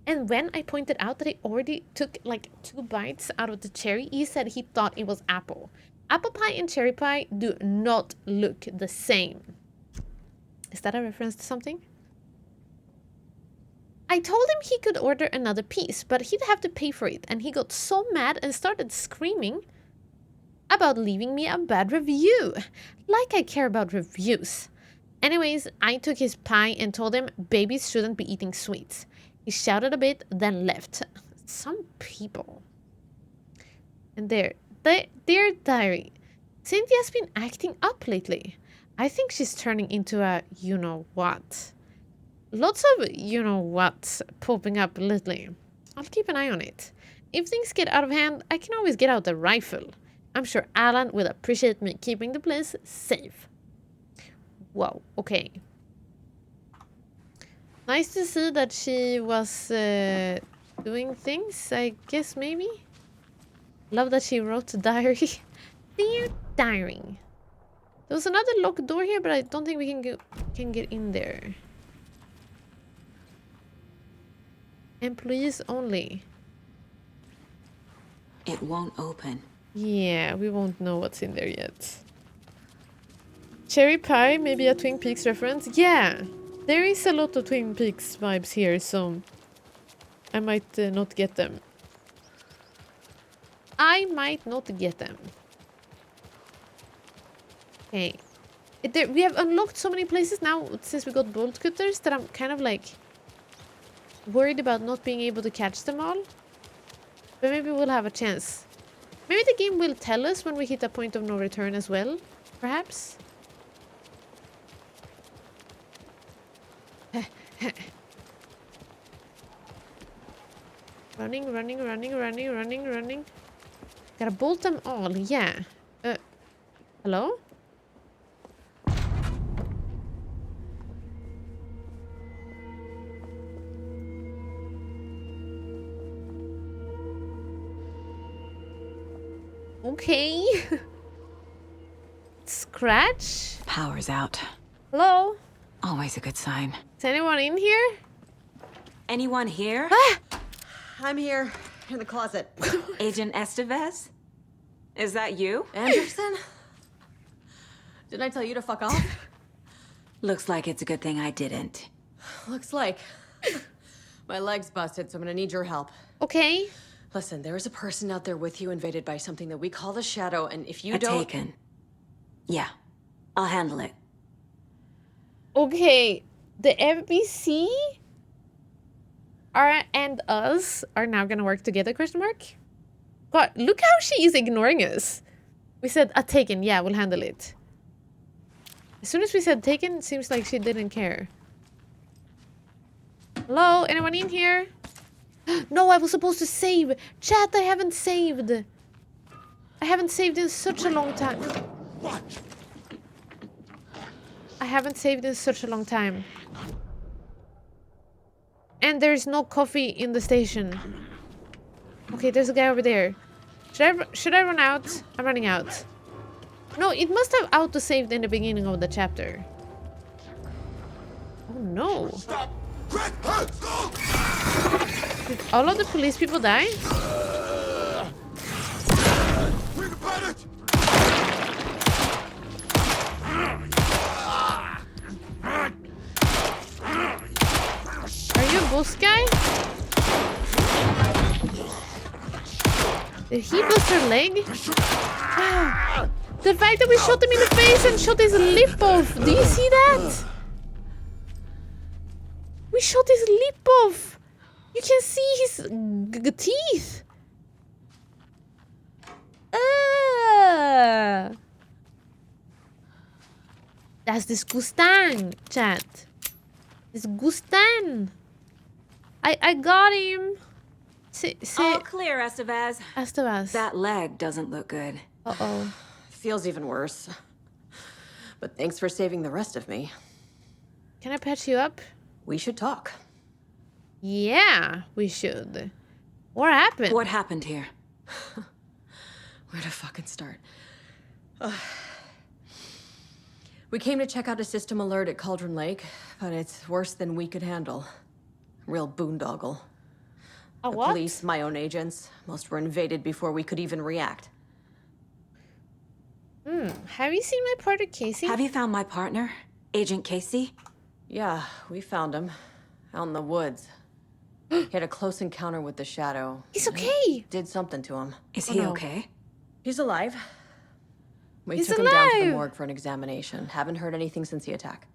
And when I pointed out that I already took like 2 bites out of the cherry, he said he thought it was apple. Apple pie and cherry pie do not look the same. Is that a reference to something? I told him he could order another piece, but he'd have to pay for it, and he got so mad and started screaming about leaving me a bad review. Like I care about reviews. Anyways, I took his pie and told him babies shouldn't be eating sweets. He shouted a bit, then left. Some people. And there, dear Diary, Cynthia's been acting up lately. I think she's turning into a you-know-what. Lots of you-know-whats popping up lately. I'll keep an eye on it. If things get out of hand, I can always get out the rifle. I'm sure Alan will appreciate me keeping the place safe. Whoa, okay. Nice to see that she was doing things, I guess, maybe? Love that she wrote a diary. Dear Diary. There was another locked door here, but I don't think we can get in there. Employees only. It won't open. Yeah, we won't know what's in there yet. Cherry pie, maybe a Twin Peaks reference? Yeah, there is a lot of Twin Peaks vibes here, so I might not get them. I might not get them. Okay. We have unlocked so many places now since we got bolt cutters that I'm kind of like worried about not being able to catch them all. But maybe we'll have a chance. Maybe the game will tell us when we hit a point of no return as well, perhaps. Running. Gotta bolt them all, yeah. Hello? Okay. Scratch? Power's out. Hello? Always a good sign. Is anyone in here? Anyone here? Ah! I'm here, in the closet. Agent Estevez? Is that you? Anderson? Didn't I tell you to fuck off? Looks like it's a good thing I didn't. Looks like. My leg's busted, so I'm gonna need your help. Okay. Listen, there is a person out there with you invaded by something that we call the Shadow, and if you don't... Taken. Yeah, I'll handle it. Okay, the FBC and us are now gonna work together, question mark? God, look how she is ignoring us. We said, taken, yeah, we'll handle it. As soon as we said taken, seems like she didn't care. Hello, anyone in here? No, I was supposed to save. Chat, I haven't saved. I haven't saved in such a long time. What? I haven't saved in such a long time. And there's no coffee in the station. Okay, there's a guy over there. Should I run out? I'm running out. No, it must have auto-saved in the beginning of the chapter. Oh no. Did all of the police people die? Are you a boss guy? Did he bust her leg? Ah, the fact that we shot him in the face and shot his lip off. Do you see that? We shot his lip off. You can see his teeth. That's disgusting, chat. Disgusting. I got him. All clear, Estevez. Estevez. That leg doesn't look good. Uh-oh. Feels even worse. But thanks for saving the rest of me. Can I patch you up? We should talk. Yeah, we should. What happened? What happened here? Where to fucking start? We came to check out a system alert at Cauldron Lake, but it's worse than we could handle. Real boondoggle. A the what? police, my own agents, most were invaded before we could even react. Have you seen my partner, Casey? Have you found my partner, Agent Casey? Yeah, we found him. Out in the woods. He had a close encounter with the Shadow. He's okay! Did something to him. Is he okay? He's alive. We took him down to the morgue for an examination. Haven't heard anything since the attack.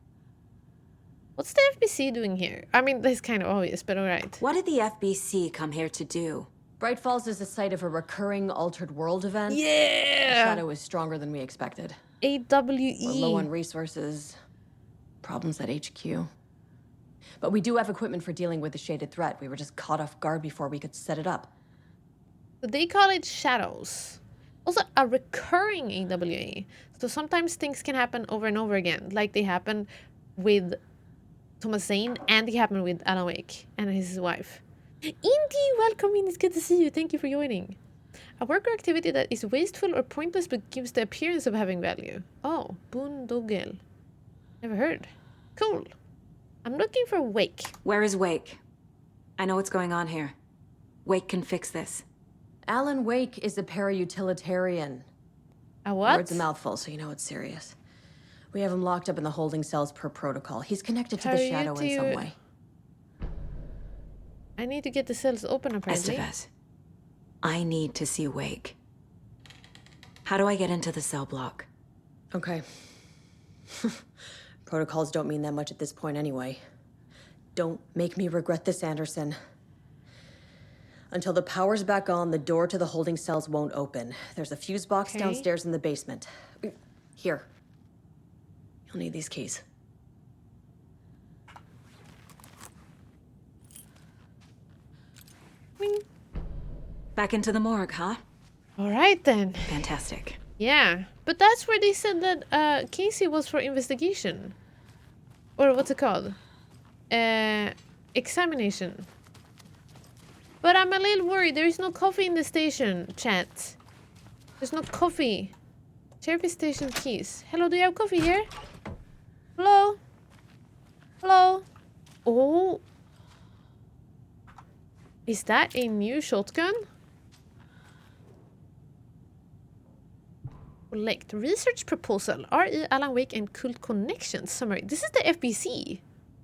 What's the FBC doing here? I mean, that's kind of obvious, but alright. What did the FBC come here to do? Bright Falls is the site of a recurring Altered World event. Yeah! The Shadow is stronger than we expected. AWE. We're low on resources. Problems at HQ. But we do have equipment for dealing with the shaded threat. We were just caught off guard before we could set it up. So they call it shadows. Also, a recurring AWA. So sometimes things can happen over and over again. Like they happen with Thomas Zane and they happen with Alan Wake and his wife. Indy, welcome in. It's good to see you. Thank you for joining. A work or activity that is wasteful or pointless but gives the appearance of having value. Oh, boondoggle. Never heard. Cool. I'm looking for Wake. Where is Wake? I know what's going on here. Wake can fix this. Alan Wake is a para-utilitarian. A what? Word's a mouthful, so you know it's serious. We have him locked up in the holding cells per protocol. He's connected to the Shadow in some way. I need to get the cells open, apparently. Estevez, I need to see Wake. How do I get into the cell block? Okay. Protocols don't mean that much at this point anyway. Don't make me regret this, Anderson. Until the power's back on, the door to the holding cells won't open. There's a fuse box downstairs in the basement. Here. You'll need these keys. Wing. Back into the morgue, huh? All right, then. Fantastic. Yeah, but that's where they said that Casey was for investigation. Or what's it called? Examination. But I'm a little worried. There is no coffee in the station, chat. There's no coffee. Service station keys. Hello, do you have coffee here? Hello? Hello? Oh. Is that a new shotgun? Collect research proposal. RE Alan Wake and Cult Connections summary. This is the FBC.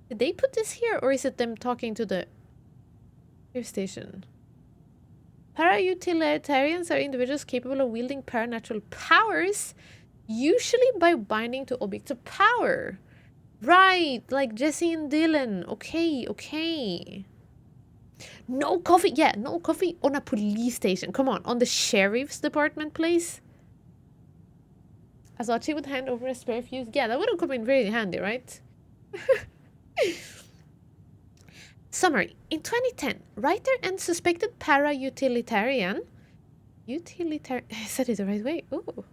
Did they put this here or is it them talking to the station? Para-utilitarians are individuals capable of wielding paranatural powers, usually by binding to objects of power. Right, like Jesse and Dylan. Okay, okay. No coffee. Yeah, no coffee on a police station. Come on, on the sheriff's department, please. I thought she would hand over a spare fuse. Yeah, that would have come in very handy, right? Summary. In 2010, writer and suspected para-utilitarian... I said it the right way. Ooh.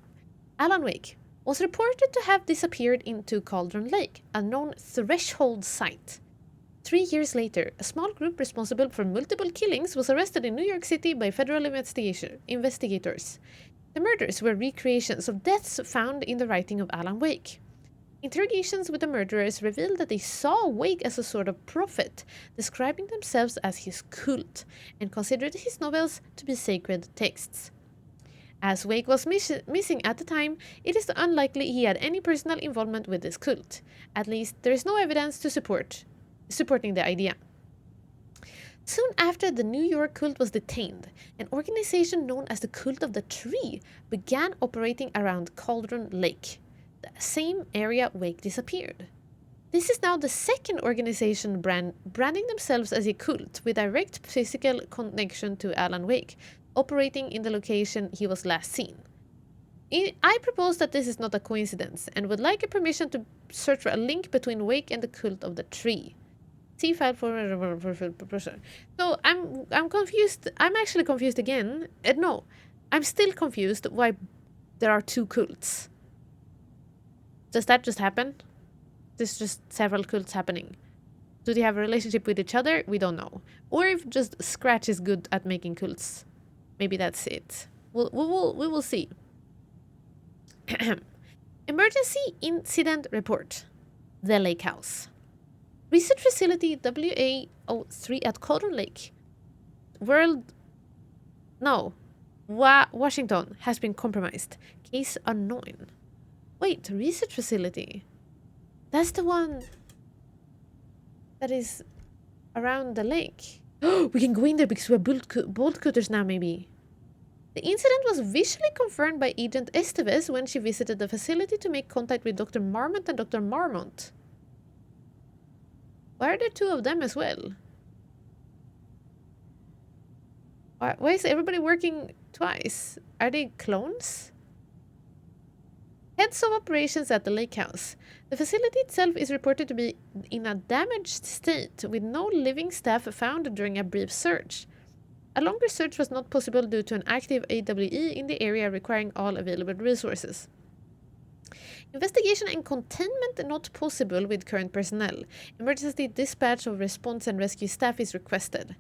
Alan Wake was reported to have disappeared into Cauldron Lake, a known threshold site. 3 years later, a small group responsible for multiple killings was arrested in New York City by federal investigators. The murders were recreations of deaths found in the writing of Alan Wake. Interrogations with the murderers revealed that they saw Wake as a sort of prophet, describing themselves as his cult, and considered his novels to be sacred texts. As Wake was missing at the time, it is unlikely he had any personal involvement with this cult. At least, there is no evidence to supporting the idea. Soon after the New York cult was detained, an organization known as the Cult of the Tree began operating around Cauldron Lake, the same area Wake disappeared. This is now the second organization branding themselves as a cult with direct physical connection to Alan Wake, operating in the location he was last seen. I propose that this is not a coincidence and would like a permission to search for a link between Wake and the Cult of the Tree. See file for So I'm confused. I'm actually confused again. No, I'm still confused why there are two cults. Does that just happen? There's just several cults happening. Do they have a relationship with each other? We don't know. Or if just Scratch is good at making cults. Maybe that's it. We will see. Emergency Incident Report. The Lake House. Research Facility WA03 at Cauldron Lake. Washington has been compromised. Case unknown. Wait, research facility. That's the one that is around the lake. We can go in there because we're bolt cutters now, maybe. The incident was visually confirmed by Agent Esteves when she visited the facility to make contact with Dr. Marmont and Dr. Marmont. Why are there two of them as well? Why is everybody working twice? Are they clones? Heads of operations at the lake house. The facility itself is reported to be in a damaged state, with no living staff found during a brief search. A longer search was not possible due to an active AWE in the area requiring all available resources. Investigation and containment not possible with current personnel. Emergency dispatch of response and rescue staff is requested.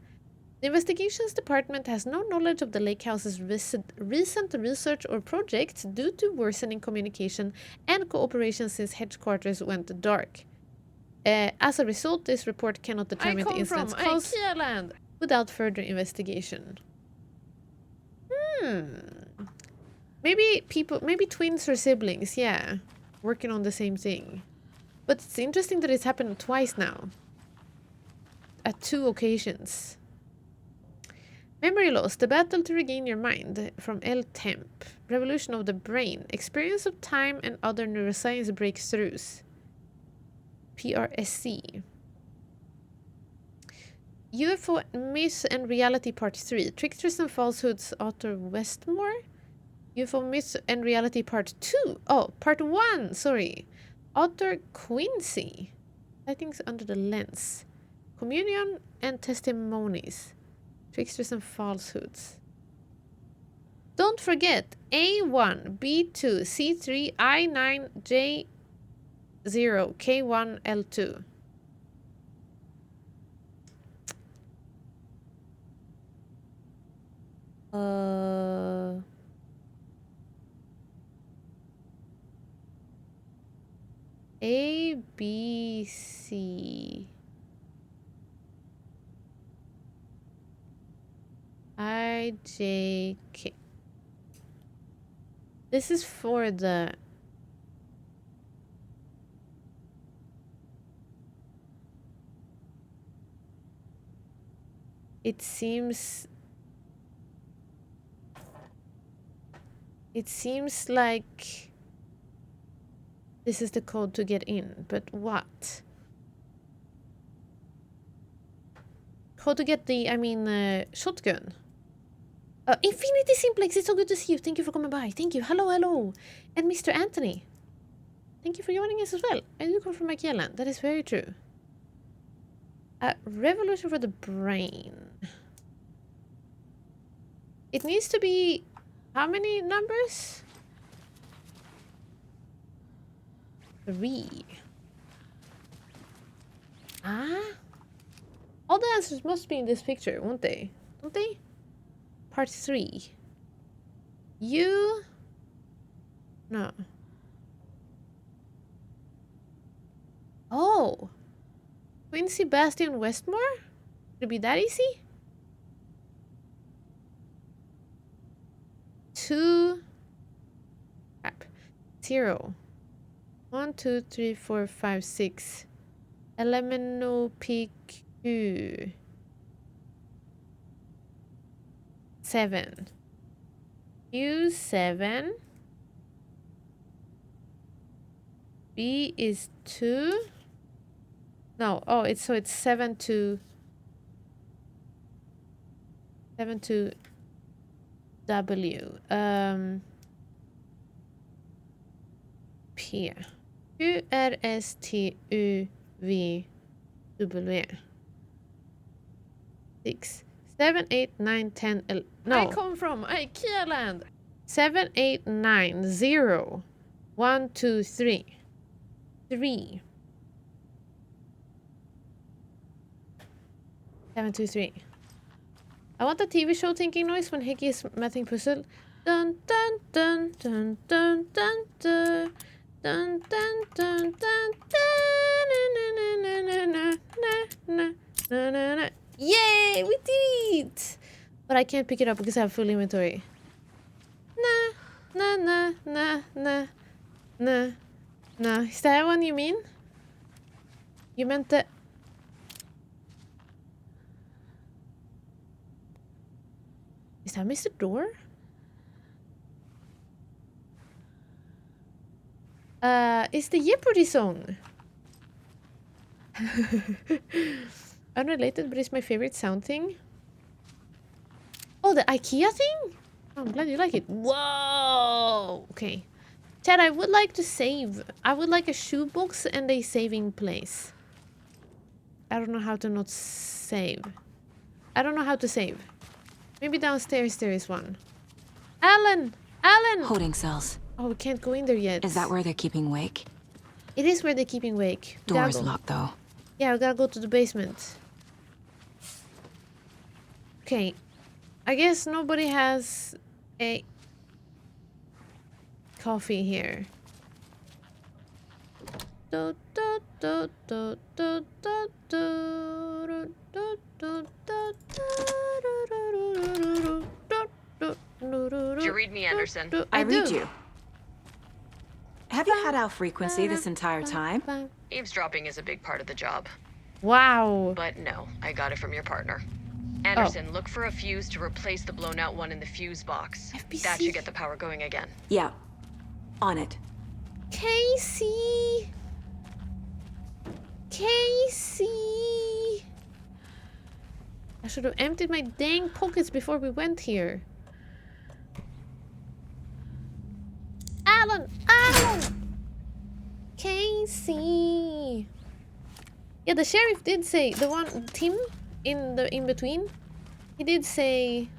The Investigations Department has no knowledge of the lake house's recent research or projects due to worsening communication and cooperation since headquarters went dark. As a result, this report cannot determine the incident's cause without further investigation. Maybe twins or siblings, yeah. Working on the same thing. But it's interesting that it's happened twice now. At 2 occasions. Memory loss. The battle to regain your mind. From L. Temp. Revolution of the brain. Experience of time and other neuroscience breakthroughs. PRSC. UFO Myth and Reality Part 3. Tricksters and Falsehoods. Author Westmore. UFO Myth and Reality Part 2. Oh, Part 1. Sorry. Author Quincy. Sightings under the lens. Communion and Testimonies. Tricksters and Falsehoods. Don't forget A1, B2, C3, I9, J0, K1, L2. A, B, C. I, J, K. This is for the... It seems like this is the code to get in, but what? Code to get the, shotgun. Infinity Simplex, it's so good to see you. Thank you for coming by. Thank you. Hello, hello. And Mr. Anthony. Thank you for joining us as well. I do come from Magellan. That is very true. Revolution for the brain. It needs to be... How many numbers? 3. All the answers must be in this picture, won't they? Don't they? Part 3. No. Oh. Quincy, Bastion, Westmore? Could it be that easy? 2. Crap. 0. 1, 2, 3, 4, 5, 6. Elemento PQ. 7. Q7. B is 2. No, oh, it's 7 to W. P. Q R S T U V W. 6. 7, 8, 9, 10, no. I come from IKEA land. 7, 8, 9, 0. 1, 2, 3. 3. 7, 2, 3. I want a TV show thinking noise when Hickey is mathing puzzle. Dun dun dun dun dun dun dun dun dun dun dun dun. Yay! We did it! But I can't pick it up because I have full inventory. Nah, nah, nah, nah, nah, nah. Is that one you mean? You meant the... Is that Mr. Door? It's the Jeopardy song. Unrelated, but it's my favorite sound thing. Oh, the IKEA thing? Oh, I'm glad you like it. Whoa! Okay. Chad, I would like to save. I would like a shoebox and a saving place. I don't know how to not save. I don't know how to save. Maybe downstairs there is one. Alan! Alan! Holding cells. Oh, we can't go in there yet. Is that where they're keeping Wake? It is where they're keeping Wake. Door's locked, though. Yeah, we gotta go to the basement. Okay. I guess nobody has a coffee here. Do, do, do, do, do, do, do, do, do, do, Do you read me, Anderson? I read you. Have you had Al frequency this entire time? Eavesdropping is a big part of the job. Wow. But no, I got it from your partner. Anderson, look for a fuse to replace the blown out one in the fuse box. FBC. That should get the power going again. Yeah. On it. Casey! Casey! I should have emptied my dang pockets before we went here. Alan! Alan! Casey! Yeah, the sheriff did say, the one, Tim, in between, he did say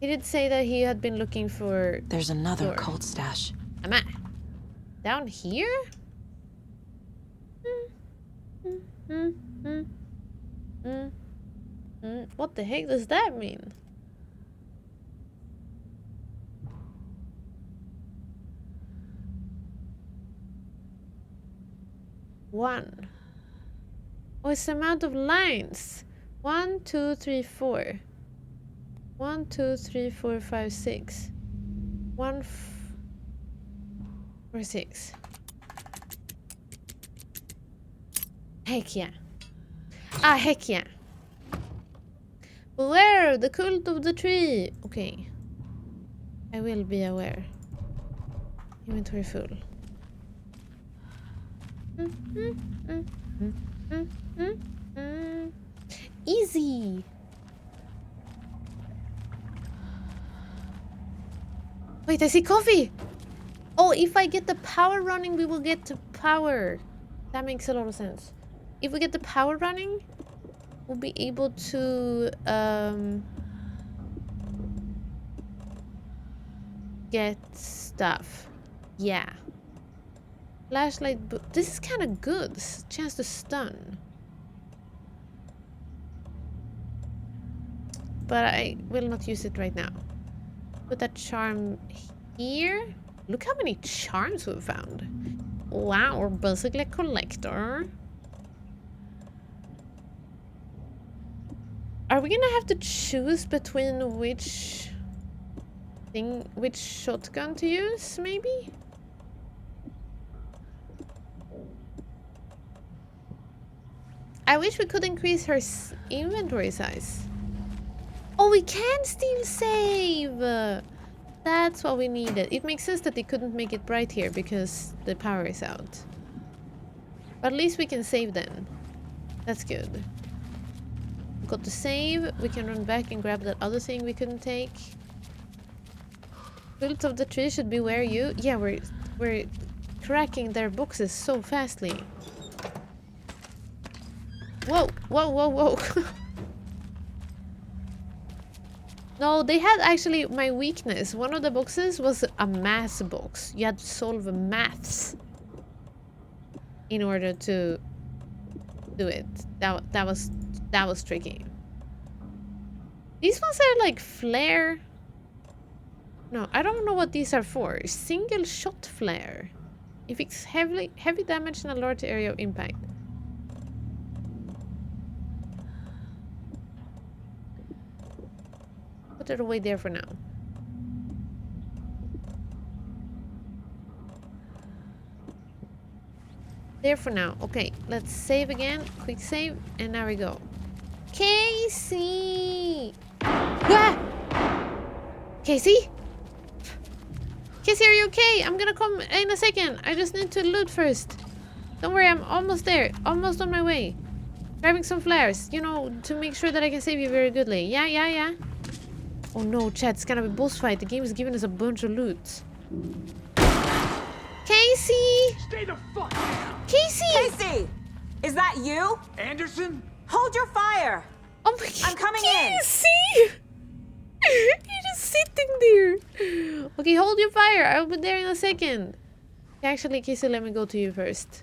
that he had been looking for... There's another cult stash. Am I? Down here? What the heck does that mean? One. Oh, it's the amount of lines. 1, 2, 3, 4. 1, 2, 3, 4, 5, 6. 1, 4, 6. Heck yeah. Ah, heck yeah. Beware the cult of the tree. Okay. I will be aware. Inventory full. Easy. Wait, I see coffee. Oh, if I get the power running, we will get to power. That makes a lot of sense. If we get the power running, we'll be able to get stuff. Yeah. Flashlight. This is kind of good. This is a chance to stun. But I will not use it right now. Put that charm here. Look how many charms we've found. Wow, we're basically a collector. Are we gonna have to choose between which shotgun to use, maybe? I wish we could increase her inventory size. Oh, we can still save! That's what we needed. It makes sense that they couldn't make it bright here because the power is out. But at least we can save then. That's good. We got to save. We can run back and grab that other thing we couldn't take. Cult of the tree should beware you. Yeah, we're cracking their boxes so fastly. Whoa, whoa, whoa, whoa. No, they had actually my weakness. One of the boxes was a math box. You had to solve maths in order to do it. That was tricky. These ones are like flare. No, I don't know what these are for. Single shot flare. Inflicts heavy damage in a large area of impact. Put it away there for now. There for now. Okay, let's save again. Quick save, and now we go. Casey! Ah! Casey? Casey, are you okay? I'm gonna come in a second. I just need to loot first. Don't worry, I'm almost there. Almost on my way. Grabbing some flares, you know, to make sure that I can save you very goodly. Yeah. Oh no, chat, it's gonna be a boss fight. The game is giving us a bunch of loot. Casey! Stay the fuck down! Casey! Casey! Is that you? Anderson? Hold your fire! Oh my god. I'm coming Casey! You're just sitting there. Okay, hold your fire. I'll be there in a second. Actually, Casey, let me go to you first.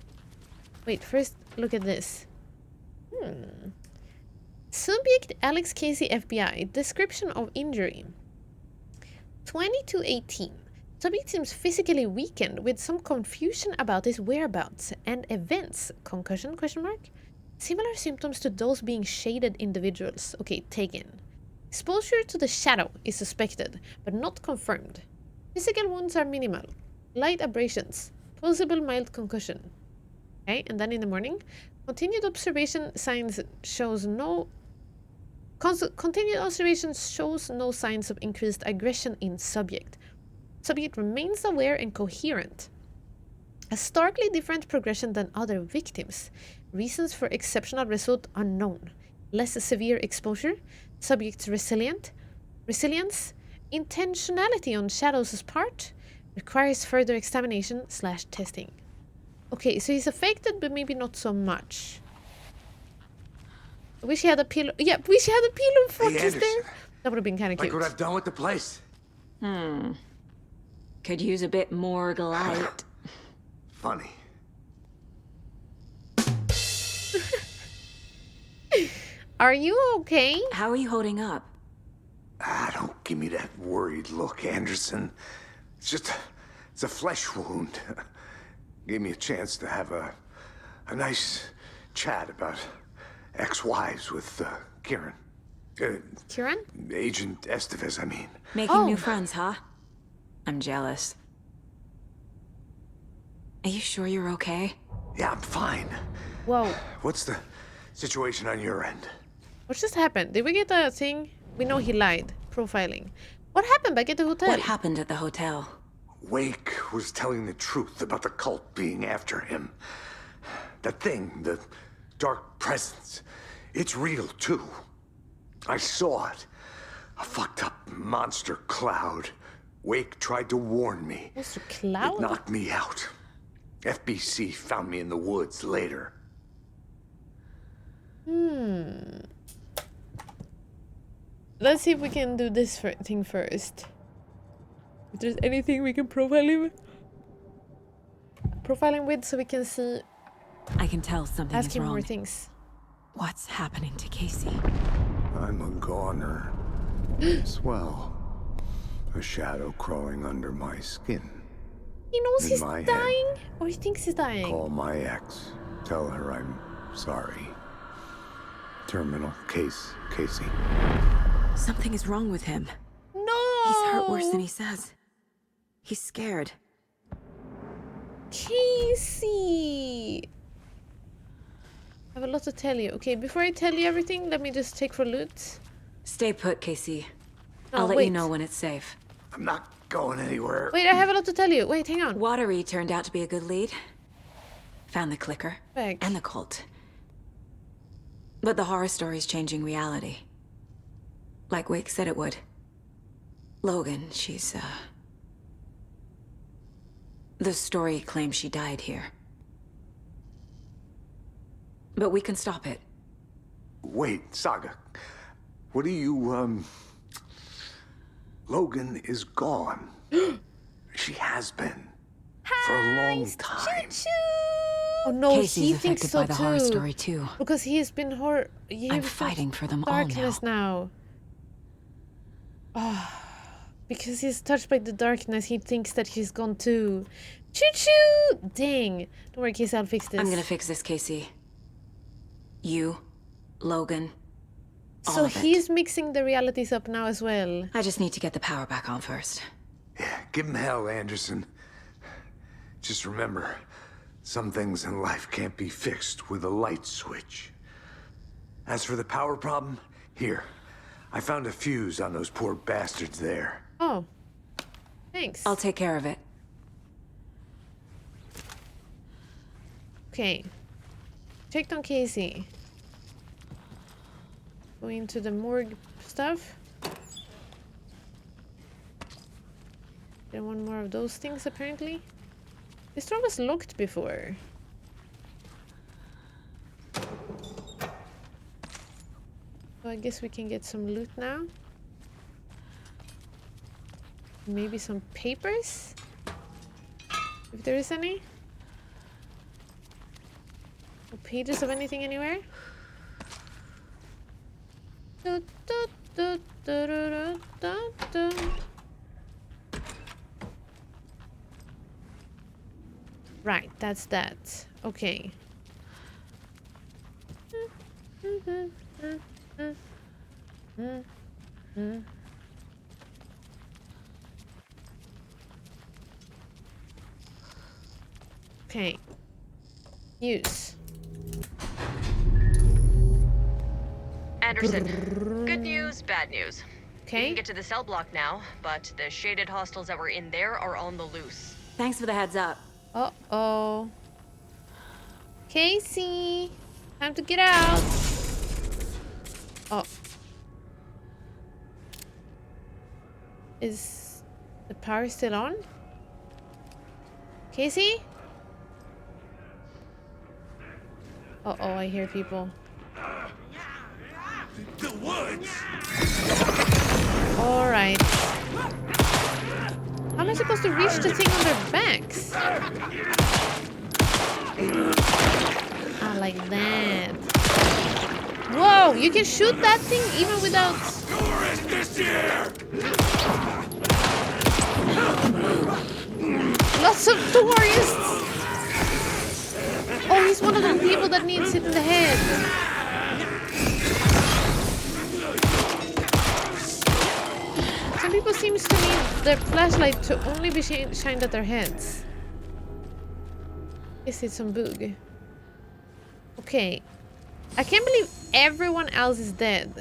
Wait, first look at this. Subject Alex Casey FBI. Description of injury. 2218. Subject seems physically weakened with some confusion about his whereabouts and events. Concussion? Question mark. Similar symptoms to those being shaded individuals. Okay, taken. Exposure to the shadow is suspected, but not confirmed. Physical wounds are minimal. Light abrasions. Possible mild concussion. Okay, and then in the morning, continued observation shows no signs of increased aggression in subject. Subject remains aware and coherent. A starkly different progression than other victims. Reasons for exceptional result unknown. Less severe exposure. Subject's resilience. Intentionality on Shadow's part. Requires further examination/testing. Okay, so he's affected, but maybe not so much. I wish he had a pillow. Yeah, wish he had a pillow fortress there. That would have been kind of cute. Like what I've done with the place? Could use a bit more light. Funny. Are you okay? How are you holding up? Don't give me that worried look, Anderson. It's a flesh wound. Gave me a chance to have a nice chat about ex-wives with Kieran. Kieran? Agent Estevez, I mean. Making new friends, huh? I'm jealous. Are you sure you're okay? Yeah, I'm fine. Whoa. What's the situation on your end? What just happened? Did we get a thing? We know he lied. Profiling. What happened back at the hotel? What happened at the hotel? Wake was telling the truth about the cult being after him. That thing, the dark presence, it's real too. I saw it. A fucked up monster cloud. Wake tried to warn me. Monster cloud? It knocked me out. FBC found me in the woods later. Let's see if we can do this thing first. If there's anything we can profile him with so we can see. I can tell something ask is him wrong. more things. What's happening to Casey? I'm a goner. Swell. A shadow crawling under my skin. He knows In he's my dying? head. Or he thinks he's dying? Call my ex. Tell her I'm sorry. Terminal case, Casey. Something is wrong with him. No! He's hurt worse than he says. He's scared. Casey! I have a lot to tell you. Okay, before I tell you everything, let me just check for loot. Stay put, Casey. No, I'll let wait. you know when it's safe. I'm not going anywhere. Wait, I have a lot to tell you. Wait, hang on. Watery turned out to be a good lead. Found the clicker. Back. And the cult. But the horror story's changing reality. Like Wake said it would. Logan, she's, the story claims she died here. But we can stop it. Wait, Saga. What do you, Logan is gone. She has been. For a long time. Oh no, Casey's he affected thinks so by the horror too. story too. Because he has been I'm fighting for them all darkness now. Because he's touched by the darkness, he thinks that he's gone too. Choo-choo! Dang. Don't worry, Casey, I'll fix this. I'm gonna fix this, Casey. You, Logan, so he's mixing the realities up now as well. I just need to get the power back on first. Yeah, give him hell, Anderson. Just remember, some things in life can't be fixed with a light switch. As for the power problem, here. I found a fuse on those poor bastards there. Oh. Thanks. I'll take care of it. Okay. Checked on Casey. Go into the morgue stuff. Get one more of those things, apparently. This door was locked before. So I guess we can get some loot now. Maybe some papers? If there is any. No pages of anything anywhere? Right, that's that. Okay. Okay. Use. Anderson, good news, bad news. Okay. You can get to the cell block now, but the shaded hostels that were in there are on the loose. Thanks for the heads up. Uh-oh. Casey! Time to get out! Oh. Is the power still on? Casey? Uh-oh, I hear people. The woods! Alright. How am I supposed to reach the thing on their backs? Ah, like that. Whoa, you can shoot that thing even without... Lots of tourists! Oh, he's one of the people that needs it in the head. Some people seem to need their flashlight to only be shined at their heads. Is it some bug? Okay. I can't believe everyone else is dead.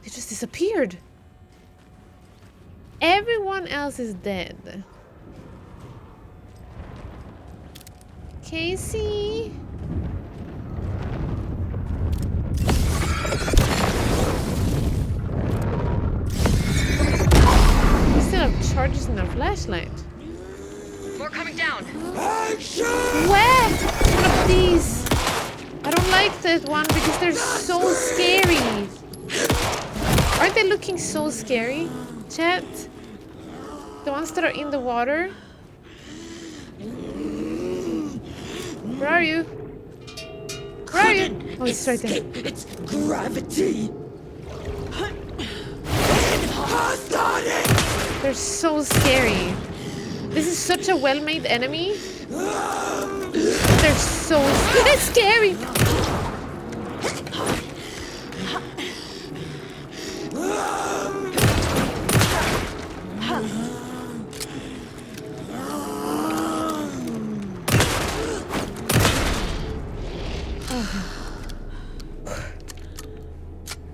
They just disappeared. Everyone else is dead. Casey? We still have charges in our flashlight. More coming down. Where? One of these. I don't like that one because they're so scary. Aren't they looking so scary, chat? The ones that are in the water? Where are you? Where are you? Oh, it's right there. It's gravity. They're so scary. This is such a well-made enemy. They're so scary.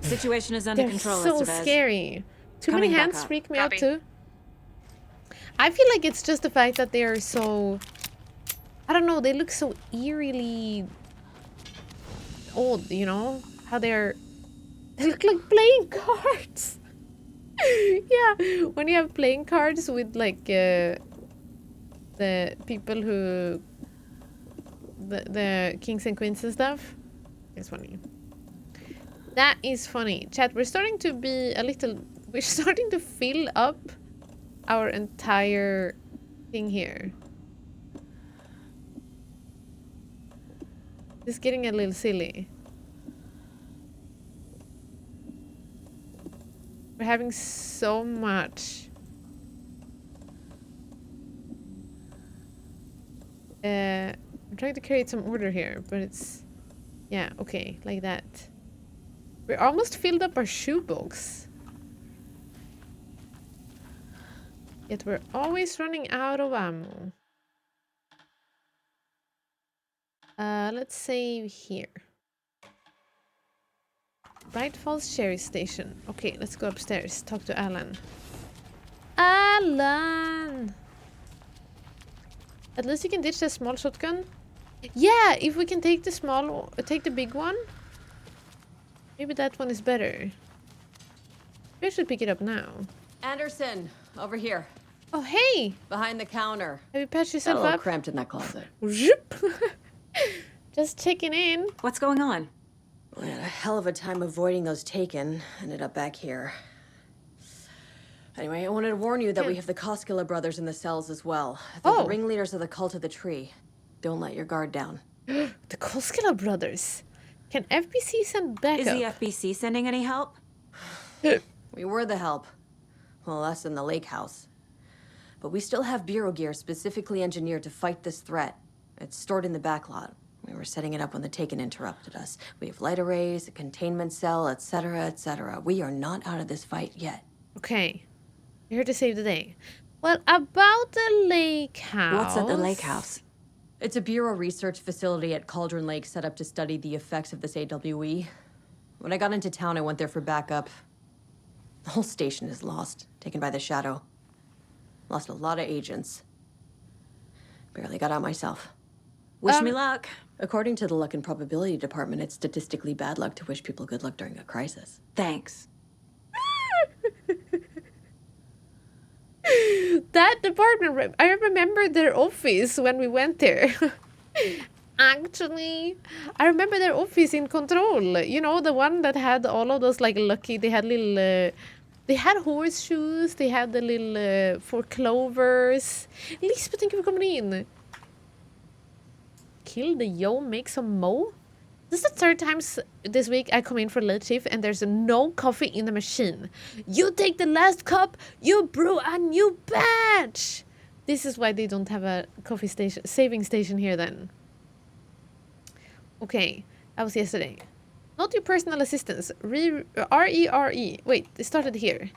Situation is under control, so Estevez. Scary. Too Coming many back hands up. freak me Copy. out too. I feel like it's just the fact that they are so... I don't know, they look so eerily old, you know? How they look like playing cards. Yeah, when you have playing cards with like the people who... The kings and queens and stuff. It's funny. That is funny. Chat, we're starting to be a little... We're starting to fill up our entire thing here. It's getting a little silly. We're having so much. I'm trying to create some order here, but it's... Yeah, okay, like that. We're almost filled up our shoebox. Yet we're always running out of ammo. Let's save here. Bright Falls Cherry Station. Okay, let's go upstairs. Talk to Alan. Alan! At least you can ditch the small shotgun. Yeah, if we can take the big one. Maybe that one is better. We should pick it up now. Anderson, over here. Oh, hey! Behind the counter. Have you patched yourself Got a little up? cramped in that closet. Just checking in. What's going on? We had a hell of a time avoiding those taken. Ended up back here. Anyway, I wanted to warn you that we have the Koskela brothers in the cells as well. They're the ringleaders of the cult of the tree. Don't let your guard down. The Koskela brothers. Can FBC send backup? Is the FBC sending any help? We were the help. Well, us in the lake house. But we still have bureau gear specifically engineered to fight this threat. It's stored in the back lot. We were setting it up when the Taken interrupted us. We have light arrays, a containment cell, etc., etc. We are not out of this fight yet. Okay. You're here to save the day. Well, about the lake house... What's at the lake house? It's a bureau research facility at Cauldron Lake set up to study the effects of this AWE. When I got into town, I went there for backup. The whole station is lost, taken by the Shadow. Lost a lot of agents. Barely got out myself. Wish me luck. According to the Luck and Probability Department, it's statistically bad luck to wish people good luck during a crisis. Thanks. That department, I remember their office when we went there. Actually, I remember their office in Control. You know, the one that had all of those, like, lucky, they had little, they had horseshoes, they had the little, four clovers. Lisbeth, thank you for coming in. Kill the yo, make some mo. This is the third time this week I come in for late shift and there's no coffee in the machine. You take the last cup, you brew a new batch. This is why they don't have a coffee station, saving station here then. Okay, that was yesterday. Not your personal assistants. R-E-R-E. Wait, it started here.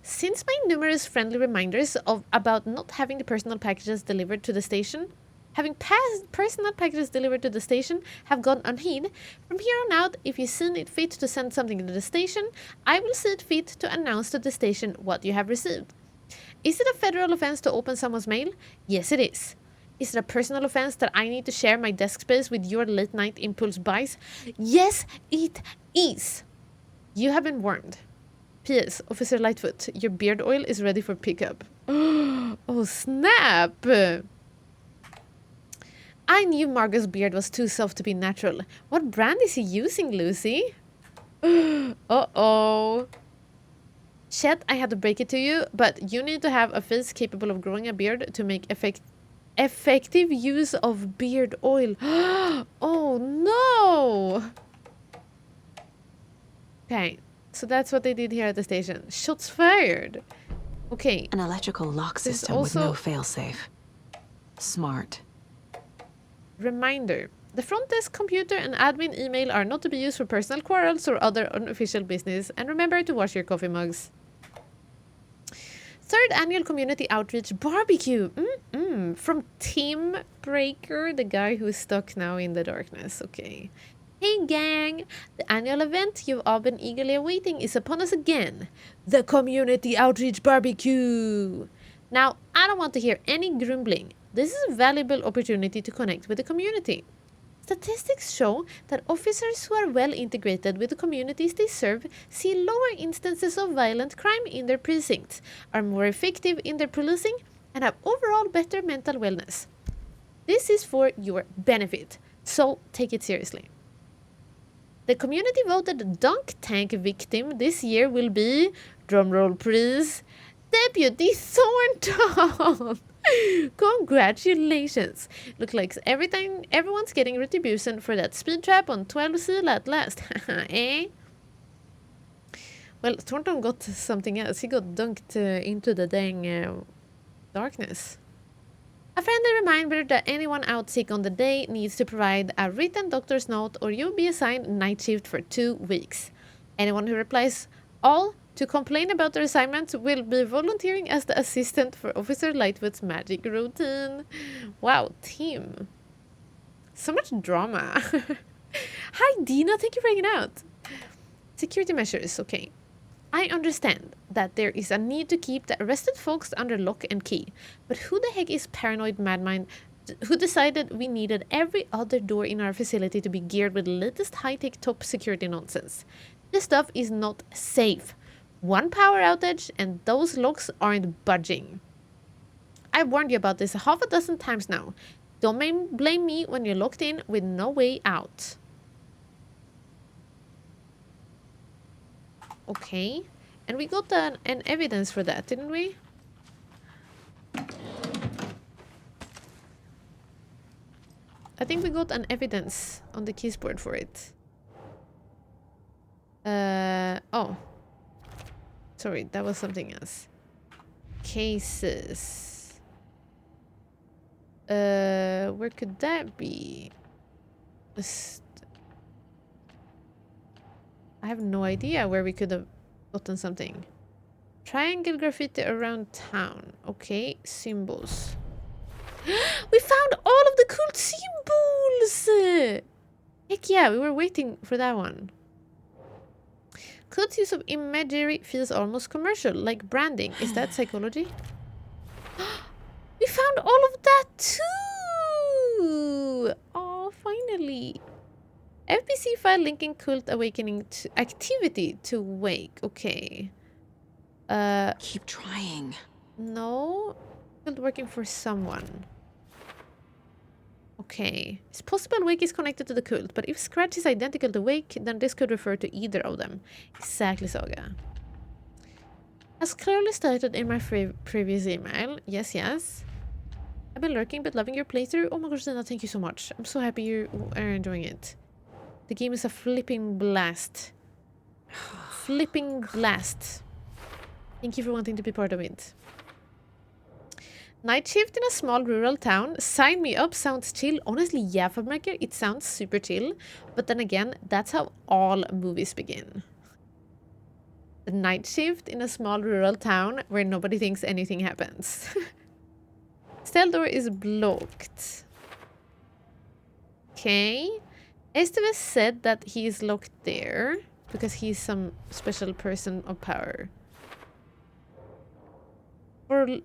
Since my numerous friendly reminders about not having the personal packages delivered to the station, having personal packages delivered to the station have gone unheeded, from here on out, if you see it fit to send something to the station, I will see it fit to announce to the station what you have received. Is it a federal offense to open someone's mail? Yes, it is. Is it a personal offense that I need to share my desk space with your late-night impulse buys? Yes, it is. You have been warned. P.S. Officer Lightfoot, your beard oil is ready for pickup. Oh, snap! I knew Margot's beard was too soft to be natural. What brand is he using, Lucy? Uh-oh. Chet, I had to break it to you, but you need to have a face capable of growing a beard to make effective use of beard oil. Oh, no! Okay, so that's what they did here at the station. Shots fired. Okay. An electrical lock system with no failsafe. Smart. Reminder. The front desk computer and admin email are not to be used for personal quarrels or other unofficial business. And remember to wash your coffee mugs. Third annual community outreach barbecue. From Team Breaker, the guy who's stuck now in the darkness. Okay. Hey gang, the annual event you've all been eagerly awaiting is upon us again. The community outreach barbecue. Now, I don't want to hear any grumbling. This is a valuable opportunity to connect with the community. Statistics show that officers who are well integrated with the communities they serve see lower instances of violent crime in their precincts, are more effective in their policing, and have overall better mental wellness. This is for your benefit, so take it seriously. The community voted dunk tank victim this year will be, drumroll please, Deputy Thornton. Congratulations! Look like everyone's getting retribution for that speed trap on 12C at last. Eh? Well, Thornton got something else. He got dunked into the dang darkness. A friendly reminder that anyone out sick on the day needs to provide a written doctor's note or you'll be assigned night shift for 2 weeks. Anyone who replies all to complain about their assignment will be volunteering as the assistant for Officer Lightfoot's magic routine. Wow, team. So much drama. Hi, Dina. Thank you for hanging out. Security measures. Okay. I understand that there is a need to keep the arrested folks under lock and key, but who the heck is paranoid madman who decided we needed every other door in our facility to be geared with the latest high-tech top security nonsense? This stuff is not safe. One power outage and those locks aren't budging. I've warned you about this half a dozen times now. Don't blame me when you're locked in with no way out. Okay. And we got an evidence for that, didn't we? I think we got an evidence on the keysboard for it. Oh. Sorry, that was something else. Cases. Where could that be? I have no idea where we could have gotten something. Triangle graffiti around town. Okay, symbols. We found all of the cool symbols! Heck yeah, we were waiting for that one. Code's use of imagery feels almost commercial, like branding. Is that psychology? We found all of that too! Oh, finally. FBC file linking cult awakening to activity to wake. Okay. Keep trying. No. Cult working for someone. Okay. It's possible Wake is connected to the cult, but if Scratch is identical to Wake, then this could refer to either of them. Exactly, Saga. As clearly stated in my previous email. Yes, yes. I've been lurking but loving your playthrough. Oh my gosh, Dina, thank you so much. I'm so happy you are enjoying it. The game is a flipping blast. Flipping blast. Thank you for wanting to be part of it. Night shift in a small rural town. Sign me up. Sounds chill. Honestly, yeah, Fabmaker, it sounds super chill. But then again, that's how all movies begin. The night shift in a small rural town where nobody thinks anything happens. Cell door is blocked. Okay. Esteves said that he is locked there because he's some special person of power.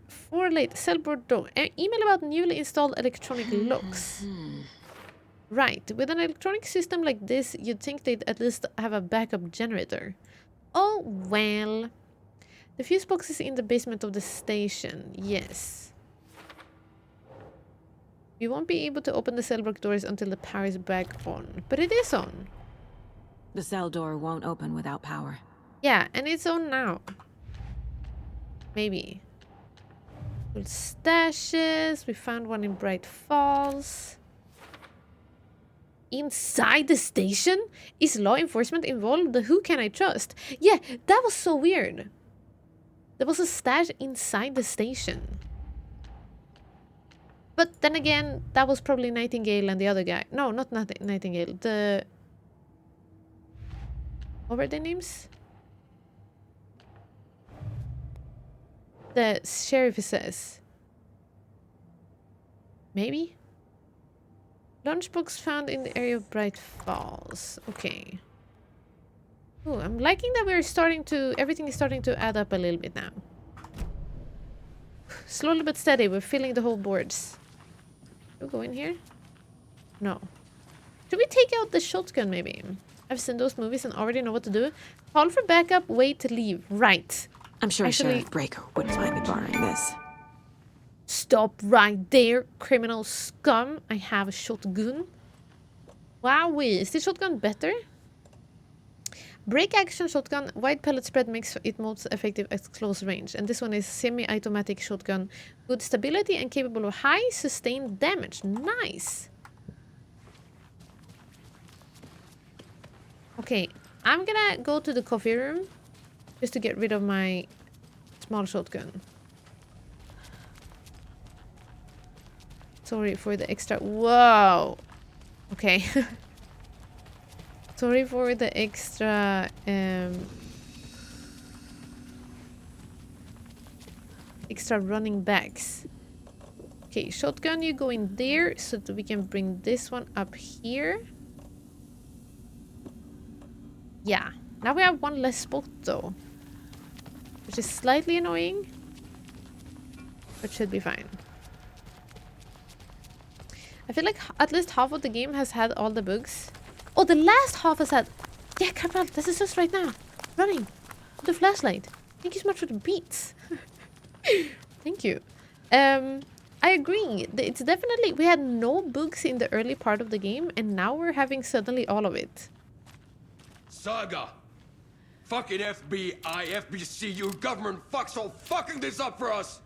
For late cell board door. Email about newly installed electronic locks. Right. With an electronic system like this, you'd think they'd at least have a backup generator. Oh, well. The fuse box is in the basement of the station. Yes. You won't be able to open the cell block doors until the power is back on. But it is on. The cell door won't open without power. Yeah, and it's on now. Maybe. Stashes. We found one in Bright Falls. Inside the station? Is law enforcement involved? Who can I trust? Yeah, that was so weird. There was a stash inside the station. But then again, that was probably Nightingale and the other guy. No, not Nightingale. What were their names? The sheriff says. Maybe? Lunchbox found in the area of Bright Falls. Okay. Ooh, I'm liking that we're starting to... Everything is starting to add up a little bit now. Slowly but steady, we're filling the whole boards. Should we go in here? No. Should we take out the shotgun, maybe? I've seen those movies and already know what to do. Call for backup, wait to leave. Right. I'm sure Sheriff Breaker wouldn't mind me borrowing this. Stop right there, criminal scum. I have a shotgun. Wowee. Is this shotgun better? Break action shotgun. Wide pellet spread makes it most effective at close range. And this one is semi-automatic shotgun. Good stability and capable of high sustained damage. Nice. Okay. I'm gonna go to the coffee room. Just to get rid of my small shotgun. Sorry for the extra... Whoa! Okay. Sorry for the extra... extra running backs. Okay, shotgun, you go in there so that we can bring this one up here. Yeah. Now we have one less spot though. Which is slightly annoying. But should be fine. I feel like at least half of the game has had all the bugs. Oh, the last half has had... Yeah, Cabral, this is just right now. Running. With the flashlight. Thank you so much for the beats. Thank you. I agree. It's definitely... We had no bugs in the early part of the game. And now we're having suddenly all of it. Saga! Fucking FBI, FBCU, government fucks all fucking this up for us!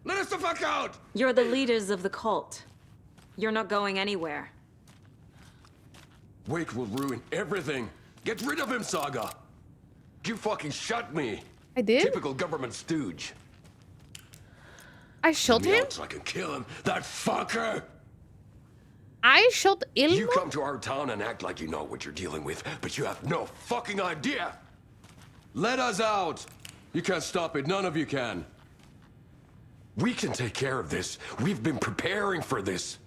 Let us the fuck out! You're the leaders of the cult. You're not going anywhere. Wake will ruin everything. Get rid of him, Saga! You fucking shot me! I did? Typical government stooge. I shot him? So I can kill him, that fucker! I shot Ilmo? You come to our town and act like you know what you're dealing with, but you have no fucking idea! Let us out! You can't stop it, none of you can. We can take care of this. We've been preparing for this.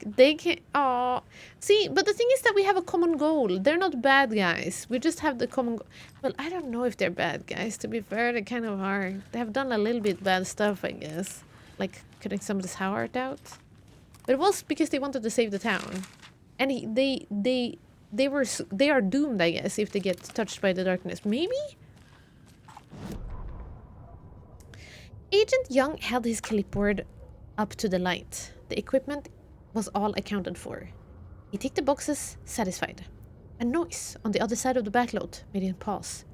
They can... Oh, see, but the thing is that we have a common goal. They're not bad guys. We just have the common... Well, I don't know if they're bad guys. To be fair, they kind of are. They have done a little bit bad stuff, I guess. Like cutting somebody's heart out. But it was because they wanted to save the town. And they are doomed, I guess, if they get touched by the darkness. Maybe? Agent Young held his clipboard up to the light. The equipment was all accounted for. He ticked the boxes, satisfied. A noise on the other side of the backlot made him pause.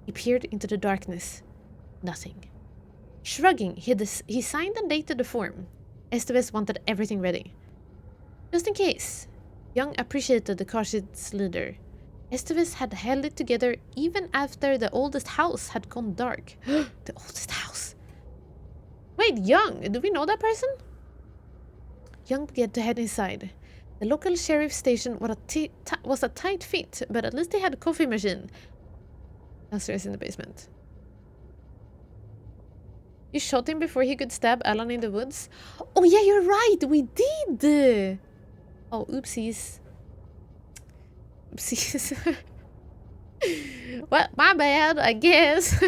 He peered into the darkness. Nothing. Shrugging, he signed and dated the form. Esteves wanted everything ready. Just in case. Young appreciated the cautious leader. Esteves had held it together even after the oldest house had gone dark. The oldest house. Wait, Young, do we know that person? Young began to head inside. The local sheriff station was a tight fit, but at least they had a coffee machine. Downstairs in the basement. You shot him before he could stab Alan in the woods? Oh yeah, you're right, we did! Oh, oopsies. Oopsies. Well, my bad, I guess.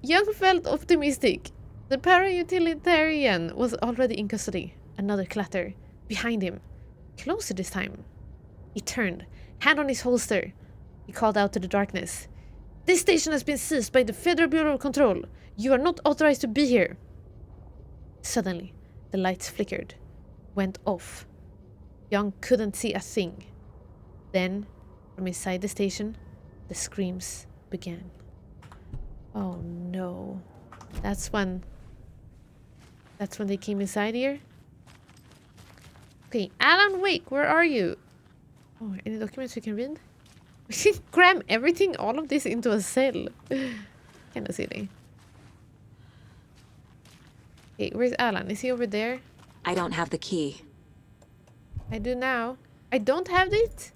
Young felt optimistic. The para-utilitarian was already in custody. Another clatter. Behind him. Closer this time. He turned, hand on his holster. He called out to the darkness. This station has been seized by the Federal Bureau of Control. You are not authorized to be here. Suddenly, the lights flickered. Went off. Young couldn't see a thing. Then, from inside the station, the screams began. Oh no. That's when they came inside here. Okay, Alan Wake, where are you? Oh, any documents we can read? We can cram everything, all of this, into a cell. Kinda silly. Okay, where's Alan? Is he over there? I don't have the key. I do now. I don't have it?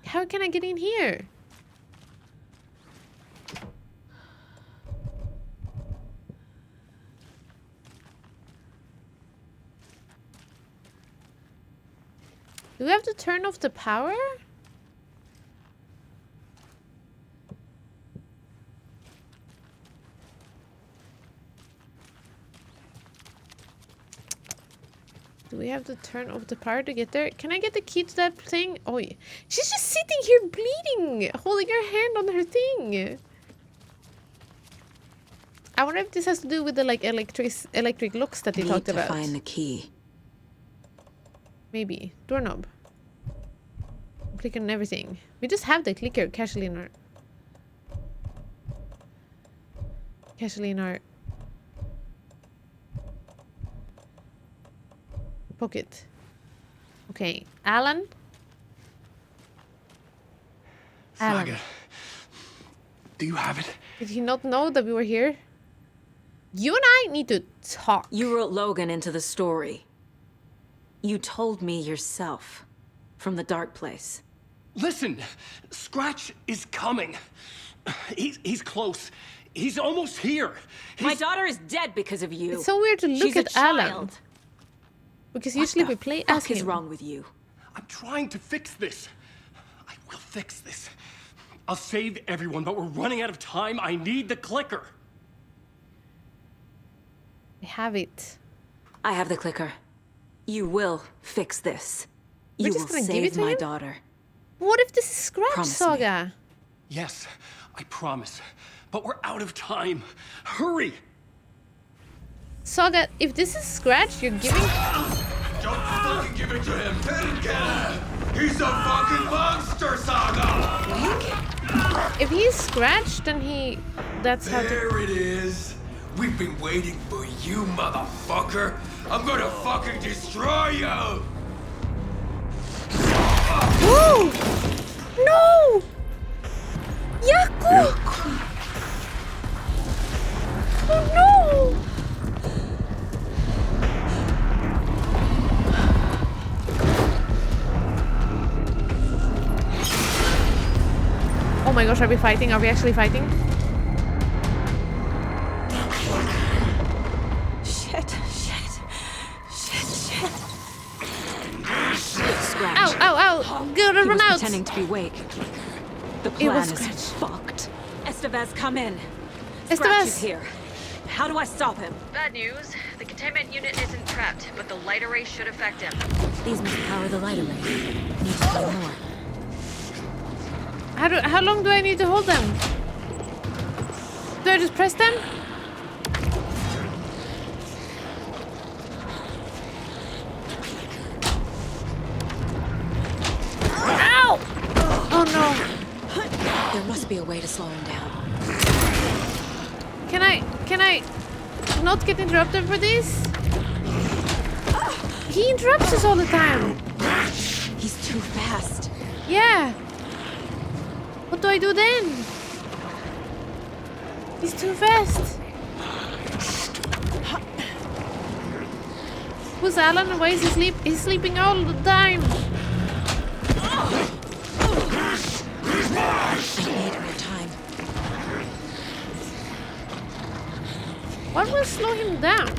How can I get in here? Do we have to turn off the power? Do we have to turn off the power to get there? Can I get the key to that thing? Oh, yeah. She's just sitting here bleeding, holding her hand on her thing. I wonder if this has to do with the like electric locks that he talked about. Need to find the key. Maybe. Doorknob. Click on everything. We just have the clicker casually in our pocket. Okay, Alan. Alan. Saga, do you have it? Did he not know that we were here? You and I need to talk. You wrote Logan into the story. You told me yourself. From the dark place. Listen, Scratch is coming. He's close. He's almost here. My daughter is dead because of you. It's so weird to look at Alan. Because usually we play as him. What is wrong with you? I'm trying to fix this. I will fix this. I'll save everyone, but we're running out of time. I need the clicker. I have it. I have the clicker. You will fix this. We're You just will gonna give it save to my him? daughter. What if this is Scratch Promise Saga? Yes, I promise. But we're out of time. Hurry! Saga, if this is Scratch, you're giving... Don't fucking give it to him! He's a fucking monster, Saga! If he's Scratch, then he... That's how to... There it is! We've been waiting for you, motherfucker! I'm gonna fucking destroy you! Whoa! No! Yaku! Oh no! Oh my gosh, are we fighting? Are we actually fighting? Shit. Scratch. Ow, ow, ow! Gotta run out! Pretending to be awake. The plan is fucked. Estevez, come in. Scratch is here. How do I stop him? Bad news. The containment unit isn't trapped, but the light array should affect him. These must power the light array. Need to find more. How long do I need to hold them? Do I just press them? Ow! Oh no. There must be a way to slow him down. Can I not get interrupted for this? He interrupts us all the time. He's too fast. Yeah. What do I do then? He's too fast. Who's Alan? Why is he sleep? He's sleeping all the time. I need more time. What will slow him down?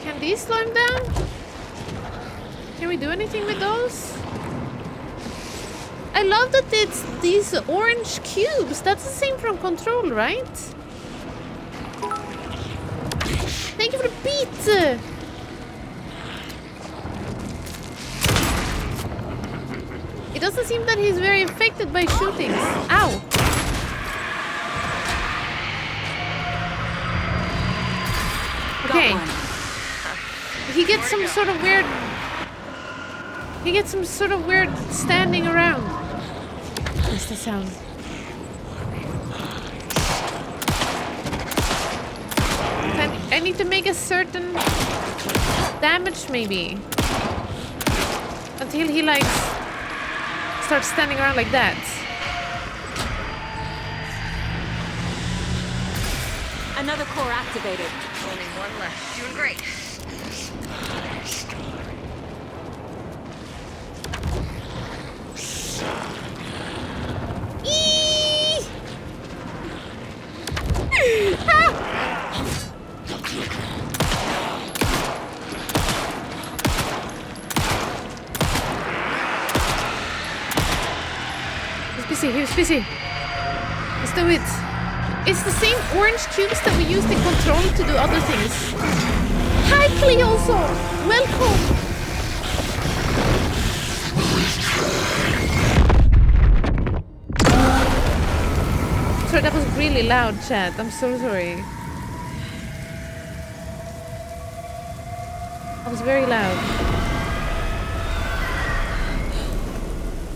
Can these slow him down? Can we do anything with those? I love that it's these orange cubes. That's the same from Control, right? Thank you for the beat! It doesn't seem that he's very affected by shootings. Ow! Okay. He gets some sort of weird... He gets some sort of weird standing around. What's the sound? I need to make a certain damage, maybe. Until he, like, starts standing around like that. Another core activated. Only one left. Doing great. He was busy. Let's do it. It's the same orange cubes that we used in Control to do other things. Hi, Cleo also. Welcome. Sorry, that was really loud, chat. I'm so sorry. That was very loud.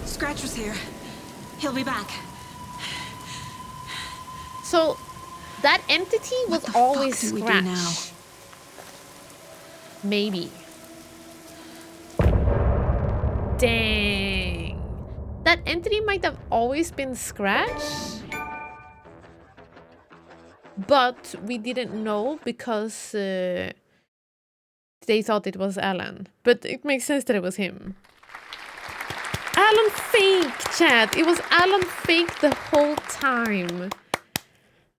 Scratch was here. He'll be back. So, that entity was always Scratch. Now? Maybe. Dang. That entity might have always been Scratch, but we didn't know because they thought it was Alan. But it makes sense that it was him. Alan fake, chat. It was Alan fake the whole time.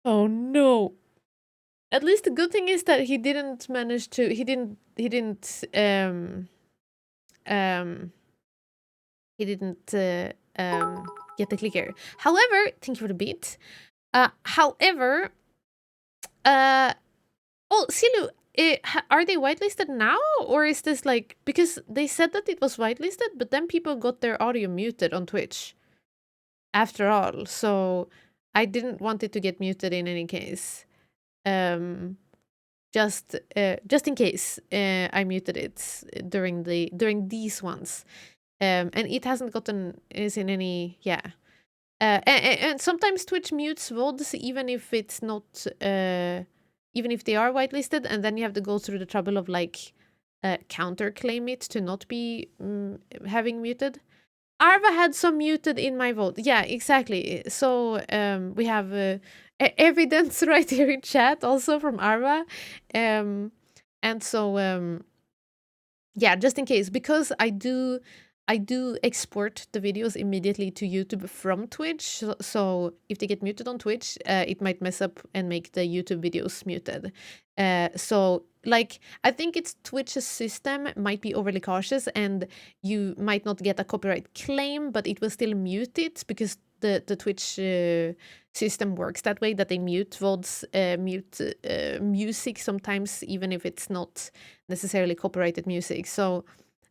Oh no. At least the good thing is that he didn't manage to. He didn't get the clicker. However, thank you for the beat. However, oh, Silu, are they whitelisted now, or is this like, because they said that it was whitelisted, but then people got their audio muted on Twitch. After all, so I didn't want it to get muted in any case. Just in case I muted it during these ones. And it hasn't gotten is in any and sometimes Twitch mutes VODs even if it's not even if they are whitelisted, and then you have to go through the trouble of like counterclaim it to not be having muted. Arva had some muted in my vote. Yeah, exactly. So we have evidence right here in chat also from Arva. And so yeah, just in case, because I do export the videos immediately to YouTube from Twitch. So if they get muted on Twitch, it might mess up and make the YouTube videos muted. So like, I think it's Twitch's system might be overly cautious, and you might not get a copyright claim, but it will still mute it because the Twitch system works that way, that they mute VODs, mute music sometimes, even if it's not necessarily copyrighted music. So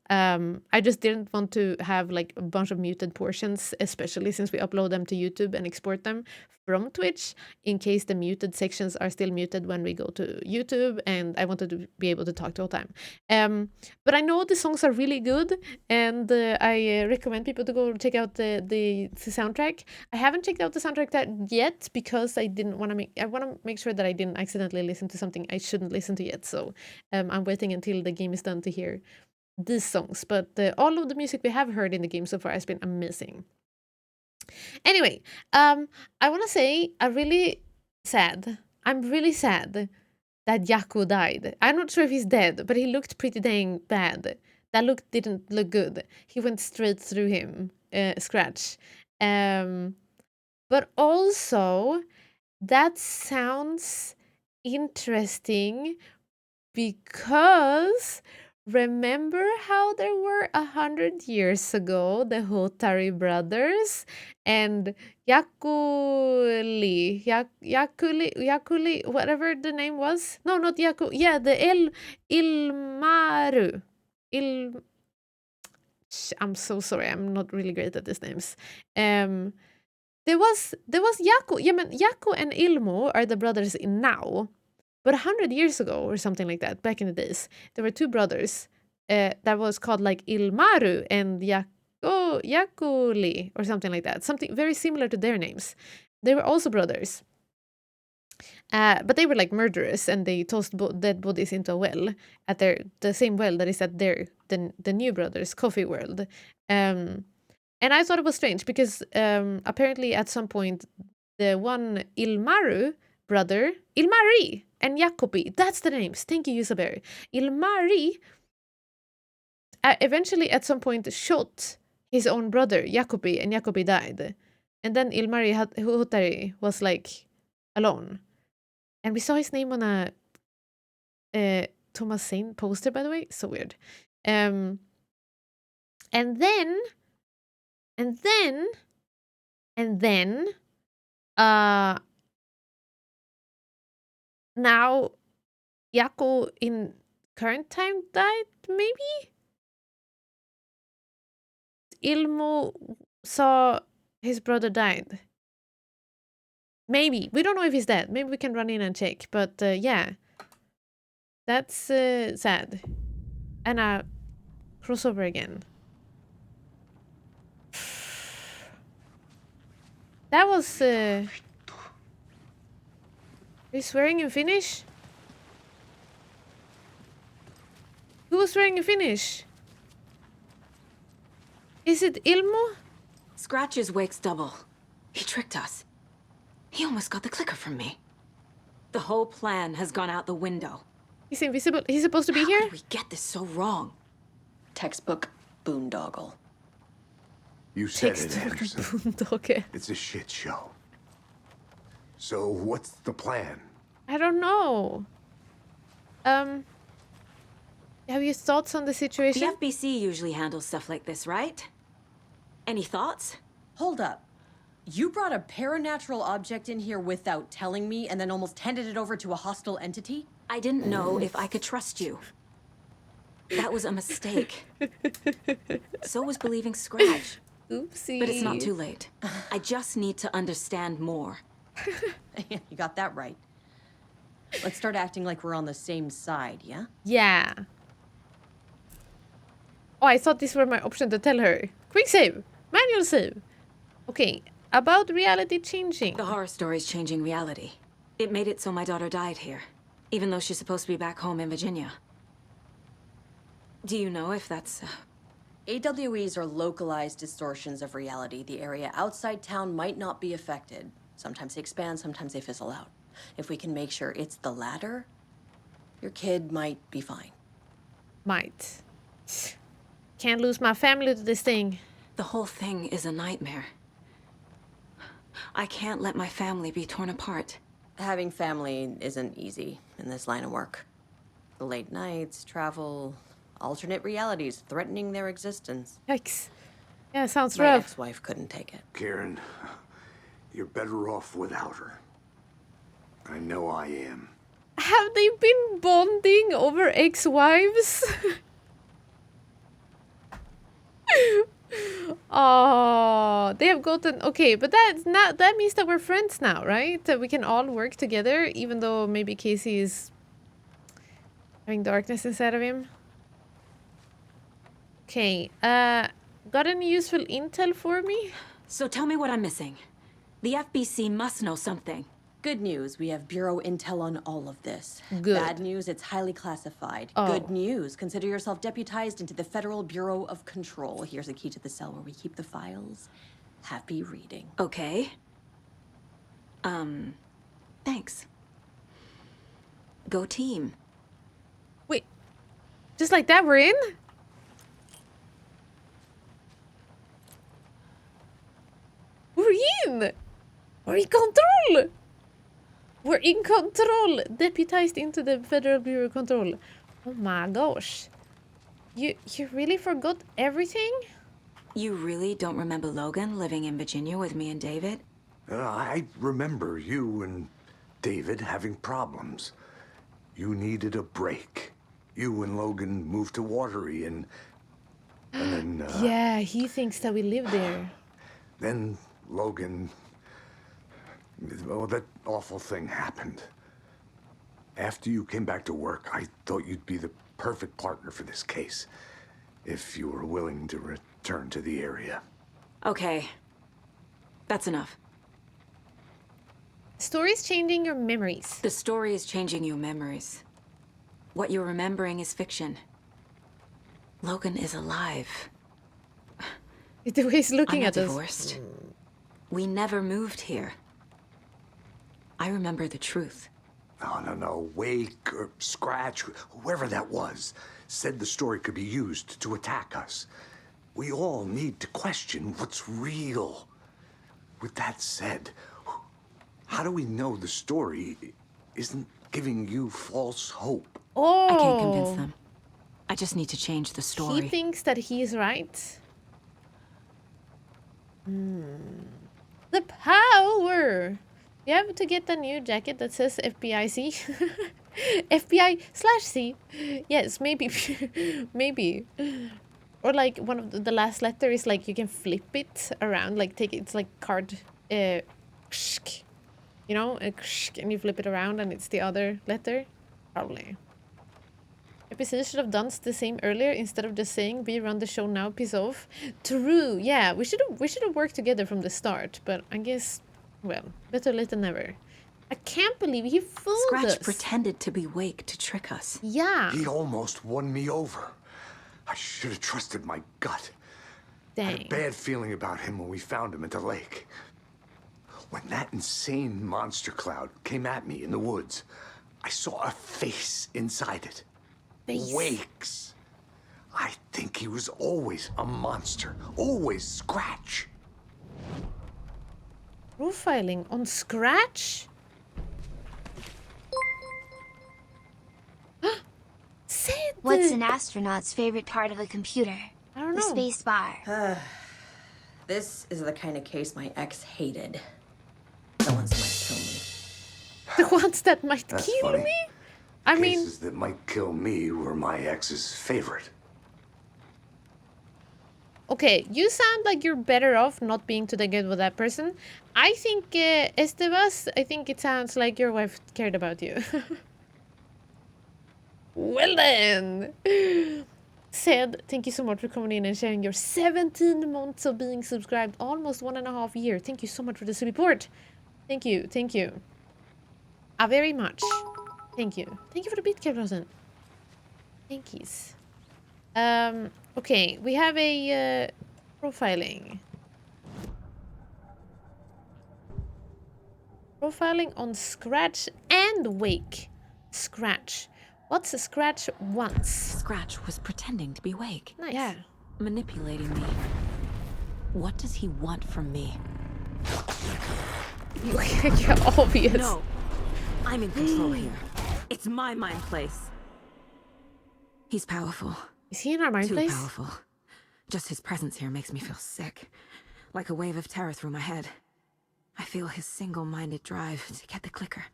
I just didn't want to have like a bunch of muted portions, especially since we upload them to YouTube and export them from Twitch, in case the muted sections are still muted when we go to YouTube, and I wanted to be able to talk the whole time. But I know the songs are really good, and I recommend people to go check out the soundtrack. I haven't checked out the soundtrack yet because I want to make sure that I didn't accidentally listen to something I shouldn't listen to yet. So I'm waiting until the game is done to hear these songs, but all of the music we have heard in the game so far has been amazing. Anyway, I want to say I'm really sad that Yaku died. I'm not sure if he's dead, but he looked pretty dang bad. That look didn't look good. He went straight through him, Scratch. But also, that sounds interesting because remember how there were 100 years ago the Hotari brothers and Yakuli, whatever the name was. No, not Yaku. Yeah, the Ilmaru. I'm so sorry. I'm not really great at these names. There was Yaku. Yeah, man, Yaku and Ilmo are the brothers in now. But 100 years ago or something like that, back in the days, there were two brothers that was called like Ilmaru and Yakuli or something like that. Something very similar to their names. They were also brothers. But they were like murderers, and they tossed dead bodies into a well at the same well that is at the new brothers' coffee world. And I thought it was strange because apparently at some point the one Ilmaru brother, Ilmari and Jacobi, that's the names. Thank you, Yusaber. Ilmari eventually at some point shot his own brother, Jacobi, and Jacobi died. And then Ilmari Hotari was like alone. And we saw his name on a Thomas Zane poster, by the way. So weird. And then now Yaku in current time died, maybe? Ilmo saw his brother died. Maybe. We don't know if he's dead. Maybe we can run in and check. But yeah. That's sad. And crossover again. That was... Are you swearing in Finnish? Who was swearing in Finnish? Is it Ilmo? Scratch is Wake's double. He tricked us. He almost got the clicker from me. The whole plan has gone out the window. He's invisible. He's supposed to be here? How could we get this so wrong? Textbook boondoggle. You said it, Anderson. Boondoggle. It's a shit show. So what's the plan? I don't know. Have you thoughts on the situation? The FBC usually handles stuff like this, right? Any thoughts? Hold up. You brought a paranatural object in here without telling me and then almost handed it over to a hostile entity? I didn't know if I could trust you. That was a mistake. So was believing Scratch. Oopsie. But it's not too late. I just need to understand more. You got that right. Let's start acting like we're on the same side, yeah? Yeah. Oh, I thought these were my option to tell her. Quick save. Manual save. Okay. About reality changing. The horror story is changing reality. It made it so my daughter died here, even though she's supposed to be back home in Virginia. Do you know if that's... AWEs are localized distortions of reality. The area outside town might not be affected. Sometimes they expand, sometimes they fizzle out. If we can make sure it's the latter, your kid might be fine. Might. Can't lose my family to this thing. The whole thing is a nightmare. I can't let my family be torn apart. Having family isn't easy in this line of work. The late nights, travel, alternate realities threatening their existence. Yikes. Yeah, sounds My rough. ex-wife couldn't take it. Karen, you're better off without her. I know I am. Have they been bonding over ex-wives? Oh, they have gotten... Okay, but that's not... That means that we're friends now, right? That we can all work together, even though maybe Casey is having darkness inside of him. Okay, got any useful intel for me? So tell me what I'm missing. The FBC must know something. Good news, we have Bureau intel on all of this. Good. Bad news, it's highly classified. Oh. Good news, consider yourself deputized into the Federal Bureau of Control. Here's a key to the cell where we keep the files. Happy reading. Okay. Thanks. Go team. Wait, just like that we're in? We're in! We're in control! We're in control! Deputized into the Federal Bureau of Control. Oh my gosh. You really forgot everything? You really don't remember Logan living in Virginia with me and David? I remember you and David having problems. You needed a break. You and Logan moved to Watery and then... Yeah, he thinks that we live there. Then Logan... Well, that awful thing happened. After you came back to work, I thought you'd be the perfect partner for this case. If you were willing to return to the area. Okay. That's enough. Story's changing your memories. The story is changing your memories. What you're remembering is fiction. Logan is alive. The way he's looking I'm at not us. divorced. We never moved here. I remember the truth. No. Wake or Scratch, whoever that was, said the story could be used to attack us. We all need to question what's real. With that said, how do we know the story isn't giving you false hope? Oh. I can't convince them. I just need to change the story. He thinks that he's right. The power! You have to get a new jacket that says FBIC. FBI/C. Yes, maybe. Maybe. Or like one of the last letter is like you can flip it around, like take it, it's like card, you know, and you flip it around and it's the other letter. Probably. FBC should have done the same earlier instead of just saying "we run the show now, piss off." True. Yeah, we should have worked together from the start, but I guess. Well, better late than never. I can't believe he fooled us. Scratch pretended to be Wake to trick us. Yeah. He almost won me over. I should have trusted my gut. I had a bad feeling about him when we found him at the lake. When that insane monster cloud came at me in the woods, I saw a face inside it. Wake's. I think he was always a monster. Always Scratch. Profiling on Scratch? Sid! What's an astronaut's favorite part of a computer? I don't The know. space bar. This is the kind of case my ex hated. The ones that might kill me. The ones that might That's kill funny. me? I mean... Cases that might kill me were my ex's favorite. Okay, you sound like you're better off not being together with that person. I think, Estebas, I think it sounds like your wife cared about you. Well then! Said, thank you so much for coming in and sharing your 17 months of being subscribed. Almost 1.5 years. Thank you so much for the support. Thank you, thank you. Very much. Thank you. Thank you for the beat, Kevin. Thank yous. Okay, we have a profiling. Profiling on Scratch and Wake. Scratch. What's a Scratch once? Scratch was pretending to be Wake. Nice. Yeah. Manipulating me. What does he want from me? You're obvious. No. I'm in control here. It's my mind place. He's powerful. Is he in our mind place? Too powerful. Just his presence here makes me feel sick. Like a wave of terror through my head. I feel his single-minded drive to get the clicker.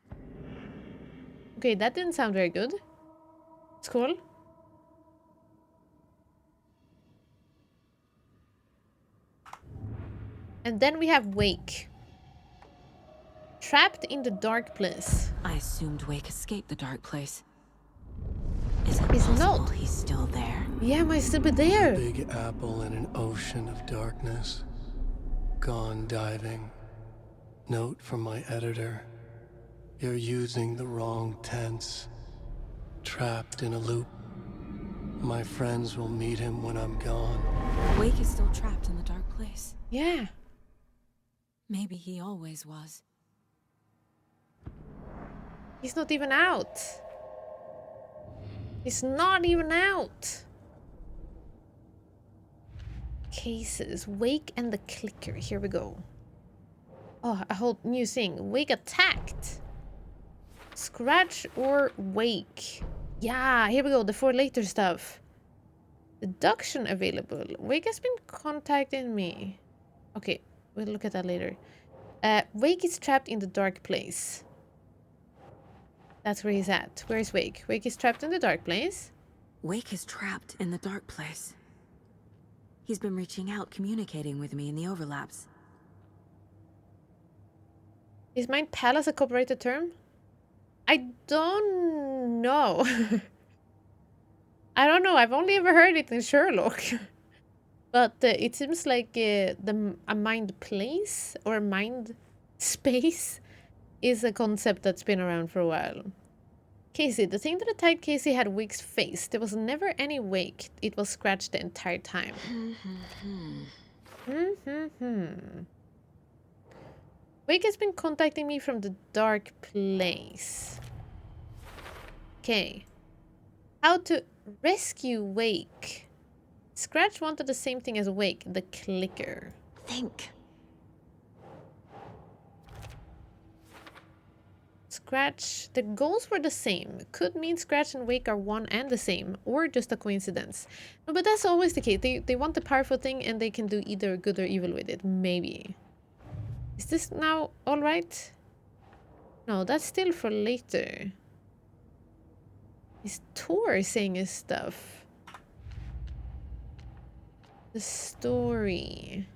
Okay, that didn't sound very good. It's cool. And then we have Wake. Trapped in the dark place. I assumed Wake escaped the dark place. Is it He's possible not. He's still there? Yeah, might still be there. A big apple in an ocean of darkness. Gone diving. Note from my editor. You're using the wrong tense. Trapped in a loop. My friends will meet him when I'm gone. Wake is still trapped in the dark place. Yeah. Maybe he always was. He's not even out. He's not even out. Cases. Wake and the clicker. Here we go. Oh, a whole new thing. Wake attacked. Scratch or Wake. Yeah, here we go. The for later stuff. Deduction available. Wake has been contacting me. Okay, we'll look at that later. Wake is trapped in the dark place. That's where he's at. Where is Wake? Wake is trapped in the dark place. Wake is trapped in the dark place. He's been reaching out, communicating with me in the overlaps. Is Mind Palace a copyrighted term? I don't know. I don't know. I've only ever heard it in Sherlock. But it seems like a mind place or a mind space is a concept that's been around for a while. Casey, the thing that attacked Casey had Wake's face. There was never any Wake. It was Scratch the entire time. Wake has been contacting me from the dark place. Okay. How to rescue Wake. Scratch wanted the same thing as Wake, the clicker. Think. Scratch, the goals were the same. Could mean Scratch and Wake are one and the same, or just a coincidence. No, but that's always the case. They want the powerful thing and they can do either good or evil with it. Maybe. Is this now alright? No, that's still for later. Is Tor saying his stuff? The story.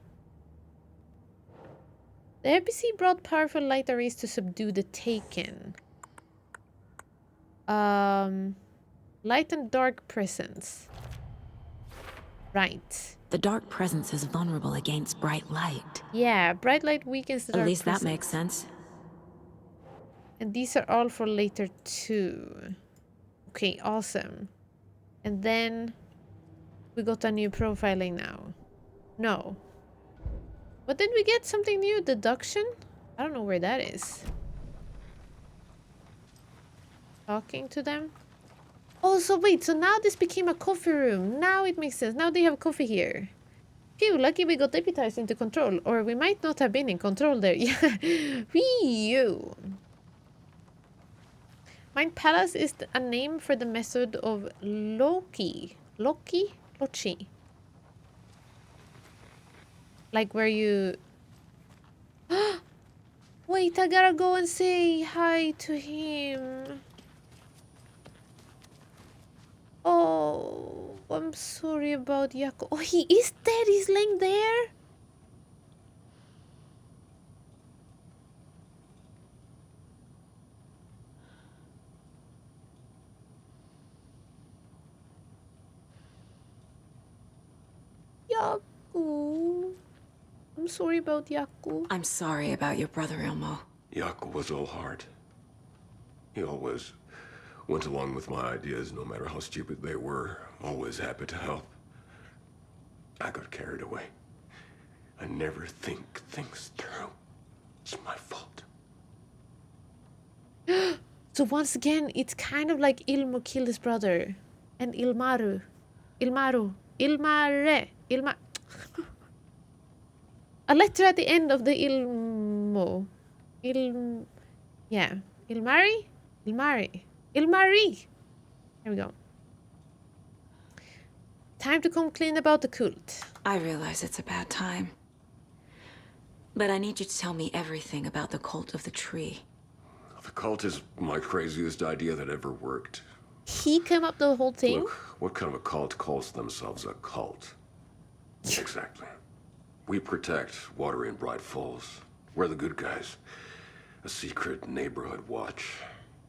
The NPC brought powerful light arrays to subdue the Taken. Light and dark presence. Right. The dark presence is vulnerable against bright light. Yeah, bright light weakens the dark At least presence. that makes sense. And these are all for later too. Okay, awesome. And then we got a new profiling now. No. What did we get? Something new? Deduction? I don't know where that is. Talking to them? Oh, so wait, so now this became a coffee room. Now it makes sense. Now they have coffee here. Phew, lucky we got deputized into control. Or we might not have been in control there. Yeah. Wee. Mind Palace is a name for the method of Loki. Loki? Lochi. Like where you... Wait, I gotta go and say hi to him. Oh, I'm sorry about Jakob. Oh, he is dead. He's laying there. Jakob. I'm sorry about Jakob. I'm sorry about your brother, Ilmo. Jakob was all heart. He always went along with my ideas, no matter how stupid they were. Always happy to help. I got carried away. I never think things through. It's my fault. So once again, it's kind of like Ilmo killed his brother. And Ilmare. A letter at the end of the Ilmo. Yeah. Ilmari? Ilmari! Here we go. Time to come clean about the cult. I realize it's a bad time. But I need you to tell me everything about the cult of the tree. The cult is my craziest idea that ever worked. He came up with the whole thing? Look, what kind of a cult calls themselves a cult? Exactly. We protect water in Bright Falls. We're the good guys. A secret neighborhood watch.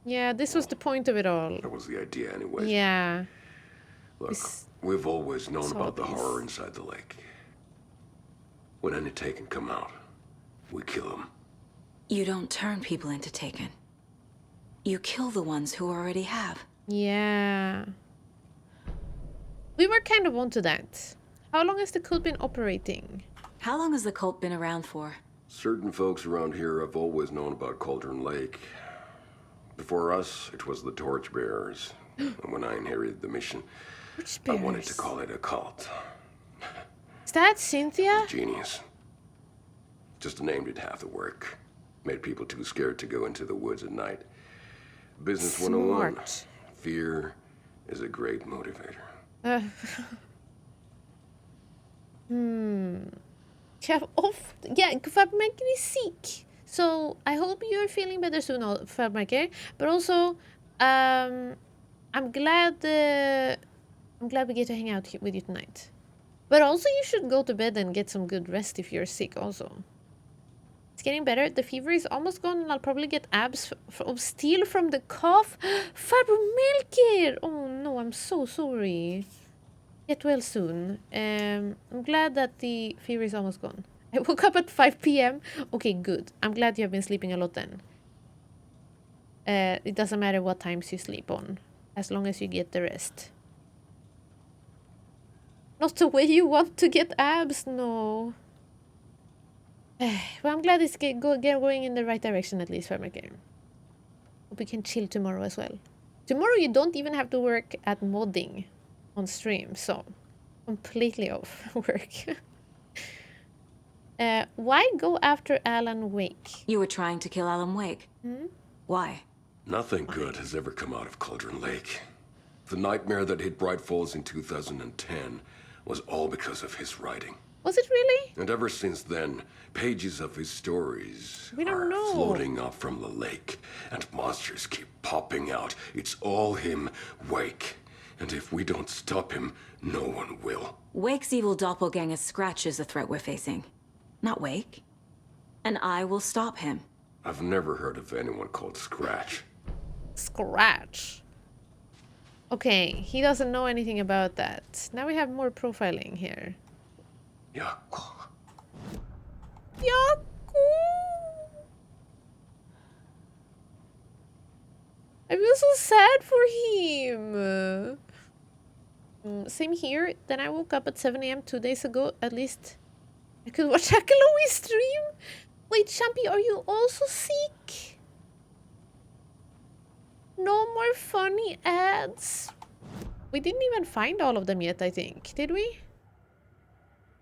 Yeah, this was the point of it all. That was the idea anyway. Yeah. Look, we've always known about the horror inside the lake. When any Taken come out, we kill them. You don't turn people into Taken. You kill the ones who already have. Yeah. We were kind of onto that. How long has the cult been operating? How long has the cult been around for? Certain folks around here have always known about Cauldron Lake. Before us, it was the Torchbearers. And when I inherited the mission, I wanted to call it a cult. Is that Cynthia? Genius. Just a name did half the work. Made people too scared to go into the woods at night. Business 101. Fear is a great motivator. Yeah, Fabmaker is sick. So I hope you're feeling better soon, Fabmaker. But also, I'm glad we get to hang out with you tonight. But also, you should go to bed and get some good rest if you're sick also. It's getting better. The fever is almost gone and I'll probably get abs of steel from the cough. Fabmaker! Oh no, I'm so sorry. Get well soon. I'm glad that the fever is almost gone. I woke up at 5 p.m. Okay, good. I'm glad you have been sleeping a lot then. It doesn't matter what times you sleep on, as long as you get the rest. Not the way you want to get abs, no. Well, I'm glad it's going in the right direction at least, Farmaker. Hope we can chill tomorrow as well. Tomorrow you don't even have to work at modding on stream, so completely off work. Why go after Alan Wake? You were trying to kill Alan Wake. Why? Nothing good has ever come out of Cauldron Lake. The nightmare that hit Bright Falls in 2010 was all because of his writing. Was it really? And ever since then, pages of his stories are floating up from the lake, and monsters keep popping out. It's all him, Wake. And if we don't stop him, no one will. Wake's evil doppelganger Scratch is the threat we're facing, not Wake. And I will stop him. I've never heard of anyone called Scratch. Scratch. Okay, he doesn't know anything about that. Now we have more profiling here. Jakob. I feel so sad for him. Same here. Then I woke up at 7 a.m. 2 days ago. At least I could watch Akaloi's stream. Wait, Champy, are you also sick? No more funny ads. We didn't even find all of them yet, I think. Did we?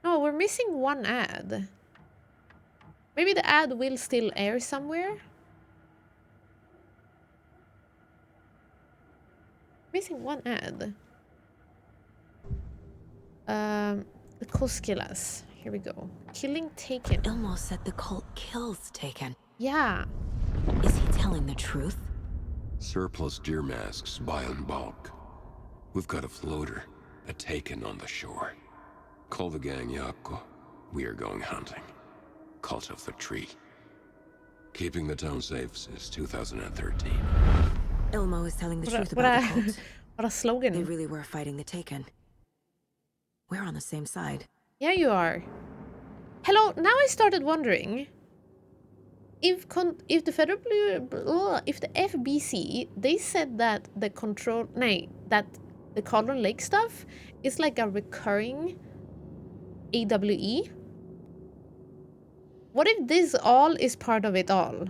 No, we're missing one ad. Maybe the ad will still air somewhere. Missing one ad. The Koskilas. Here we go. Killing Taken. Ilmo said the cult kills Taken. Yeah. Is he telling the truth? Surplus deer masks buy in bulk. We've got a floater, a Taken on the shore. Call the gang Yako. We are going hunting. Cult of the Tree. Keeping the town safe since 2013. Ilmo is telling the truth about the cult. What a slogan. They really were fighting the Taken. We're on the same side. Yeah, you are. Hello, now I started wondering if the FBC, they said that the that the Cauldron Lake stuff is like a recurring AWE. What if this all is part of it all?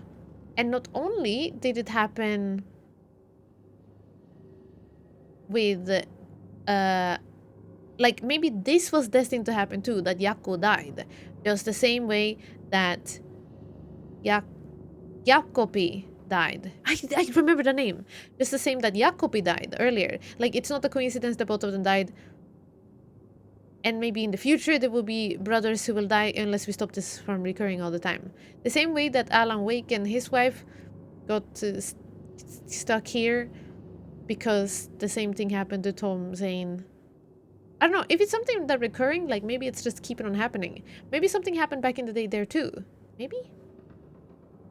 And not only did it happen with like maybe this was destined to happen too, that Yako died. Just the same way that Jakobi died. I remember the name. Just the same that Jakobi died earlier. Like, it's not a coincidence that both of them died. And maybe in the future there will be brothers who will die unless we stop this from recurring all the time. The same way that Alan Wake and his wife got stuck here because the same thing happened to Tom Zane. I don't know, if it's something that recurring, like maybe it's just keeping on happening. Maybe something happened back in the day there too. Maybe?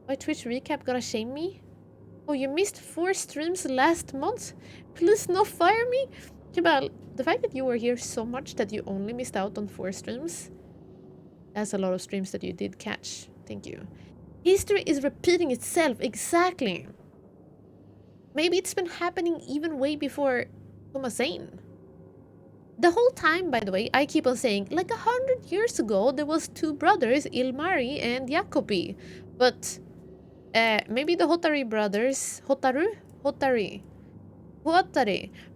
My Twitch recap gonna shame me? Oh, you missed 4 streams last month? Please no fire me? Jabal, the fact that you were here so much that you only missed out on 4 streams, that's a lot of streams that you did catch. Thank you. History is repeating itself, exactly. Maybe it's been happening even way before Thomas Zane. The whole time, by the way, I keep on saying, like 100 years ago, there was 2 brothers, Ilmari and Jakobi. But maybe the Hotari brothers, Hotari.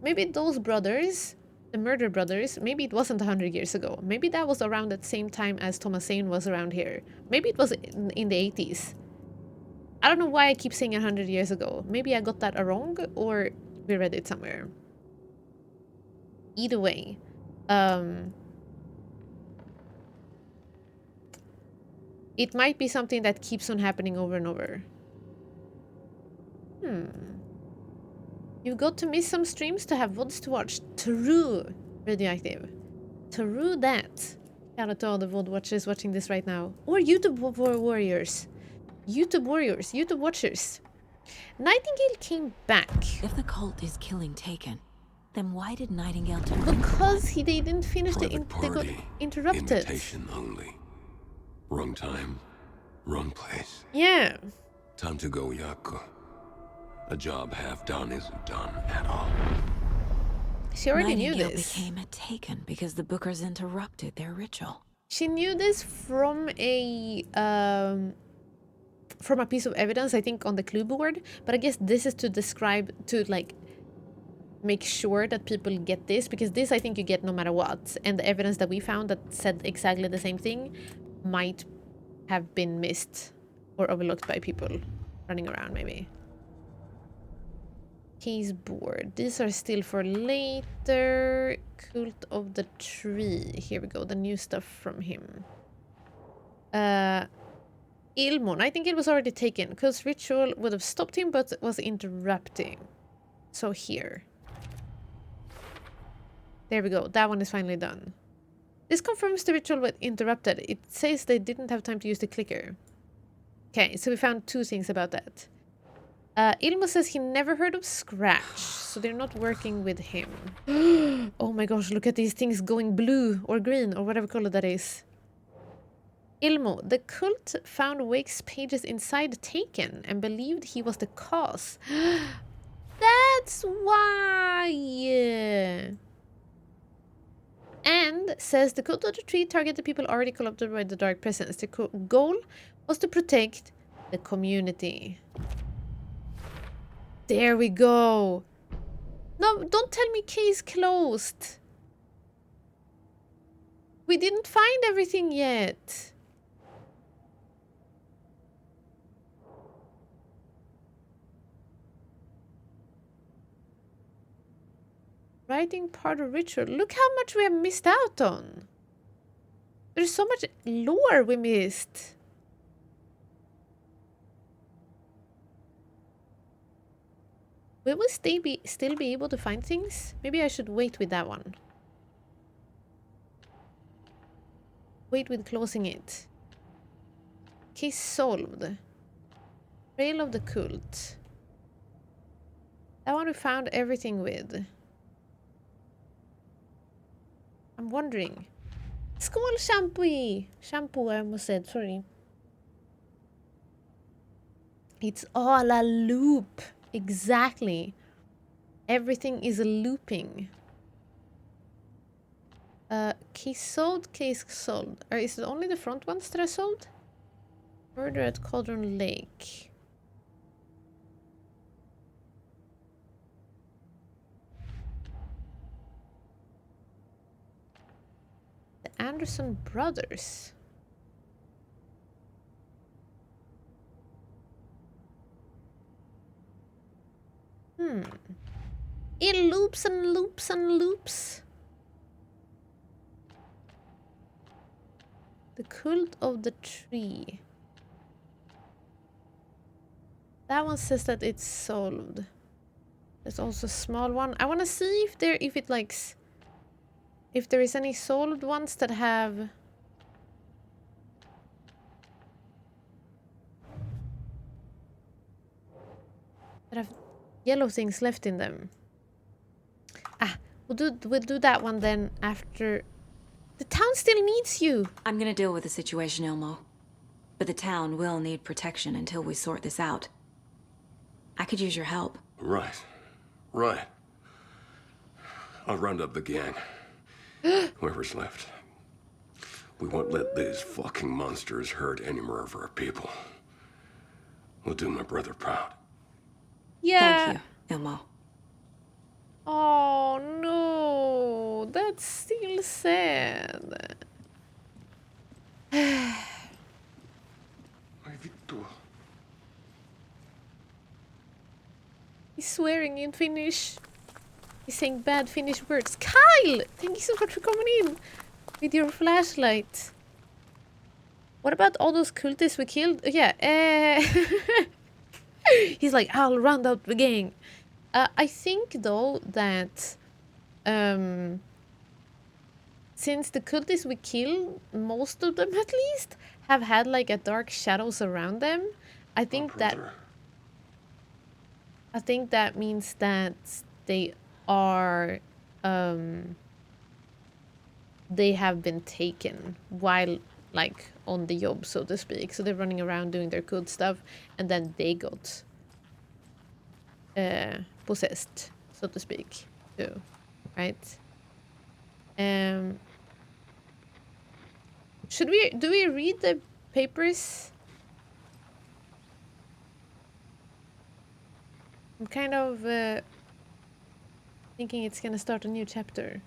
Maybe those brothers, the murder brothers, maybe it wasn't 100 years ago. Maybe that was around at the same time as Thomas Zane was around here. Maybe it was in the 80s. I don't know why I keep saying 100 years ago. Maybe I got that wrong, or we read it somewhere. Either way, it might be something that keeps on happening over and over. You've got to miss some streams to have VODs to watch. True, Radioactive. True that. Shout out to all the VOD watchers watching this right now. Or YouTube warriors. YouTube warriors. YouTube watchers. Nightingale came back. If the cult is killing Taken, then why did Nightingale turn? Because they didn't finish they got interrupted. Invitation only. Wrong time, wrong place. Yeah. Time to go, Yako. A job half done isn't done at all. She already knew Nightingale this. Became a Taken because the Bookers interrupted their ritual. She knew this from a piece of evidence, I think, on the clue board. But I guess this is to describe, to like make sure that people get this, because this I think you get no matter what. And the evidence that we found that said exactly the same thing might have been missed or overlooked by people running around, maybe. Case board. These are still for later. Cult of the Tree. Here we go. The new stuff from him. Ilmon. I think it was already taken because ritual would have stopped him but was interrupting. So here. There we go. That one is finally done. This confirms the ritual was interrupted. It says they didn't have time to use the clicker. Okay, so we found 2 things about that. Ilmo says he never heard of Scratch, so they're not working with him. Oh my gosh, look at these things going blue or green or whatever color that is. Ilmo, the cult found Wake's pages inside Taken and believed he was the cause. That's why. says the code of the tree targeted people already corrupted by the dark presence. The goal was to protect the community. There we go. No, don't tell me case closed. We didn't find everything yet. Writing part of ritual. Look how much we have missed out on. There's so much lore we missed. Will we still be able to find things? Maybe I should wait with that one. Wait with closing it. Case solved. Trail of the cult. That one we found everything with. I'm wondering. Skål shampoo, I almost said, sorry. It's all a loop. Exactly. Everything is a looping. Case sold, case sold. Is it only the front ones that are sold? Murder at Cauldron Lake. The Anderson brothers. It loops and loops and loops. The cult of the tree. That one says that it's solved. There's also a small one. I want to see if there is any solved ones that have yellow things left in them. We'll do that one then after. The town still needs you. I'm gonna deal with the situation, Ilmo. But the town will need protection until we sort this out. I could use your help. Right. I'll round up the gang. Whoever's left. We won't let these fucking monsters hurt any more of our people. We'll do my brother proud. Yeah. Thank you, Ilmo. Oh no, that's still sad. He's swearing in Finnish. He's saying bad Finnish words. Kyle! Thank you so much for coming in with your flashlight. What about all those cultists we killed? Yeah, he's like, I'll round up the gang. I think though that since the cultists we killed, most of them at least, have had like a dark shadows around them, I think that means that they are they have been taken while like on the job, so to speak. So they're running around doing their good stuff, and then they got possessed, so to speak, too, right? Do we read the papers? I'm kind of thinking it's gonna start a new chapter.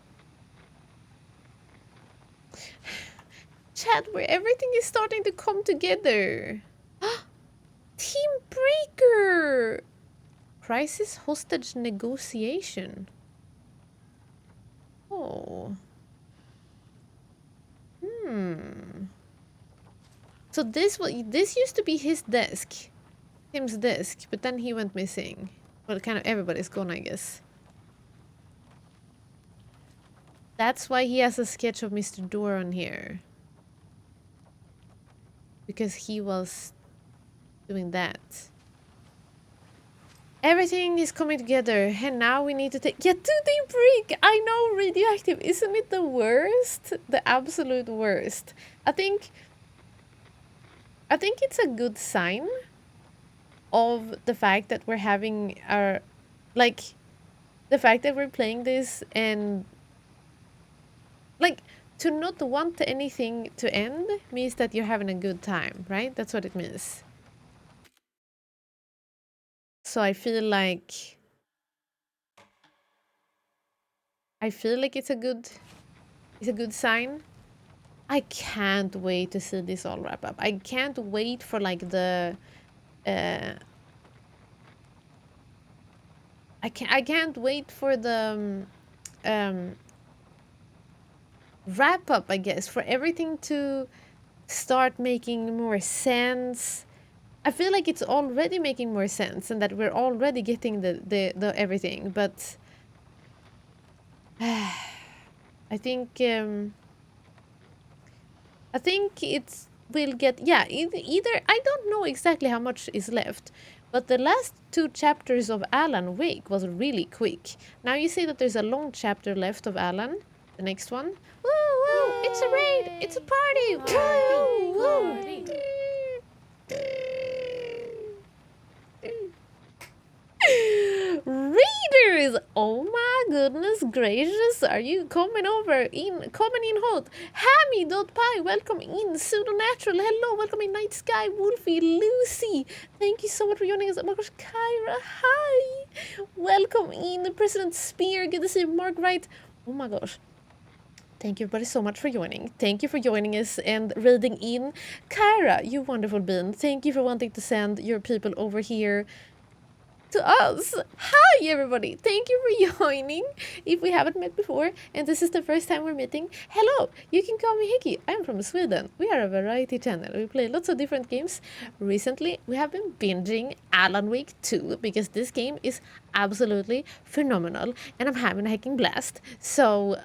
Chat, where everything is starting to come together. Team Breaker! Crisis hostage negotiation. Oh. So this used to be his desk. Tim's desk, but then he went missing. Well, kind of everybody's gone, I guess. That's why he has a sketch of Mr. Doran here. Because he was doing that. Everything is coming together, and now we need to take... Yeah, 2D break! I know, radioactive. Isn't it the worst? The absolute worst. I think it's a good sign of the fact that we're having our... Like, the fact that we're playing this and... Like, to not want anything to end means that you're having a good time, right? That's what it means. So I feel like it's a good sign. I can't wait to see this all wrap up. I can't wait for like the I can't wait for the wrap up, I guess, for everything to start making more sense. I feel like it's already making more sense and that we're already getting the everything, but I think it will get, yeah, either I don't know exactly how much is left, but the last 2 chapters of Alan Wake was really quick. Now you see that there's a long chapter left of Alan, the next one. Woo woo! It's a raid! It's a party! Woo woo! Raiders! Oh my goodness gracious, are you coming in hot? Hammy.pie, welcome in. Pseudonatural, hello, welcome in. Night Sky, Wolfie, Lucy, thank you so much for joining us. Oh my gosh, Kyra, hi, welcome in. President Spear, good to see you. Mark Wright, oh my gosh, thank you everybody so much for joining. Thank you for joining us and raiding in. Kyra, you wonderful bean, thank you for wanting to send your people over here to us. Hi everybody, thank you for joining. If we haven't met before and this is the first time we're meeting, hello, you can call me Hickey. I'm from Sweden. We are a variety channel. We play lots of different games. Recently we have been binging Alan Wake 2 because this game is absolutely phenomenal and I'm having a hacking blast. So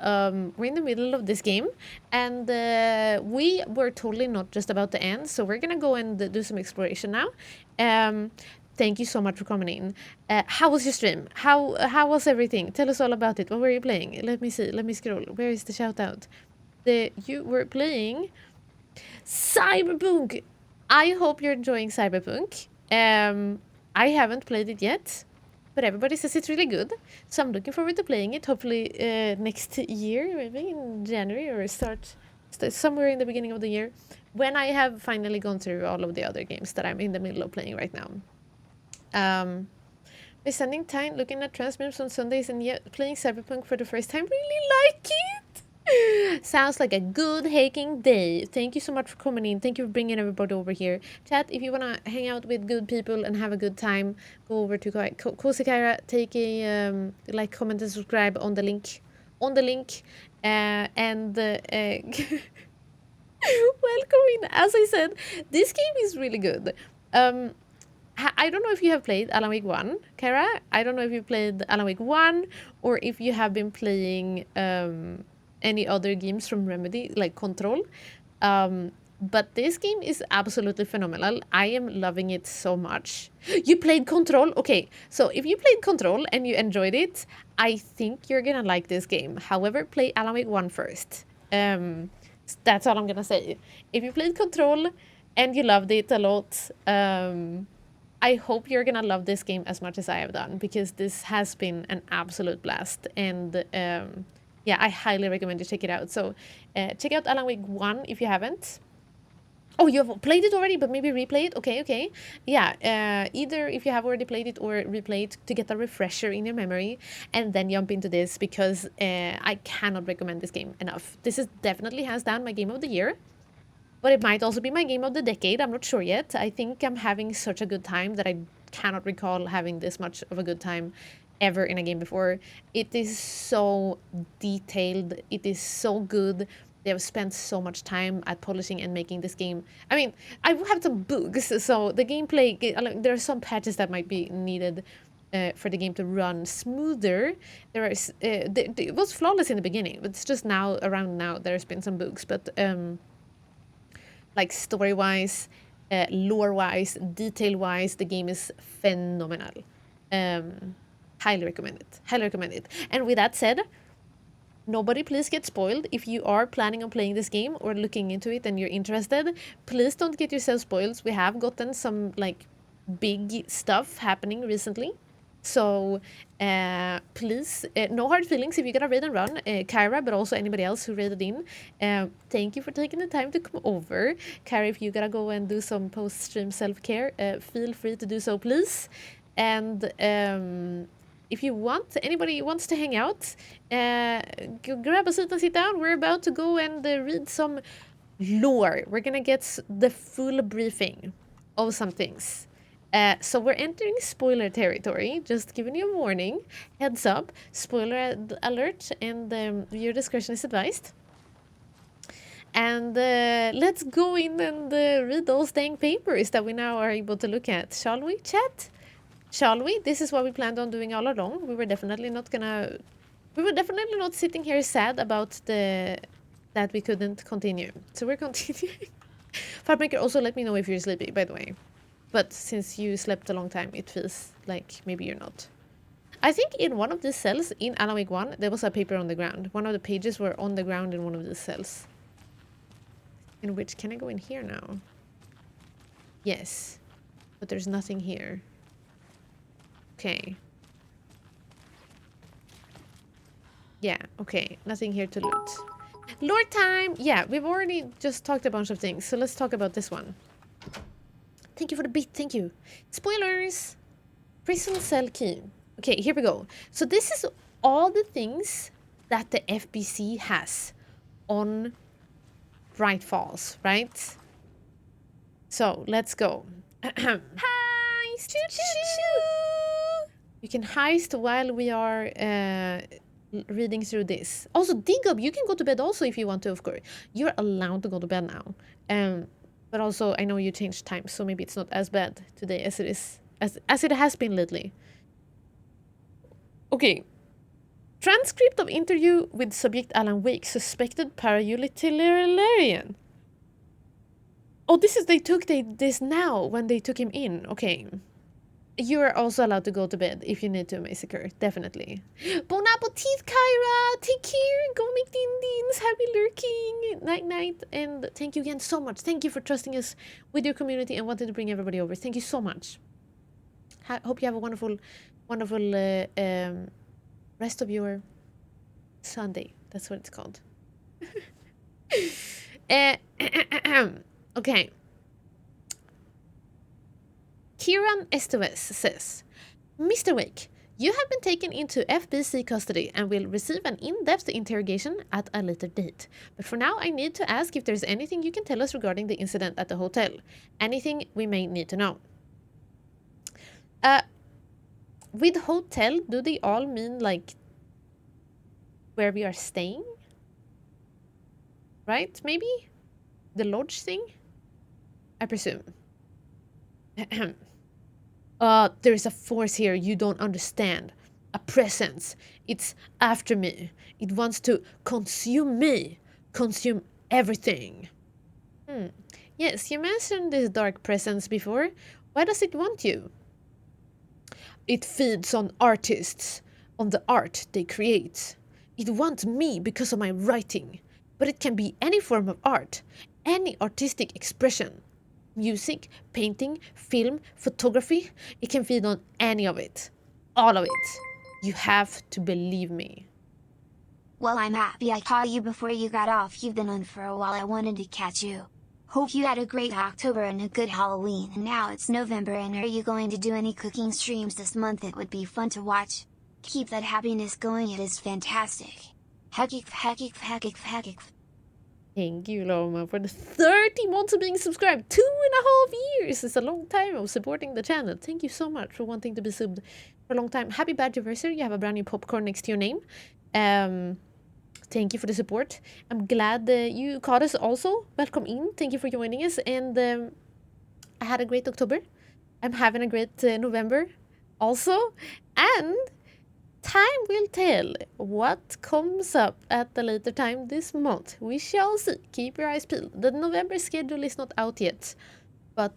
we're in the middle of this game and we were totally not just about to end, so we're gonna go and do some exploration now. Thank you so much for coming in. How was your stream? How was everything? Tell us all about it. What were you playing? Let me see. Let me scroll. Where is the shout out? You were playing Cyberpunk. I hope you're enjoying Cyberpunk. I haven't played it yet, but everybody says it's really good. So I'm looking forward to playing it. Hopefully next year, maybe in January or start somewhere in the beginning of the year, when I have finally gone through all of the other games that I'm in the middle of playing right now. We're spending time looking at transmitters on Sundays and yet playing Cyberpunk for the first time. Really like it! Sounds like a good hacking day. Thank you so much for coming in. Thank you for bringing everybody over here. Chat, if you want to hang out with good people and have a good time, go over to Cozy Kyra, take a like, comment, and subscribe on the link. And welcome in. As I said, this game is really good. I don't know if you have played Alan Wake 1, Kara. I don't know if you played Alan Wake 1 or if you have been playing any other games from Remedy, like Control. But this game is absolutely phenomenal. I am loving it so much. You played Control? Okay, so if you played Control and you enjoyed it, I think you're gonna like this game. However, play Alan Wake 1 first. That's all I'm gonna say. If you played Control and you loved it a lot, I hope you're gonna love this game as much as I have done, because this has been an absolute blast. And yeah, I highly recommend you check it out. So check out Alan Wake 1 if you haven't. Oh, you have played it already, but maybe replay it? Okay. Yeah, either if you have already played it or replay it to get a refresher in your memory, and then jump into this, because I cannot recommend this game enough. This is definitely hands down my game of the year. But it might also be my game of the decade. I'm not sure yet. I think I'm having such a good time that I cannot recall having this much of a good time ever in a game before. It is so detailed. It is so good. They have spent so much time at polishing and making this game. I mean, I have some bugs, so the gameplay, there are some patches that might be needed for the game to run smoother. It was flawless in the beginning, but it's just now, around now, there's been some bugs. But like story-wise, lore-wise, detail-wise, the game is phenomenal. Highly recommend it. And with that said, nobody please get spoiled. If you are planning on playing this game or looking into it and you're interested, please don't get yourself spoiled. We have gotten some like big stuff happening recently. So please, no hard feelings if you're gonna raid and run. Kyra, but also anybody else who raided in. Thank you for taking the time to come over. Kyra, if you gotta go and do some post-stream self-care, feel free to do so, please. And if you want, anybody wants to hang out, grab a seat and sit down. We're about to go and read some lore. We're gonna get the full briefing of some things. So we're entering spoiler territory, just giving you a warning, heads up, spoiler alert, and your discretion is advised. And let's go in and read those dang papers that we now are able to look at. Shall we, chat? Shall we? This is what we planned on doing all along. We were definitely not sitting here sad about that we couldn't continue. So we're continuing. Farbreaker, also let me know if you're sleepy, by the way. But since you slept a long time, it feels like maybe you're not. I think in one of these cells in Alan Wake 1, there was a paper on the ground. One of the pages were on the ground in one of these cells. In which, can I go in here now? Yes. But there's nothing here. Okay. Yeah, okay. Nothing here to loot. Lore time! Yeah, we've already just talked a bunch of things, so let's talk about this one. Thank you for the beat, thank you. Spoilers! Prison cell key. Okay, here we go. So this is all the things that the FBC has on Bright Falls, right? So, let's go. Heist! You can heist while we are reading through this. Also, Diggob, you can go to bed also if you want to, of course. You're allowed to go to bed now. But also, I know you changed time, so maybe it's not as bad today as it is, as it has been lately. Okay. Transcript of interview with subject Alan Wake, suspected parautilitarian. Oh, they took this now when they took him in. Okay. You are also allowed to go to bed if you need to, Massacre. Definitely. Bon appetit, Kyra! Take care! Go make the Indians! Happy lurking! Night-night. And thank you again so much. Thank you for trusting us with your community and wanting to bring everybody over. Thank you so much. Hope you have a wonderful, wonderful rest of your Sunday. That's what it's called. Okay. Kieran Esteves says, Mr. Wake, you have been taken into FBC custody and will receive an in-depth interrogation at a later date. But for now, I need to ask if there's anything you can tell us regarding the incident at the hotel. Anything we may need to know. With hotel, do they all mean like where we are staying? Right? Maybe? The lodge thing? I presume. There is a force here you don't understand. A presence. It's after me. It wants to consume me. Consume everything. Yes, you mentioned this dark presence before. Why does it want you? It feeds on artists, on the art they create. It wants me because of my writing. But it can be any form of art, any artistic expression. Music, painting, film, photography. It can feed on any of it. All of it. You have to believe me. Well, I'm happy I caught you before you got off. You've been on for a while. I wanted to catch you. Hope you had a great October and a good Halloween. And now it's November, and are you going to do any cooking streams this month? It would be fun to watch. Keep that happiness going, it is fantastic. Hackik. Thank you, Loma, for the 30 months of being subscribed. 2.5 years! It's a long time of supporting the channel. Thank you so much for wanting to be subbed for a long time. Happy Badgerversary. You have a brand new popcorn next to your name. Thank you for the support. I'm glad you caught us also. Welcome in. Thank you for joining us. And I had a great October. I'm having a great November also. And time will tell what comes up at a later time this month. We shall see. Keep your eyes peeled. The November schedule is not out yet. But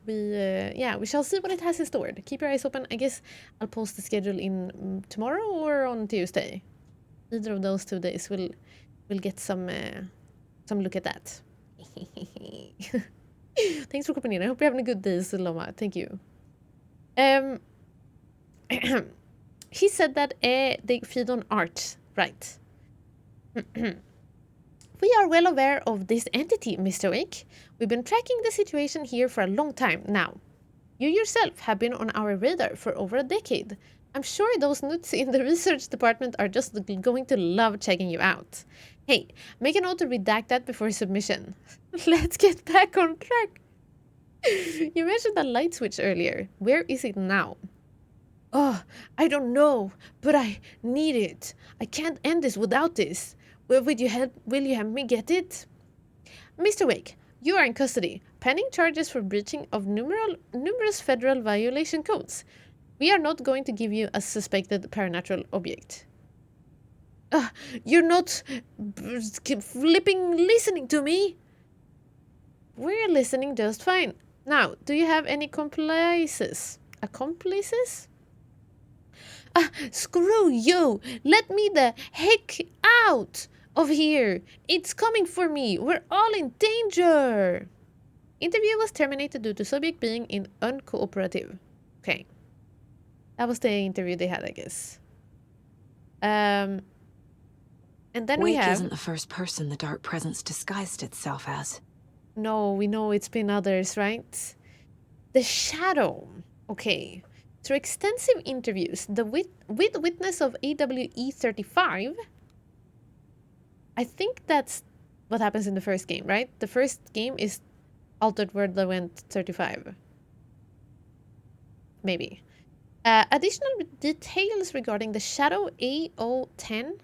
we shall see what it has in store. Keep your eyes open. I guess I'll post the schedule in tomorrow or on Tuesday. Either of those 2 days we'll get some look at that. Thanks for coming in. I hope you're having a good day, Loma. Thank you. he said that they feed on art, right? We are well aware of this entity, Mr. Wake. We've been tracking the situation here for a long time now. You yourself have been on our radar for over a decade. I'm sure those nuts in the research department are just going to love checking you out. Hey, make a note to redact that before submission. Let's get back on track. You mentioned a light switch earlier. Where is it now? Oh, I don't know, but I need it. I can't end this without this. Will you help me get it? Mr. Wake, you are in custody, pending charges for breaching of numerous federal violation codes. We are not going to give you a suspected paranatural object. You're not listening to me? We're listening just fine. Now, do you have any accomplices? Accomplices? Screw you! Let me the heck out of here! It's coming for me! We're all in danger! Interview was terminated due to subject being uncooperative. Okay. That was the interview they had, I guess. And then Wake we have... isn't the first person the dark presence disguised itself as. No, we know it's been others, right? The Shadow. Okay. Through extensive interviews with witness of AWE 35, I think that's what happens in the first game, right? The first game is Altered World Event 35. Maybe. Additional details regarding the Shadow AO10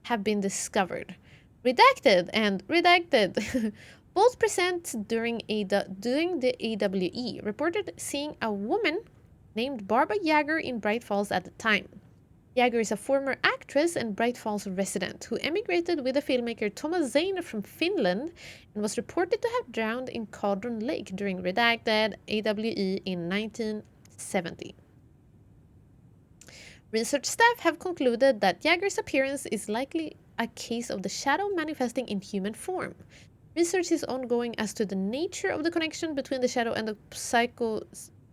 have been discovered. Redacted and redacted. Both present during the AWE reported seeing a woman named Barbara Jagger in Bright Falls at the time. Jagger is a former actress and Bright Falls resident who emigrated with the filmmaker Thomas Zane from Finland and was reported to have drowned in Cauldron Lake during redacted AWE in 1970. Research staff have concluded that Jagger's appearance is likely a case of the shadow manifesting in human form. Research is ongoing as to the nature of the connection between the shadow and the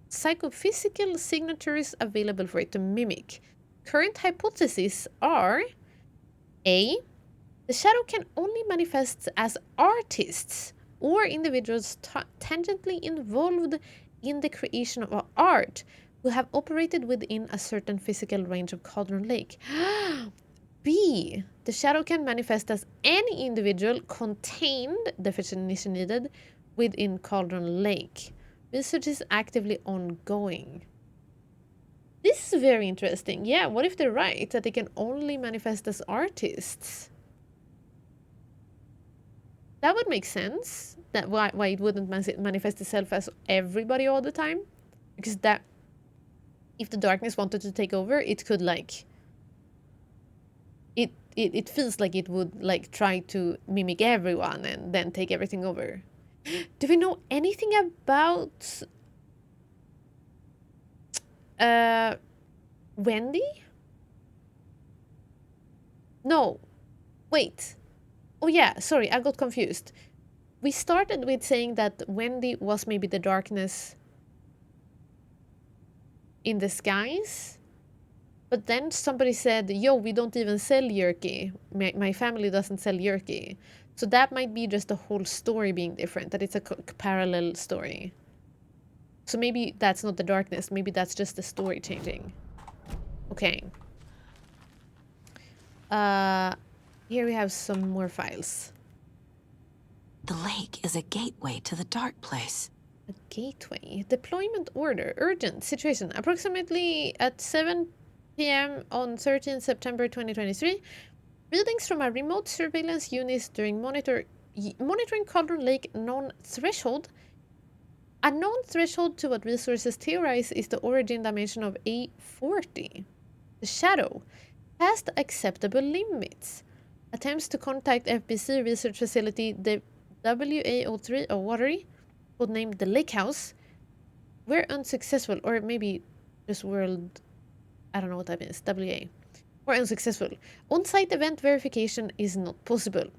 psychophysical signatures available for it to mimic. Current hypotheses are: A. The shadow can only manifest as artists or individuals tangentially involved in the creation of art who have operated within a certain physical range of Cauldron Lake. B. The shadow can manifest as any individual contained, definition needed, within Cauldron Lake. Research is actively ongoing. This is very interesting. Yeah, what if they're right, that they can only manifest as artists? That would make sense. That why it wouldn't manifest itself as everybody all the time. Because that, if the darkness wanted to take over, it could like... It feels like it would like try to mimic everyone and then take everything over. Do we know anything about Wendy? No. Wait. Oh yeah, sorry, I got confused. We started with saying that Wendy was maybe the darkness in disguise. But then somebody said, yo, we don't even sell jerky. My family doesn't sell jerky. So that might be just the whole story being different, that it's a parallel story. So maybe that's not the darkness, maybe that's just the story changing. Okay. Here we have some more files. The lake is a gateway to the dark place. A gateway. Deployment order. Urgent situation. Approximately at 7 p.m. on 13 September 2023. Readings from a remote surveillance unit during monitoring Cauldron Lake known threshold. A known threshold to what resources theorize is the origin dimension of A40. The shadow past acceptable limits. Attempts to contact FBC research facility the WA03 or Watery, codenamed the Lake House, were unsuccessful, or maybe just world, I don't know what that means, WA, or unsuccessful. On-site event verification is not possible.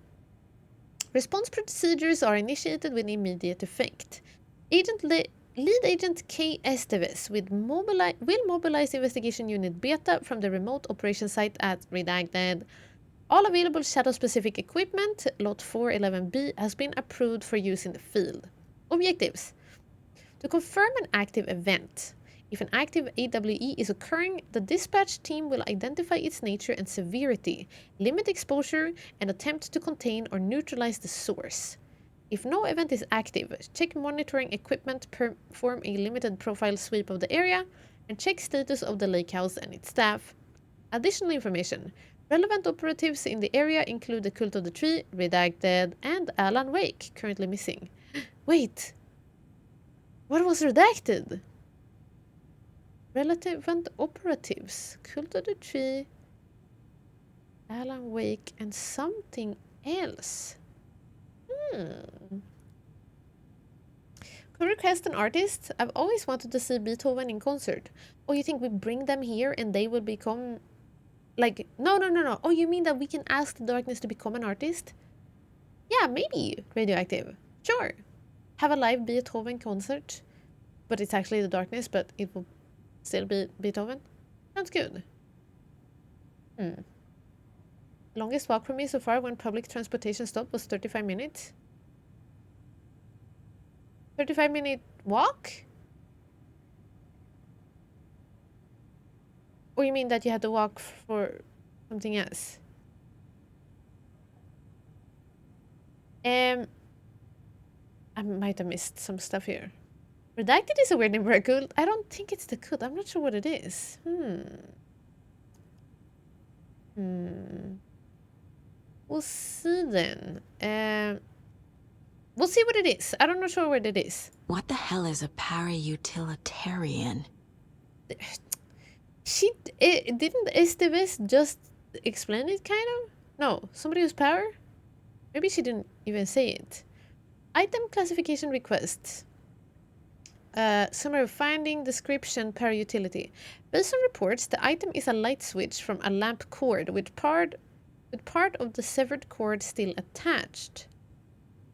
Response procedures are initiated with immediate effect. Agent Lead Agent K. Esteves will mobilize Investigation Unit Beta from the remote operation site at Redacted. All available Shadow-specific equipment, Lot 411B, has been approved for use in the field. Objectives. To confirm an active event. If an active AWE is occurring, the dispatch team will identify its nature and severity, limit exposure, and attempt to contain or neutralize the source. If no event is active, check monitoring equipment, perform a limited profile sweep of the area, and check status of the lake house and its staff. Additional information. Relevant operatives in the area include the Cult of the Tree, Redacted, and Alan Wake, currently missing. Wait! What was redacted? Relevant operatives, Cult of the Tree, Alan Wake, and something else. Could request an artist? I've always wanted to see Beethoven in concert. Oh, you think we bring them here and they will become... Like, no. Oh, you mean that we can ask the darkness to become an artist? Yeah, maybe. Radioactive. Sure. Have a live Beethoven concert. But it's actually the darkness, but it will still be Beethoven. Sounds good. Longest walk for me so far when public transportation stopped was 35 minutes. 35-minute walk? Or you mean that you had to walk for something else? I might have missed some stuff here. Redacted is a weird name for a cult. I don't think it's the cult. I'm not sure what it is. We'll see then. We'll see what it is. I'm not sure what it is. What the hell is a para-utilitarian? Didn't Esteves just explain it, kind of? No, somebody who's power? Maybe she didn't even say it. Item classification request. Summary of finding, description, para-utility. Based on reports, the item is a light switch from a lamp cord with part of the severed cord still attached.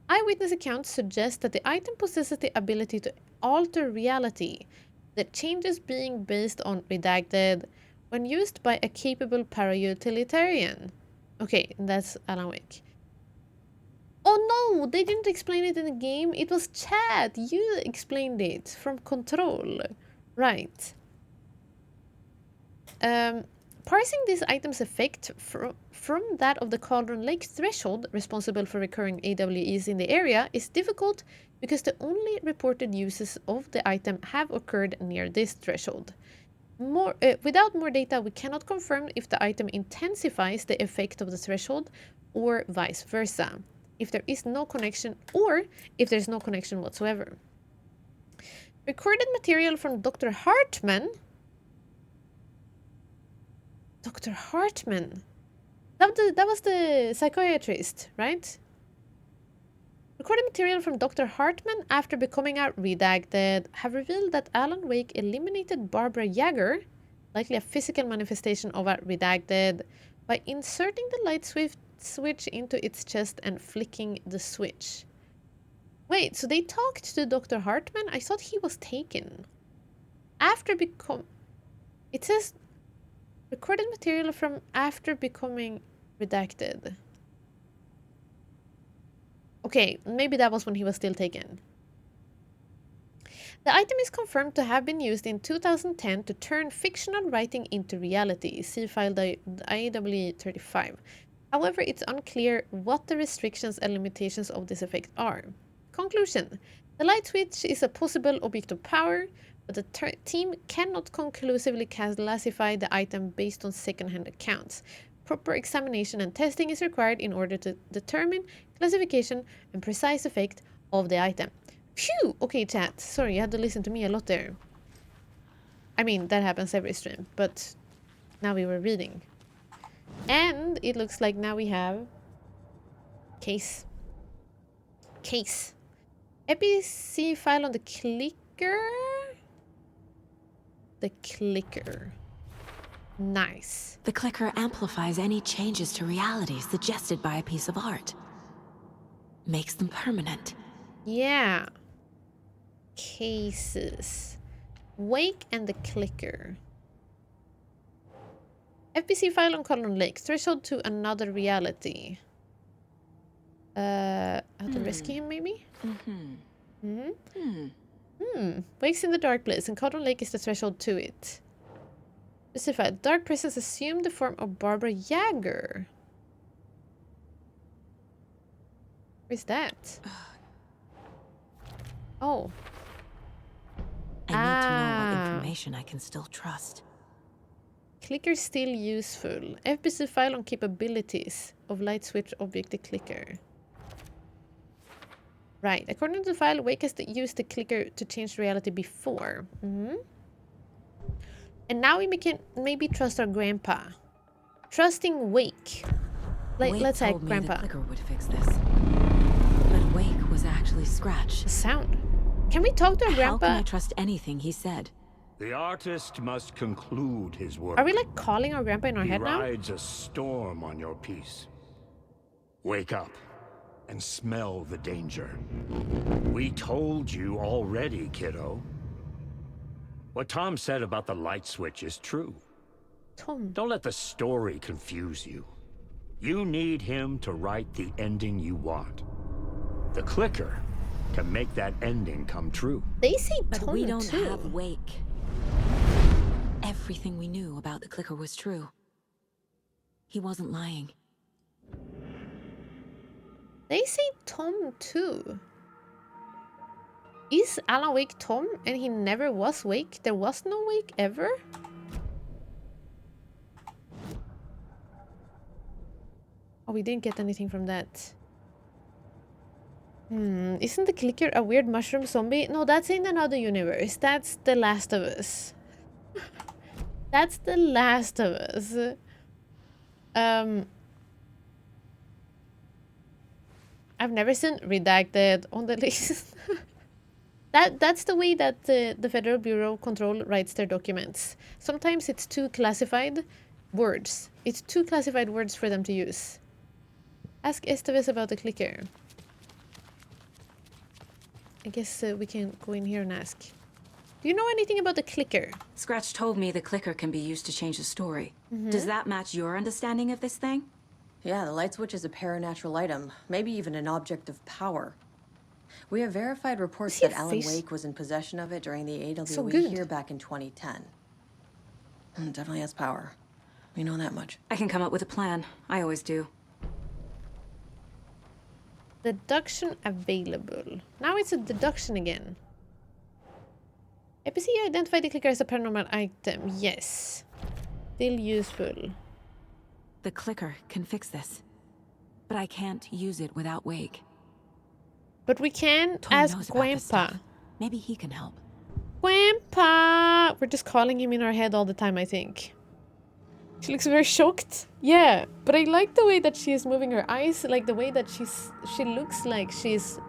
Eyewitness accounts suggest that the item possesses the ability to alter reality, the changes being based on Redacted when used by a capable para-utilitarian. Okay, that's Alan Wake. Oh no, they didn't explain it in the game. It was chat. You explained it from Control. Right. Parsing this item's effect from that of the Cauldron Lake threshold, responsible for recurring AWEs in the area, is difficult because the only reported uses of the item have occurred near this threshold. Without more data, we cannot confirm if the item intensifies the effect of the threshold or vice versa, if there is no connection or if there's no connection whatsoever. Recorded material from Dr. Hartman. Dr. Hartman. That was the psychiatrist, right? Recorded material from Dr. Hartman after becoming a Redacted have revealed that Alan Wake eliminated Barbara Yager, likely a physical manifestation of a Redacted, by inserting the light switch into its chest and flicking the switch. Wait, so they talked to Dr. Hartman? I thought he was taken. It says recorded material from after becoming Redacted. Okay, maybe that was when he was still taken. The item is confirmed to have been used in 2010 to turn fictional writing into reality. See file IW35. However, it's unclear what the restrictions and limitations of this effect are. Conclusion. The light switch is a possible object of power, but the team cannot conclusively classify the item based on second-hand accounts. Proper examination and testing is required in order to determine classification and precise effect of the item. Phew! Okay, chat. Sorry, you had to listen to me a lot there. I mean, that happens every stream, but now we were reading. And it looks like now we have case. EPC file on the clicker. The clicker. Nice. The clicker amplifies any changes to reality suggested by a piece of art. Makes them permanent. Yeah. cases. Wake and the clicker. FBC file on Colon Lake. Threshold to another reality. How to rescue him, maybe? Wakes in the dark place, and Colon Lake is the threshold to it. Specified. Dark presence assumed the form of Barbara Jagger. Where's that? Oh. I need to know what information I can still trust. Clicker still useful. FBC file on capabilities of light switch object the clicker. Right. According to the file, Wake has used the clicker to change reality before. And now we can maybe trust our grandpa. Trusting Wake. Let's say grandpa. The clicker would fix this. But Wake was actually Scratch. The sound. Can we talk to our grandpa? How can I trust anything he said? The artist must conclude his work. Are we like calling our grandpa in our head now? He rides a storm on your piece. Wake up and smell the danger. We told you already, kiddo. What Tom said about the light switch is true. Tom. Don't let the story confuse you. You need him to write the ending you want. The clicker can make that ending come true. They say Tom But we don't too. have Wake. Everything we knew about the clicker was true. He wasn't lying. They say Tom too. Is Alan Wake Tom and he never was Wake? There was no Wake ever? Oh, we didn't get anything from that. Isn't the clicker a weird mushroom zombie? No, that's in another universe. That's The Last of Us. That's The Last of Us. I've never seen Redacted on the list. That's the way that the Federal Bureau of Control writes their documents. Sometimes it's too classified words. It's too classified words for them to use. Ask Esteves about the clicker. I guess we can go in here and ask. Do you know anything about the clicker? Scratch told me the clicker can be used to change the story. Does that match your understanding of this thing? Yeah, the light switch is a paranatural item, maybe even an object of power. We have verified reports that Alan Wake was in possession of it during the AWE here back in 2010. It definitely has power. We know that much. I can come up with a plan. I always do. Deduction available. Now it's a deduction again. APC identified the clicker as a paranormal item. Yes. Still useful. The clicker can fix this. But I can't use it without Wake. But we can Tom ask knows about this Grandpa. stuff. Maybe he can help. Grandpa! We're just calling him in our head all the time, I think. She looks very shocked. Yeah, but I like the way that she is moving her eyes, like the way that she looks like she's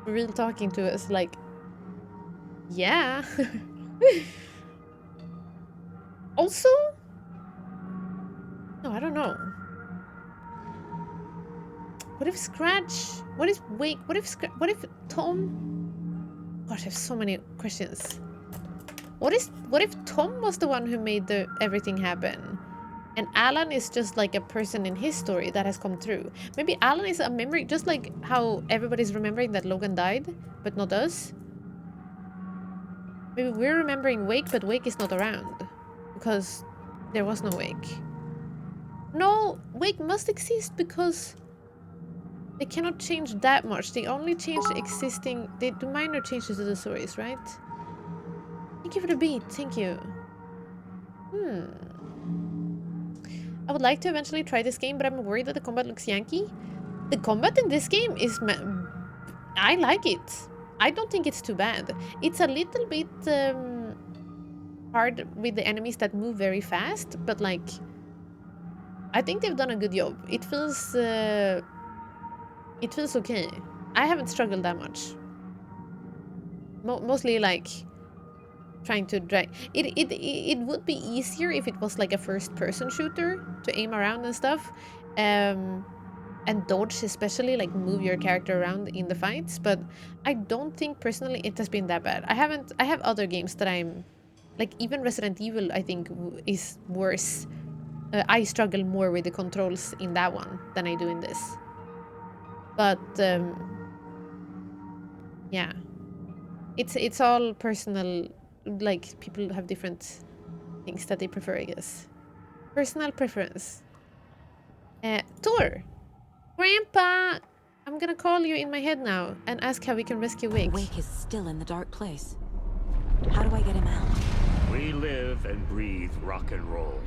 real talking to us, like, yeah. Also, no, I don't know. What if Scratch? What if Wake? What if Tom? Gosh, I have so many questions. What if Tom was the one who made everything happen? And Alan is just like a person in his story that has come through. Maybe Alan is a memory, just like how everybody's remembering that Logan died, but not us. Maybe we're remembering Wake, but Wake is not around. Because there was no Wake. No, Wake must exist because they cannot change that much. They only change the existing... They do minor changes to the stories, right? Thank you for the beat. Thank you. I would like to eventually try this game, but I'm worried that the combat looks Yankee. The combat in this game is... I like it. I don't think it's too bad. It's a little bit hard with the enemies that move very fast, but like... I think they've done a good job. It feels okay. I haven't struggled that much. Mostly like... trying to drag it would be easier if it was like a first-person shooter to aim around and stuff, and dodge, especially, like move your character around in the fights, but I don't think personally it has been that bad. I have other games that I'm like, even Resident Evil I think is worse. I struggle more with the controls in that one than I do in this. But yeah, it's all personal, like people have different things that they prefer, I guess. Personal preference. Tor! Grandpa! I'm gonna call you in my head now and ask how we can rescue Wake. Wake is still in the dark place. How do I get him out? We live and breathe rock and roll.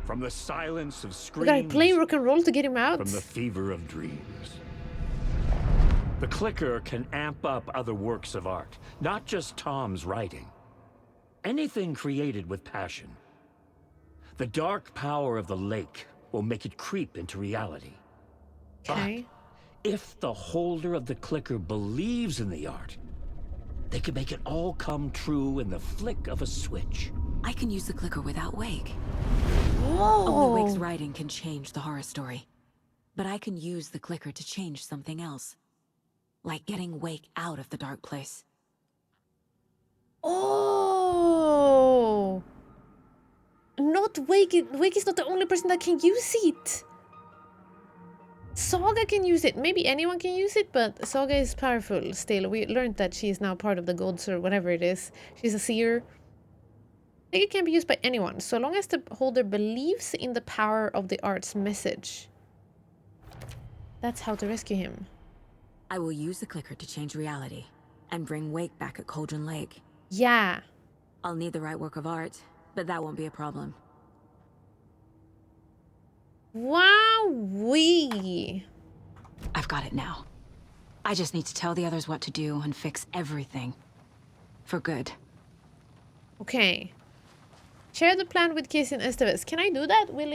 From the silence of screams... We gotta play rock and roll to get him out? From the fever of dreams. The clicker can amp up other works of art, not just Tom's writing. Anything created with passion. The dark power of the lake will make it creep into reality. Okay. But if the holder of the clicker believes in the art, they can make it all come true in the flick of a switch. I can use the clicker without Wake. Oh. Only Wake's writing can change the horror story. But I can use the clicker to change something else. Like getting Wake out of the dark place. Oh! Not Wake. Wake is not the only person that can use it. Saga can use it. Maybe anyone can use it, but Saga is powerful still. We learned that she is now part of the gods or whatever it is. She's a seer. I think it can be used by anyone, so long as the holder believes in the power of the art's message. That's how to rescue him. I will use the clicker to change reality and bring Wake back at Cauldron Lake. Yeah. I'll need the right work of art, but that won't be a problem. Wowee! I've got it now. I just need to tell the others what to do and fix everything. For good. Okay. Share the plan with Casey and Estevez. Can I do that? Will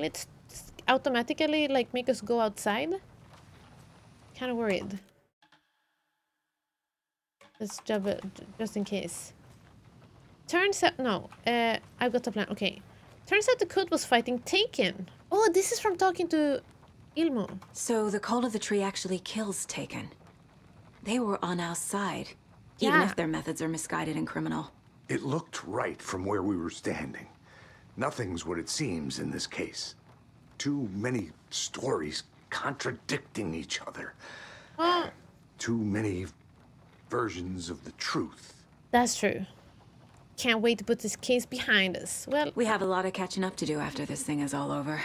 it automatically like make us go outside? Kind of worried. Let's jump it just in case. Turns out no. I've got a plan. Okay. Turns out the code was fighting Taken. Oh, this is from talking to Ilmo. So the call of the tree actually kills Taken. They were on our side, even if their methods are misguided and criminal. It looked right from where we were standing. Nothing's what it seems in this case. Too many stories contradicting each other. Too many versions of the truth. That's true. Can't wait to put this case behind us. Well, we have a lot of catching up to do after this thing is all over.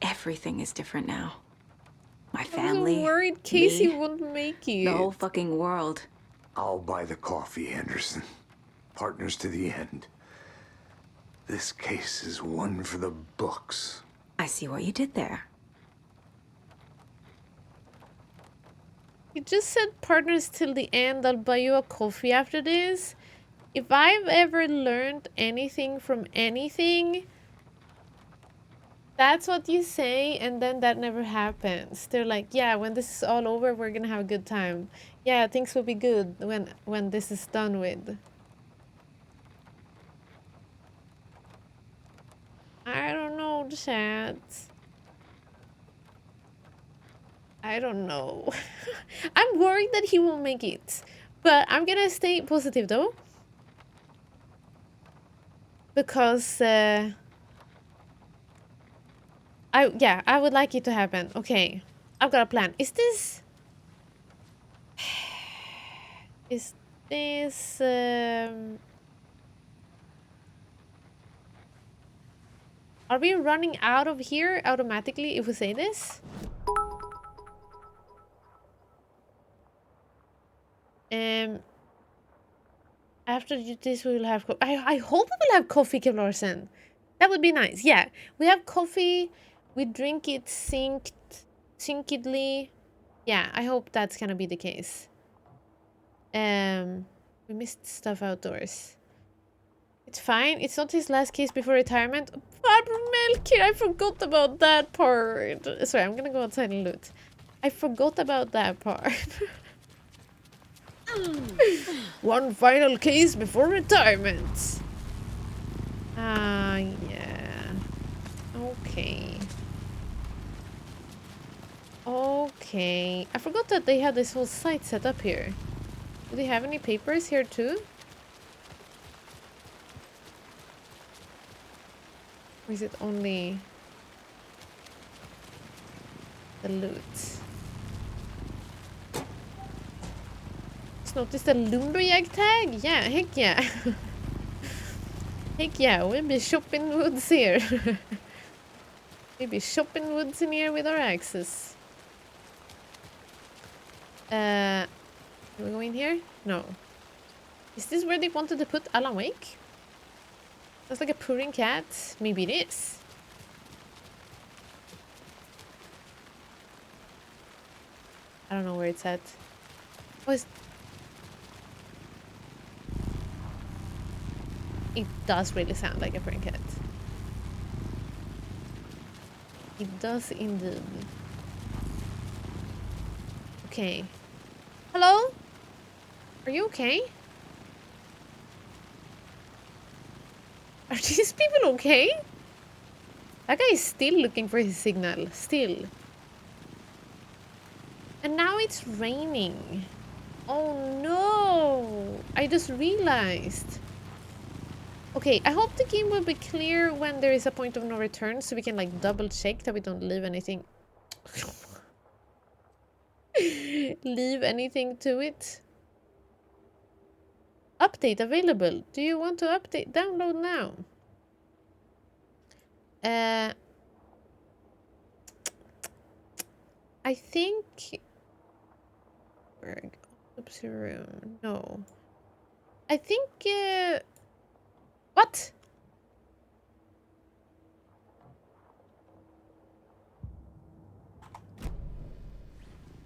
Everything is different now. My family, I'm worried Casey me, won't make it. The whole fucking world. I'll buy the coffee, Anderson. Partners to the end. This case is one for the books. I see what you did there. You just said partners till the end. I'll buy you a coffee after this. If I've ever learned anything from anything, that's what you say, and then that never happens. They're like, yeah, when this is all over, we're gonna have a good time. Yeah, things will be good when this is done with. I don't know, chat. I don't know. I'm worried that he won't make it. But I'm gonna stay positive though. Because I would like it to happen. Okay. I've got a plan. Is this are we running out of here automatically if we say this? After this we will have I hope we will have coffee, Kev Larsen. That would be nice. Yeah, we have coffee. We drink it synkedly. Yeah, I hope that's gonna be the case. We missed stuff outdoors. It's fine. It's not his last case before retirement. Melky, I forgot about that part. Sorry, I'm gonna go outside and loot. I forgot about that part. One final case before retirement. Yeah. Okay. Okay. I forgot that they had this whole site set up here. Do they have any papers here too? Or is it only the loot? Just noticed the lumberjack tag? Yeah, heck yeah. Heck yeah, we'll be chopping woods here. We'll be chopping woods in here with our axes. Can we go in here? No. Is this where they wanted to put Alan Wake? That's like a purring cat. Maybe it is. I don't know where it's at. Oh, it does really sound like a purring cat. It does indeed. Okay. Hello? Are you okay? Are these people okay? That guy is still looking for his signal. Still. And now it's raining. Oh no! I just realized. Okay, I hope the game will be clear when there is a point of no return so we can like double check that we don't leave anything. Leave anything to it. Update available. Do you want to update? Download now. I think autopsy room. No. I think what?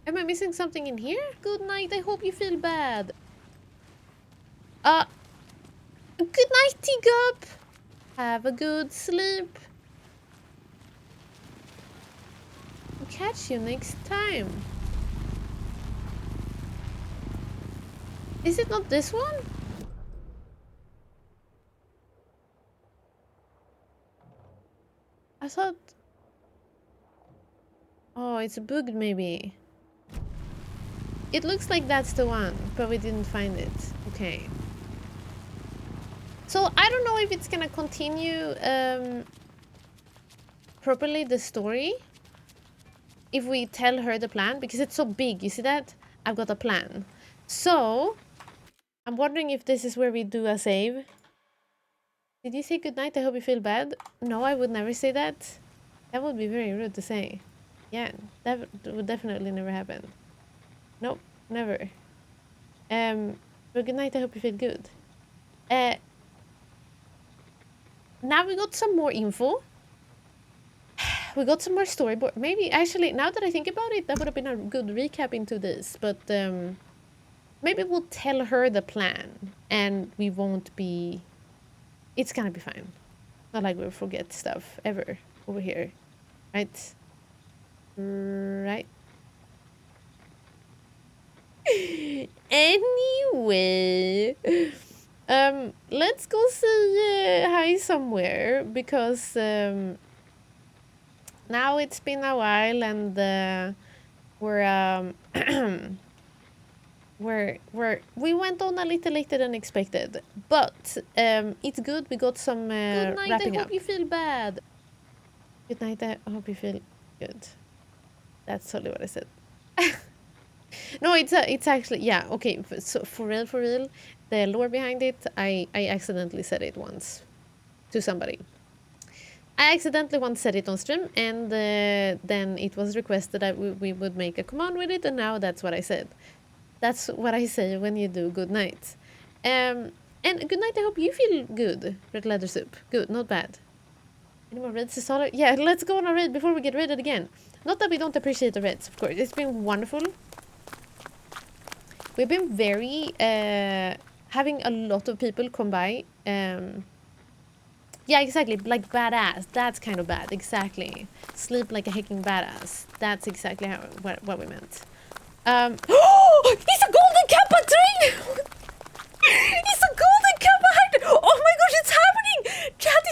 Am I missing something in here? Good night. I hope you feel bad. Good night, Teacup. Have a good sleep. I'll catch you next time. Is it not this one? I thought... Oh, it's bugged maybe. It looks like that's the one, but we didn't find it. Okay. So I don't know if it's gonna continue properly the story. If we tell her the plan, because it's so big, you see that? I've got a plan. So, I'm wondering if this is where we do a save. Did you say goodnight? I hope you feel bad. No, I would never say that. That would be very rude to say. Yeah, that would definitely never happen. Nope, never. But good night, I hope you feel good. Now we got some more info. We got some more storyboard. Maybe, actually, now that I think about it, that would have been a good recap into this. But maybe we'll tell her the plan. And we won't be... It's gonna be fine. Not like we'll forget stuff ever over here. Right? Right? Anyway... let's go say hi somewhere. Because... now it's been a while and we went on a little later than expected, but it's good. We got some good night, wrapping up. I hope you feel bad. Good night. I hope you feel good. That's totally what I said. No, it's actually, yeah, okay. So for real, the lore behind it, I accidentally said it once to somebody. I accidentally once said it on stream, and then it was requested that we would make a command with it, and now that's what I said. That's what I say when you do good night. And good night, I hope you feel good, Red Leather Soup. Good, not bad. Any more raids to solid? Yeah, let's go on a raid before we get raided again. Not that we don't appreciate the raids, of course. It's been wonderful. We've been very... having a lot of people come by. Yeah, exactly. Like badass. That's kind of bad. Exactly. Sleep like a hacking badass. That's exactly what we meant. Oh! It's a golden kappa train! It's a golden kappa. Oh my gosh, it's happening! Chat,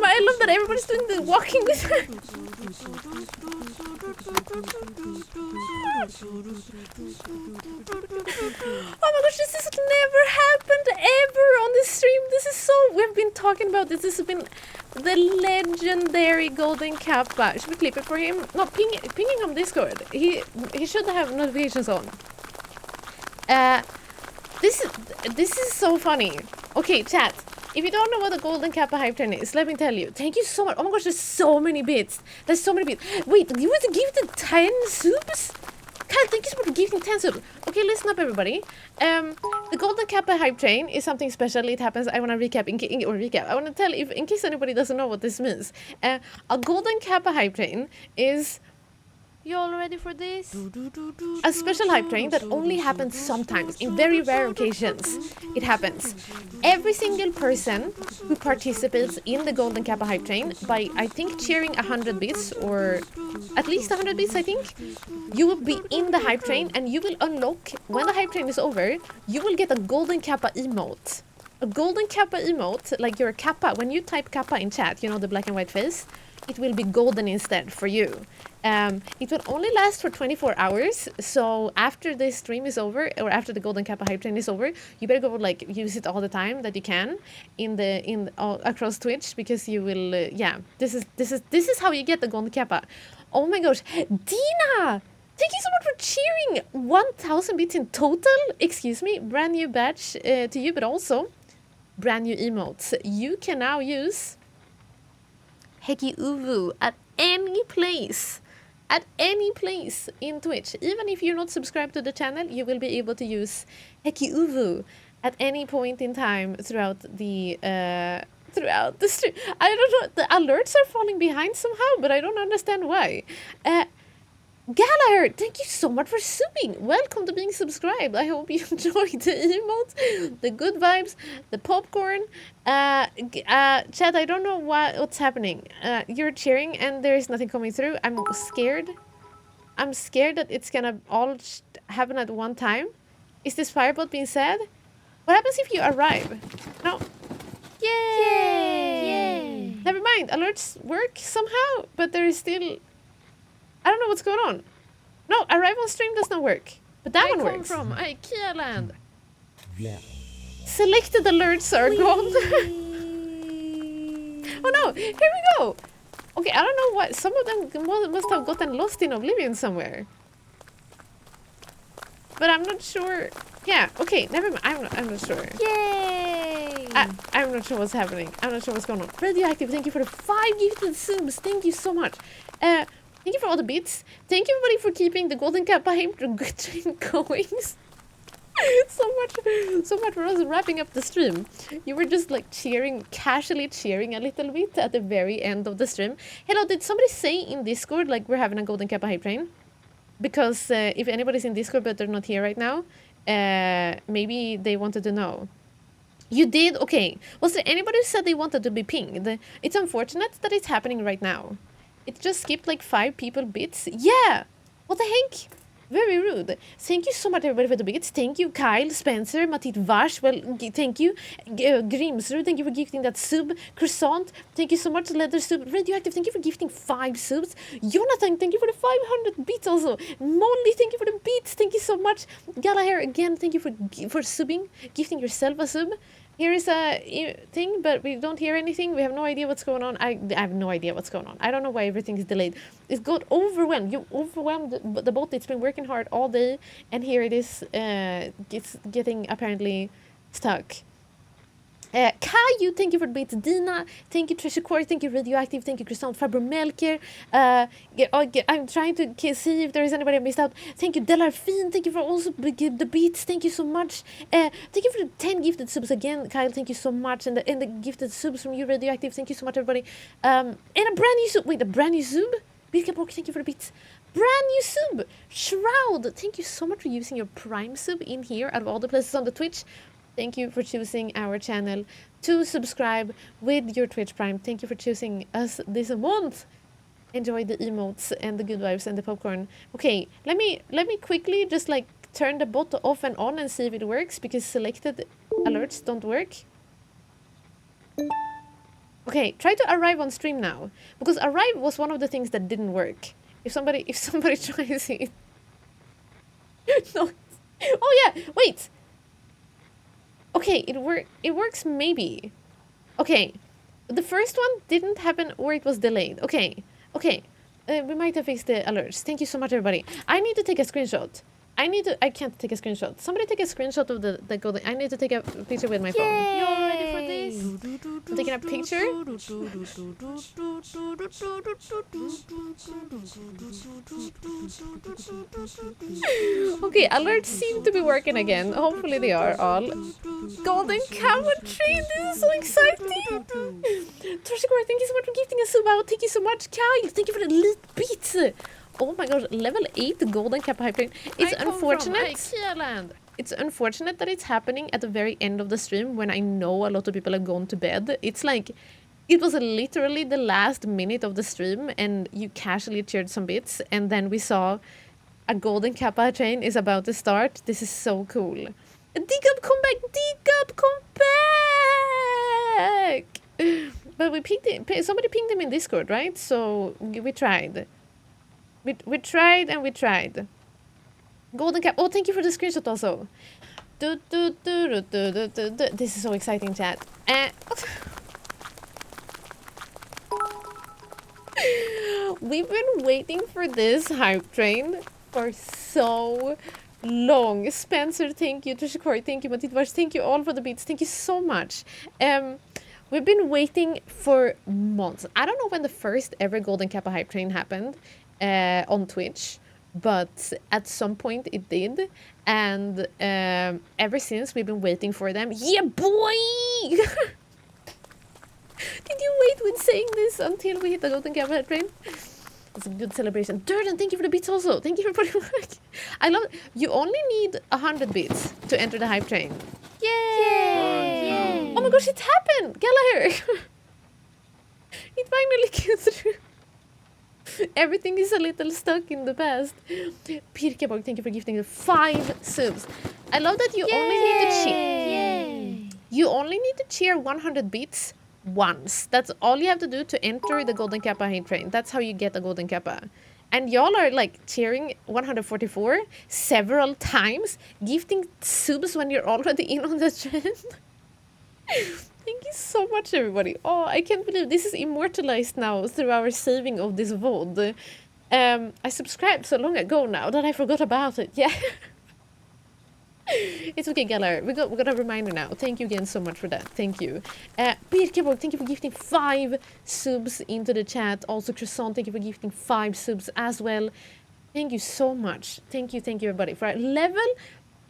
I love that everybody's doing the walking with her. Oh my gosh, this has never happened ever on the stream. This is so... We've been talking about this. This has been the legendary Golden Kappa. Should we clip it for him? No, pinging on Discord. He should have notifications on. This is so funny. Okay, chat. If you don't know what the Golden Kappa hype train is, let me tell you. Thank you so much. Oh my gosh, there's so many bits. There's so many bits. Wait, you want to give the 10 subs? Kyle, thank you so much for giving 10 subs. Okay, listen up, everybody. The Golden Kappa hype train is something special. It happens. I want to recap I want to tell if in case anybody doesn't know what this means. A Golden Kappa hype train is... You all ready for this? A special hype train that only happens sometimes, in very rare occasions. It happens. Every single person who participates in the Golden Kappa hype train by, I think, cheering 100 bits, or at least 100 bits, I think, you will be in the hype train and you will unlock, when the hype train is over, you will get a Golden Kappa emote. A Golden Kappa emote, like your Kappa, when you type Kappa in chat, you know, the black and white face, it will be golden instead for you. It will only last for 24 hours, so after this stream is over, or after the Golden Kappa hype train is over, you better go like use it all the time that you can across Twitch, because you will this is how you get the Golden Kappa. Oh my gosh, Dina! Thank you so much for cheering! 1,000 bits in total. Excuse me, brand new badge to you, but also brand new emotes. You can now use Heki Uvu at any place. At any place in Twitch. Even if you're not subscribed to the channel, you will be able to use Heki Uvu at any point in time throughout the stream. I don't know, the alerts are falling behind somehow, but I don't understand why. Gallagher, thank you so much for subbing. Welcome to being subscribed. I hope you enjoyed the emotes, the good vibes, the popcorn. Chat, I don't know what's happening. You're cheering and there is nothing coming through. I'm scared. I'm scared that it's gonna all happen at one time. Is this fireball being said? What happens if you arrive? No. Yay! Yay! Never mind. Alerts work somehow, but there is still... I don't know what's going on. No, arrive on stream does not work. But that one works. I come from IKEA land. Yeah. Selected alerts are gone. Oh no, here we go. Okay, I don't know what. Some of them must have gotten lost in oblivion somewhere. But I'm not sure. Yeah, okay, never mind. I'm not sure. Yay! I'm not sure what's happening. I'm not sure what's going on. Radioactive, thank you for the 5 gifted subs. Thank you so much. Thank you for all the bits. Thank you everybody for keeping the Golden Kappa hype train going. so much for us wrapping up the stream. You were just like casually cheering a little bit at the very end of the stream. Hello, did somebody say in Discord like we're having a Golden Kappa hype train? Because if anybody's in Discord but they're not here right now, maybe they wanted to know. You did? Okay. Was there anybody who said they wanted to be pinged? It's unfortunate that it's happening right now. It just skipped like 5 people bits. Yeah! What the heck? Very rude. Thank you so much everybody for the bits. Thank you Kyle, Spencer, Matit Vash. Well, thank you. Grimsrud, thank you for gifting that sub. Croissant, thank you so much. Leather sub. Radioactive, thank you for gifting 5 subs. Jonathan, thank you for the 500 bits also. Molly, thank you for the bits. Thank you so much. Gallagher, again, thank you for subbing. Gifting yourself a sub. Here is a thing, but we don't hear anything. We have no idea what's going on. I have no idea what's going on. I don't know why everything is delayed. It's got overwhelmed. You overwhelmed the bot. It's been working hard all day, and here it is. It's getting apparently stuck. Caillou, thank you for the bits. Dina, thank you. Treasure Core, thank you. Radioactive, thank you. Christian Faber Melker. I'm trying to see if there is anybody I missed out. Thank you. Delarfine, thank you for also the beats. Thank you so much. Thank you for the 10 gifted subs again, Kyle. Thank you so much, and the gifted subs from you, Radioactive. Thank you so much, everybody. And a brand new sub. Wait, a brand new sub. Beatcap, thank you for the beats. Brand new sub. Shroud, thank you so much for using your Prime sub in here out of all the places on the Twitch. Thank you for choosing our channel to subscribe with your Twitch Prime. Thank you for choosing us this month. Enjoy the emotes and the good vibes and the popcorn. Okay, let me quickly just like turn the bot off and on and see if it works, because selected alerts don't work. Okay, try to arrive on stream now, because arrive was one of the things that didn't work. If somebody tries it. No. Oh yeah, wait. Okay, it works maybe. Okay. The first one didn't happen, or it was delayed. Okay. Okay. We might have fixed the alerts. Thank you so much, everybody. I need to take a screenshot. I can't take a screenshot. Somebody take a screenshot of the golden. I need to take a picture with my phone. You all ready for this? I'm taking a picture. Okay, alerts seem to be working again. Hopefully they are all. Golden Camera Train, this is so exciting! Toshikora, thank you so much for gifting a sub out. Thank you so much, Kai. Thank you for the elite beats. Oh my gosh, level 8 Golden Kappa Hype Train. It's unfortunate. It's unfortunate that it's happening at the very end of the stream when I know a lot of people have gone to bed. It's like, it was literally the last minute of the stream and you casually cheered some bits, and then we saw a Golden Kappa Train is about to start. This is so cool. D-Cup, come back! D-Cup, come back! But we pinged him. Somebody pinged him in Discord, right? So we tried. We tried and we tried. Golden Cap. Oh, thank you for the screenshot also. This is so exciting, chat. We've been waiting for this hype train for so long. Spencer, thank you. Toshikori, thank you. Matitvash, thank you all for the beats. Thank you so much. We've been waiting for months. I don't know when the first ever Golden Kappa hype train happened on Twitch, but at some point it did, and ever since we've been waiting for them. Yeah, boy! Did you wait with saying this until we hit the Golden Kappa hype train? It's a good celebration. Durden, thank you for the bits also. Thank you for putting work. I love it. You only need 100 bits to enter the hype train. Yay! Yay! Oh my gosh, it happened! Gallagher! It finally came through. Everything is a little stuck in the past. Pirkeborg, thank you for gifting the 5 subs. I love that you only need to cheer. You only need to cheer 100 bits once. That's all you have to do to enter the Golden Kappa hype train. That's how you get a Golden Kappa. And y'all are like cheering 144 several times, gifting subs when you're already in on the trend. Thank you so much, everybody. Oh, I can't believe this is immortalized now through our saving of this VOD. I subscribed so long ago now that I forgot about it. Yeah. It's okay, Galar. We got a reminder now. Thank you again so much for that. Thank you. Birkeborg, thank you for gifting 5 subs into the chat. Also, Croissant, thank you for gifting 5 subs as well. Thank you so much. Thank you, everybody. For level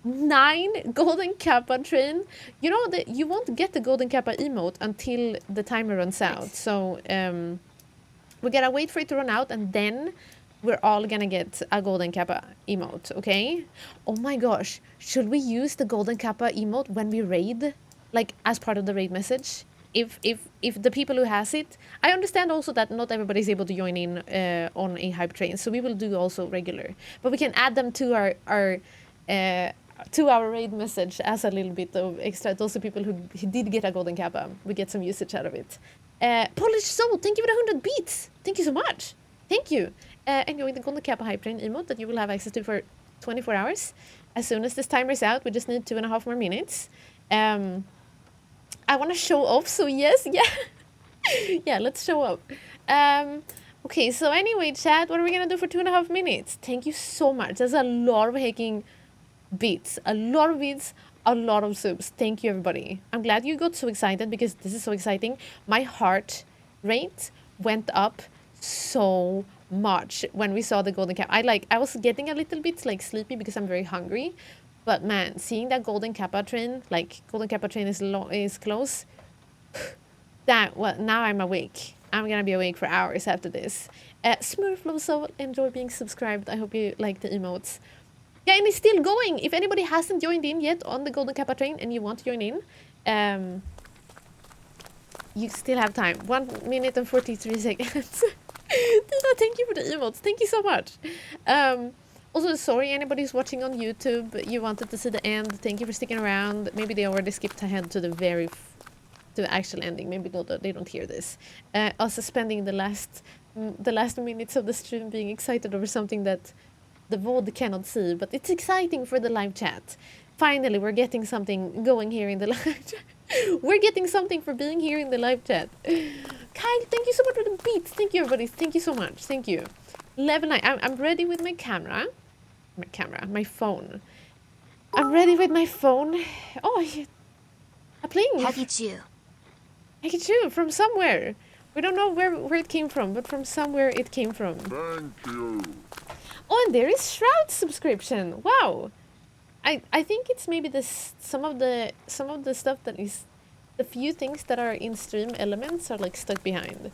9 Golden Kappa train. You know that you won't get the Golden Kappa emote until the timer runs out. So we gotta wait for it to run out, and then we're all gonna get a Golden Kappa emote, okay? Oh my gosh, should we use the Golden Kappa emote when we raid? Like, as part of the raid message? If the people who has it... I understand also that not everybody's able to join in on a hype train, so we will do also regular. But we can add them to our raid message as a little bit of extra. Those are people who did get a Golden Kappa. We get some usage out of it. Polish Soul, thank you for the 100 beats. Thank you so much. Thank you. Enjoy the Golden Kappa hype train emote that you will have access to for 24 hours. As soon as this timer is out, we just need 2.5 more minutes. I want to show off, so yes, yeah. Yeah, let's show up. Okay, so anyway, chat, what are we going to do for 2.5 minutes? Thank you so much. That's a lot of hacking beats. A lot of beats, a lot of subs. Thank you, everybody. I'm glad you got so excited because this is so exciting. My heart rate went up so much when we saw the Golden Kappa. I was getting a little bit like sleepy because I'm very hungry. But man, seeing that Golden Kappa train, like Golden Kappa train is close. Well, now I'm awake. I'm gonna be awake for hours after this. Smurf Soul, enjoy being subscribed. I hope you like the emotes. Yeah, and it's still going. If anybody hasn't joined in yet on the Golden Kappa train and you want to join in, you still have time. 1 minute and 43 seconds. Tina, thank you for the emotes. Thank you so much. Also, sorry anybody who's watching on YouTube. You wanted to see the end. Thank you for sticking around. Maybe they already skipped ahead to the actual ending. Maybe they don't hear this. Also spending the last minutes of the stream being excited over something that the VOD cannot see, but it's exciting for the live chat. Finally, we're getting something going here in the live chat. We're getting something for being here in the live chat. Kyle, thank you so much for the beats. Thank you, everybody. Thank you so much. Thank you. Level 9. I'm ready with my camera. My phone. I'm ready with my phone. Oh, a pling. Pikachu from somewhere. We don't know where it came from, but from somewhere it came from. Thank you. Oh, and there is Shroud's subscription. Wow. I think it's maybe some of the stuff that is the few things that are in stream elements are like stuck behind.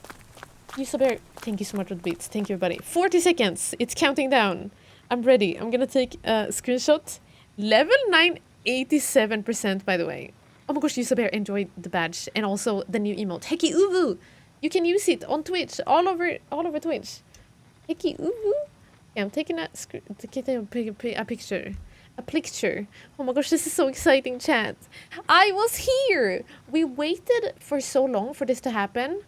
Yusabear, thank you so much for the beats. Thank you, everybody. 40 seconds. It's counting down. I'm ready. I'm gonna take a screenshot. Level 9, 87%, by the way. Oh my gosh, Yusabear enjoyed the badge and also the new emote. Heki Uvu! You can use it on Twitch, all over Twitch. Heki Uvu. Yeah, I'm taking a picture. A picture. Oh my gosh, this is so exciting, chat. I was here! We waited for so long for this to happen,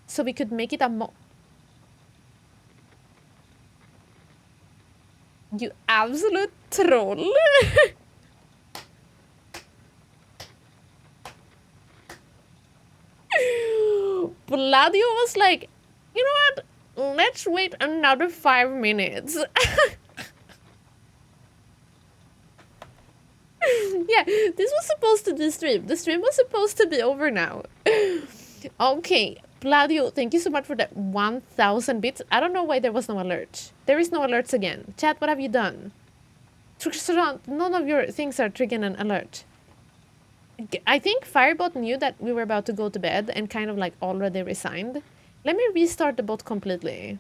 so we could make it a You absolute troll! Bladio was like, you know what? Let's wait another 5 minutes. Yeah, this was supposed to be stream. The stream was supposed to be over now. Okay, Bladio, thank you so much for that 1,000 bits. I don't know why there was no alert. There is no alerts again. Chat, what have you done? None of your things are triggering an alert. I think Firebot knew that we were about to go to bed and kind of like already resigned. Let me restart the bot completely.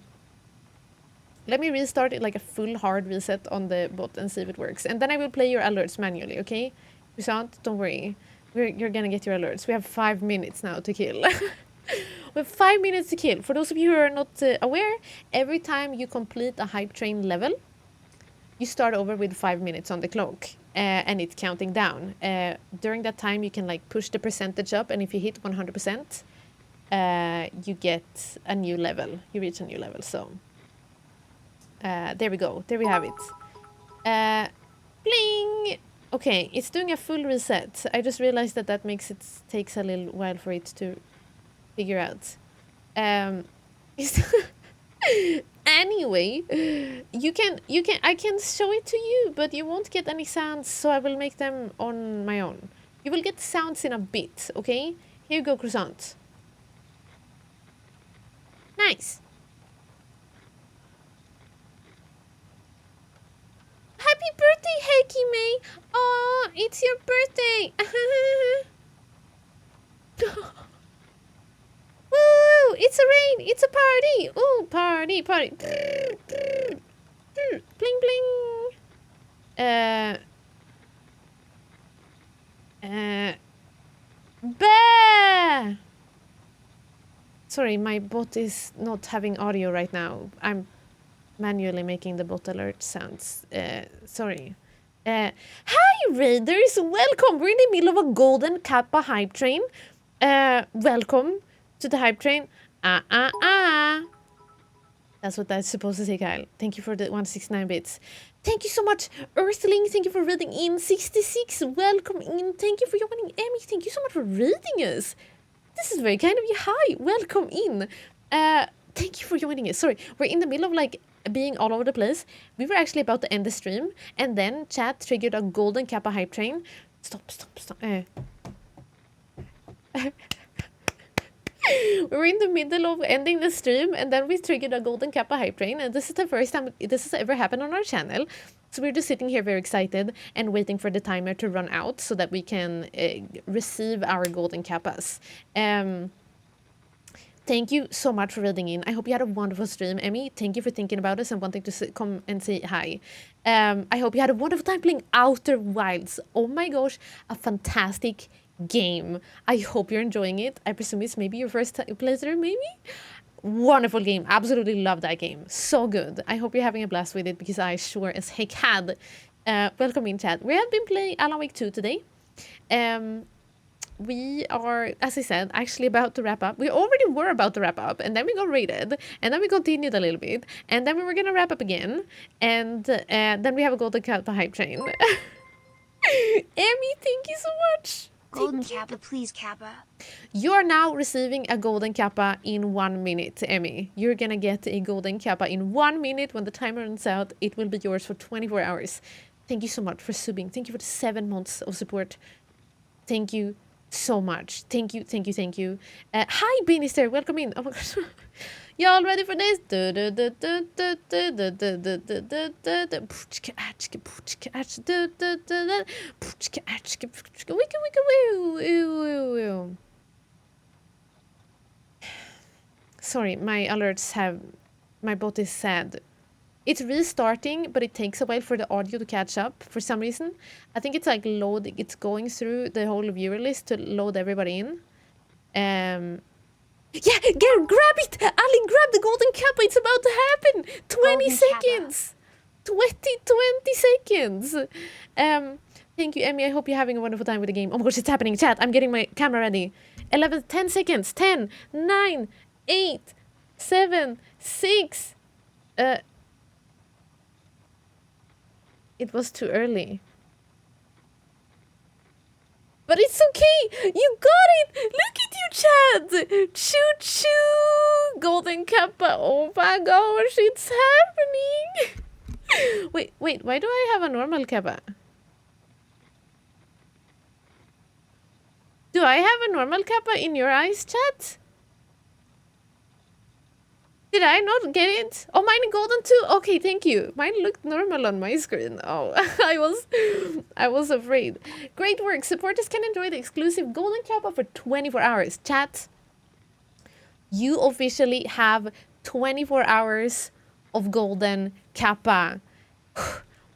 Let me restart it like a full hard reset on the bot and see if it works. And then I will play your alerts manually, okay? Prasant, don't worry. You're gonna get your alerts. We have 5 minutes now to kill. We have 5 minutes to kill. For those of you who are not aware, every time you complete a hype train level, you start over with 5 minutes on the clock. And it's counting down. During that time, you can like push the percentage up, and if you hit 100%, you get a new level. You reach a new level, so... there we go. There we have it. Bling! Okay, it's doing a full reset. I just realized that takes a little while for it to figure out. Anyway, I can show it to you, but you won't get any sounds, so I will make them on my own. You will get sounds in a bit, okay? Here you go, croissant. Nice. Happy birthday, Heiki May! Oh, it's your birthday! Woo! It's a rain! It's a party! Ooh, party! Bling bling! Bah! Sorry, my bot is not having audio right now. I'm manually making the bot alert sounds. Sorry. Hi, Raiders! Welcome! We're in the middle of a golden Kappa hype train. Welcome to the hype train. That's what that's supposed to say, Kyle. Thank you for the 169 bits. Thank you so much, Earthling. Thank you for reading in. 66, welcome in. Thank you for joining, Emmy. Thank you so much for reading us. This is very kind of you. Hi, welcome in. Thank you for joining us. Sorry, we're in the middle of like being all over the place. We were actually about to end the stream, and then chat triggered a golden Kappa hype train. Stop. We were in the middle of ending the stream, and then we triggered a golden Kappa hype train, and this is the first time this has ever happened on our channel. So we're just sitting here very excited and waiting for the timer to run out so that we can receive our golden Kappas. Thank you so much for reading in. I hope you had a wonderful stream, Emmy. Thank you for thinking about us and wanting to come and say hi. I hope you had a wonderful time playing Outer Wilds. Oh my gosh, a fantastic game. I hope you're enjoying it. I presume it's maybe your first playthrough, maybe? Wonderful game. Absolutely love that game. So good. I hope you're having a blast with it because I sure as heck had. Welcome in, chat. We have been playing Alan Wake 2 today. We are, as I said, actually about to wrap up. We already were about to wrap up, and then we got raided, and then we continued a little bit, and then we were gonna wrap up again, and then we have a Golden Kappa hype train. Emmy, thank you so much. Golden Kappa, please, Kappa. You are now receiving a Golden Kappa in 1 minute, Emmy. You're gonna get a Golden Kappa in 1 minute. When the timer runs out, it will be yours for 24 hours. Thank you so much for subbing. Thank you for the 7 months of support. Thank you so much. Thank you, thank you, thank you. Hi, Beanister. Welcome in. Oh my gosh. Y'all ready for this? Sorry, my alerts have... My bot is sad. It's restarting, but it takes a while for the audio to catch up for some reason. I think it's like loading, it's going through the whole viewer list to load everybody in. Yeah, grab it! Ali, grab the Golden Kappa, it's about to happen! 20 seconds! 20 seconds! Thank you, Emmy, I hope you're having a wonderful time with the game. Oh my gosh, it's happening, chat, I'm getting my camera ready. 10 seconds, 10, 9, 8, 7, 6, it was too early. But it's okay! You got it! Look at you, Chad! Choo-choo! Golden Kappa! Oh my gosh, it's happening! Wait, why do I have a normal Kappa? Do I have a normal Kappa in your eyes, chat? Did I not get it? Oh, mine golden too? Okay, thank you. Mine looked normal on my screen. Oh, I was afraid. Great work. Supporters can enjoy the exclusive Golden Kappa for 24 hours. Chat, you officially have 24 hours of Golden Kappa.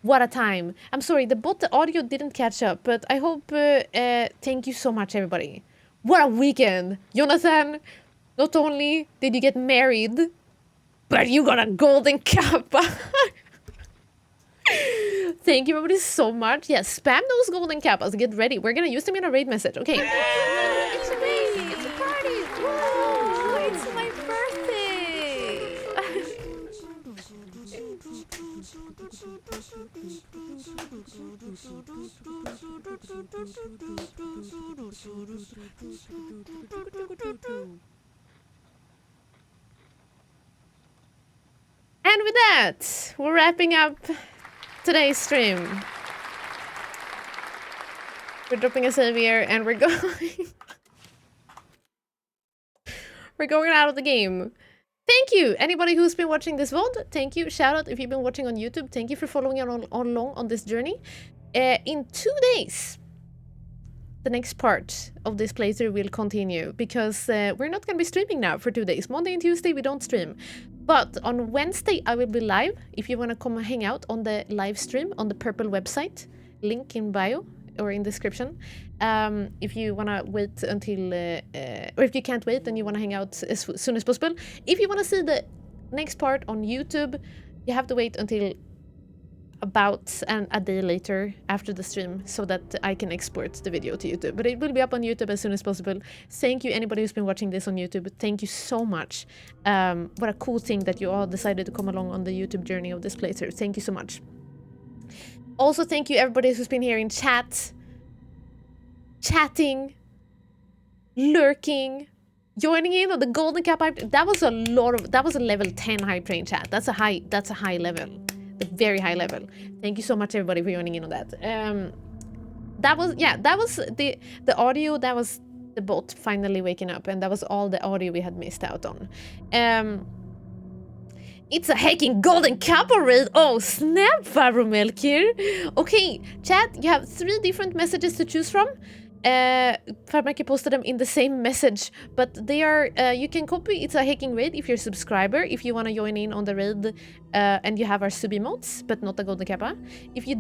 What a time. I'm sorry, the audio didn't catch up, but I hope... thank you so much, everybody. What a weekend. Jonathan, not only did you get married... but you got a Golden Kappa. Thank you everybody so much. Yeah, spam those Golden Kappas. Get ready. We're gonna use them in a raid message. Okay. It's amazing. It's a party. Whoa, it's my birthday. And with that, we're wrapping up today's stream. We're dropping a save here and we're going... we're going out of the game. Thank you, anybody who's been watching this VOD. Thank you. Shout out if you've been watching on YouTube. Thank you for following along on this journey. In 2 days, the next part of this playthrough will continue because we're not going to be streaming now for 2 days. Monday and Tuesday we don't stream. But on Wednesday, I will be live. If you want to come and hang out on the live stream on the Purple website, link in bio or in description. If you want to wait until, or if you can't wait and you want to hang out as soon as possible. If you want to see the next part on YouTube, you have to wait until about a day later after the stream so that I can export the video to YouTube. But it will be up on YouTube as soon as possible. Thank you anybody who's been watching this on YouTube. Thank you so much. What a cool thing that you all decided to come along on the YouTube journey of this playthrough. Thank you so much. Also, thank you everybody who's been here in chat, chatting, lurking, joining in on the Golden Kappa hype. That was a level 10 hype train chat. That's a high level. A very high level. Thank you so much everybody for joining in on that. That was the audio. That was the bot finally waking up, and that was all the audio we had missed out on. It's a hacking Golden Kappa raid. Oh snap, Farromelkir. Okay, chat, you have 3 different messages to choose from. Farmaker posted them in the same message, but they are you can copy. It's a hacking raid if you're a subscriber, if you want to join in on the raid and you have our sub emotes but not the Golden Kappa. If you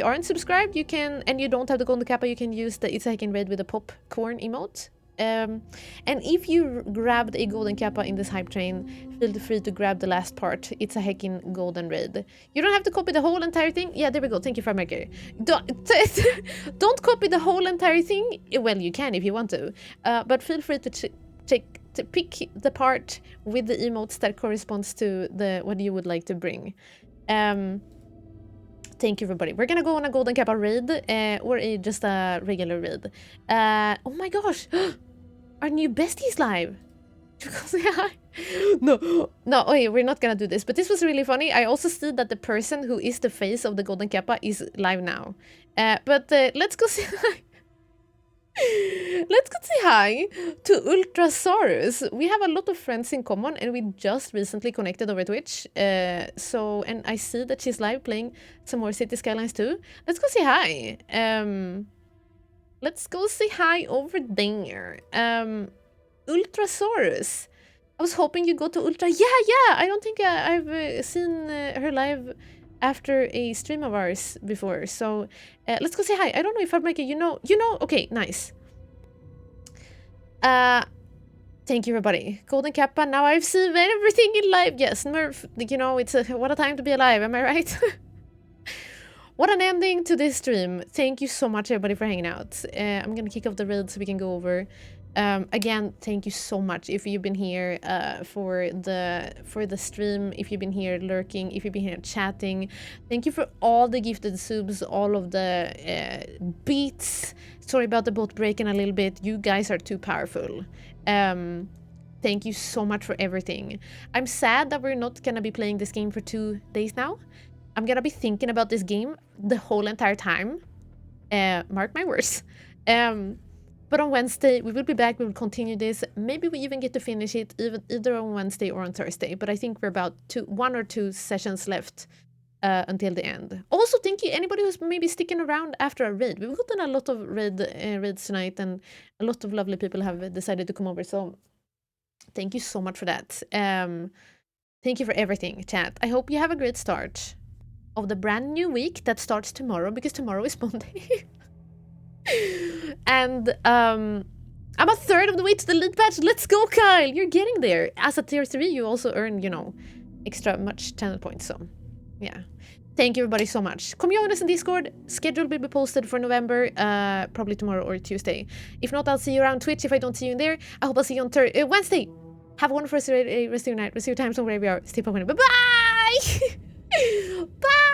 aren't subscribed, you can, and you don't have the Golden Kappa, you can use the It's a hacking raid with the popcorn emote And if you grabbed a golden kappa in this hype train, feel free to grab the last part. It's a heckin' golden raid. You don't have to copy the whole entire thing. Yeah, there we go. Thank you, Farmaker. Don't copy the whole entire thing. Well, you can if you want to, but feel free to pick the part with the emotes that corresponds to the what you would like to bring. Thank you, everybody. We're gonna go on a golden kappa raid, or just a regular raid. Oh my gosh, our new besties live. No, okay, we're not gonna do this. But this was really funny. I also see that the person who is the face of the golden kappa is live now. But let's go see. Let's go say hi to Ultrasaurus. We have a lot of friends in common, and we just recently connected over Twitch. And I see that she's live playing some more City Skylines too. Let's go say hi. Let's go say hi over there. Ultrasaurus. I was hoping you go to Ultra. Yeah. I don't think I've seen her live after a stream of ours before, so let's go say hi. I don't know if I'm making you know. Okay, nice. Thank you, everybody. Golden Kappa. Now I've seen everything in live. Yes, Murph. It's what a time to be alive. Am I right? What an ending to this stream. Thank you so much, everybody, for hanging out. I'm gonna kick off the raid so we can go over. Again, thank you so much if you've been here for the stream, if you've been here lurking, if you've been here chatting. Thank you for all the gifted subs, all of the beats. Sorry about the boat breaking a little bit. You guys are too powerful. Thank you so much for everything. I'm sad that we're not gonna be playing this game for 2 days now. I'm gonna be thinking about this game the whole entire time. Mark my words. But on Wednesday, we will be back. We will continue this. Maybe we even get to finish it either on Wednesday or on Thursday. But I think we're about 1 or 2 sessions left until the end. Also, thank you anybody who's maybe sticking around after a raid. We've gotten a lot of raids tonight, and a lot of lovely people have decided to come over. So thank you so much for that. Thank you for everything, chat. I hope you have a great start of the brand new week that starts tomorrow, because tomorrow is Monday. And I'm a third of the way to the lead patch. Let's go, Kyle. You're getting there. As a tier 3, you also earn, extra much channel points. So yeah, thank you, everybody, so much. Come join us in Discord. Schedule will be posted for November, probably tomorrow or Tuesday. If not, I'll see you around Twitch. If I don't see you in there, I hope I'll see you on Wednesday. Have a wonderful rest of your night, rest of your time, somewhere we are. Stay popping. Bye bye. Bye.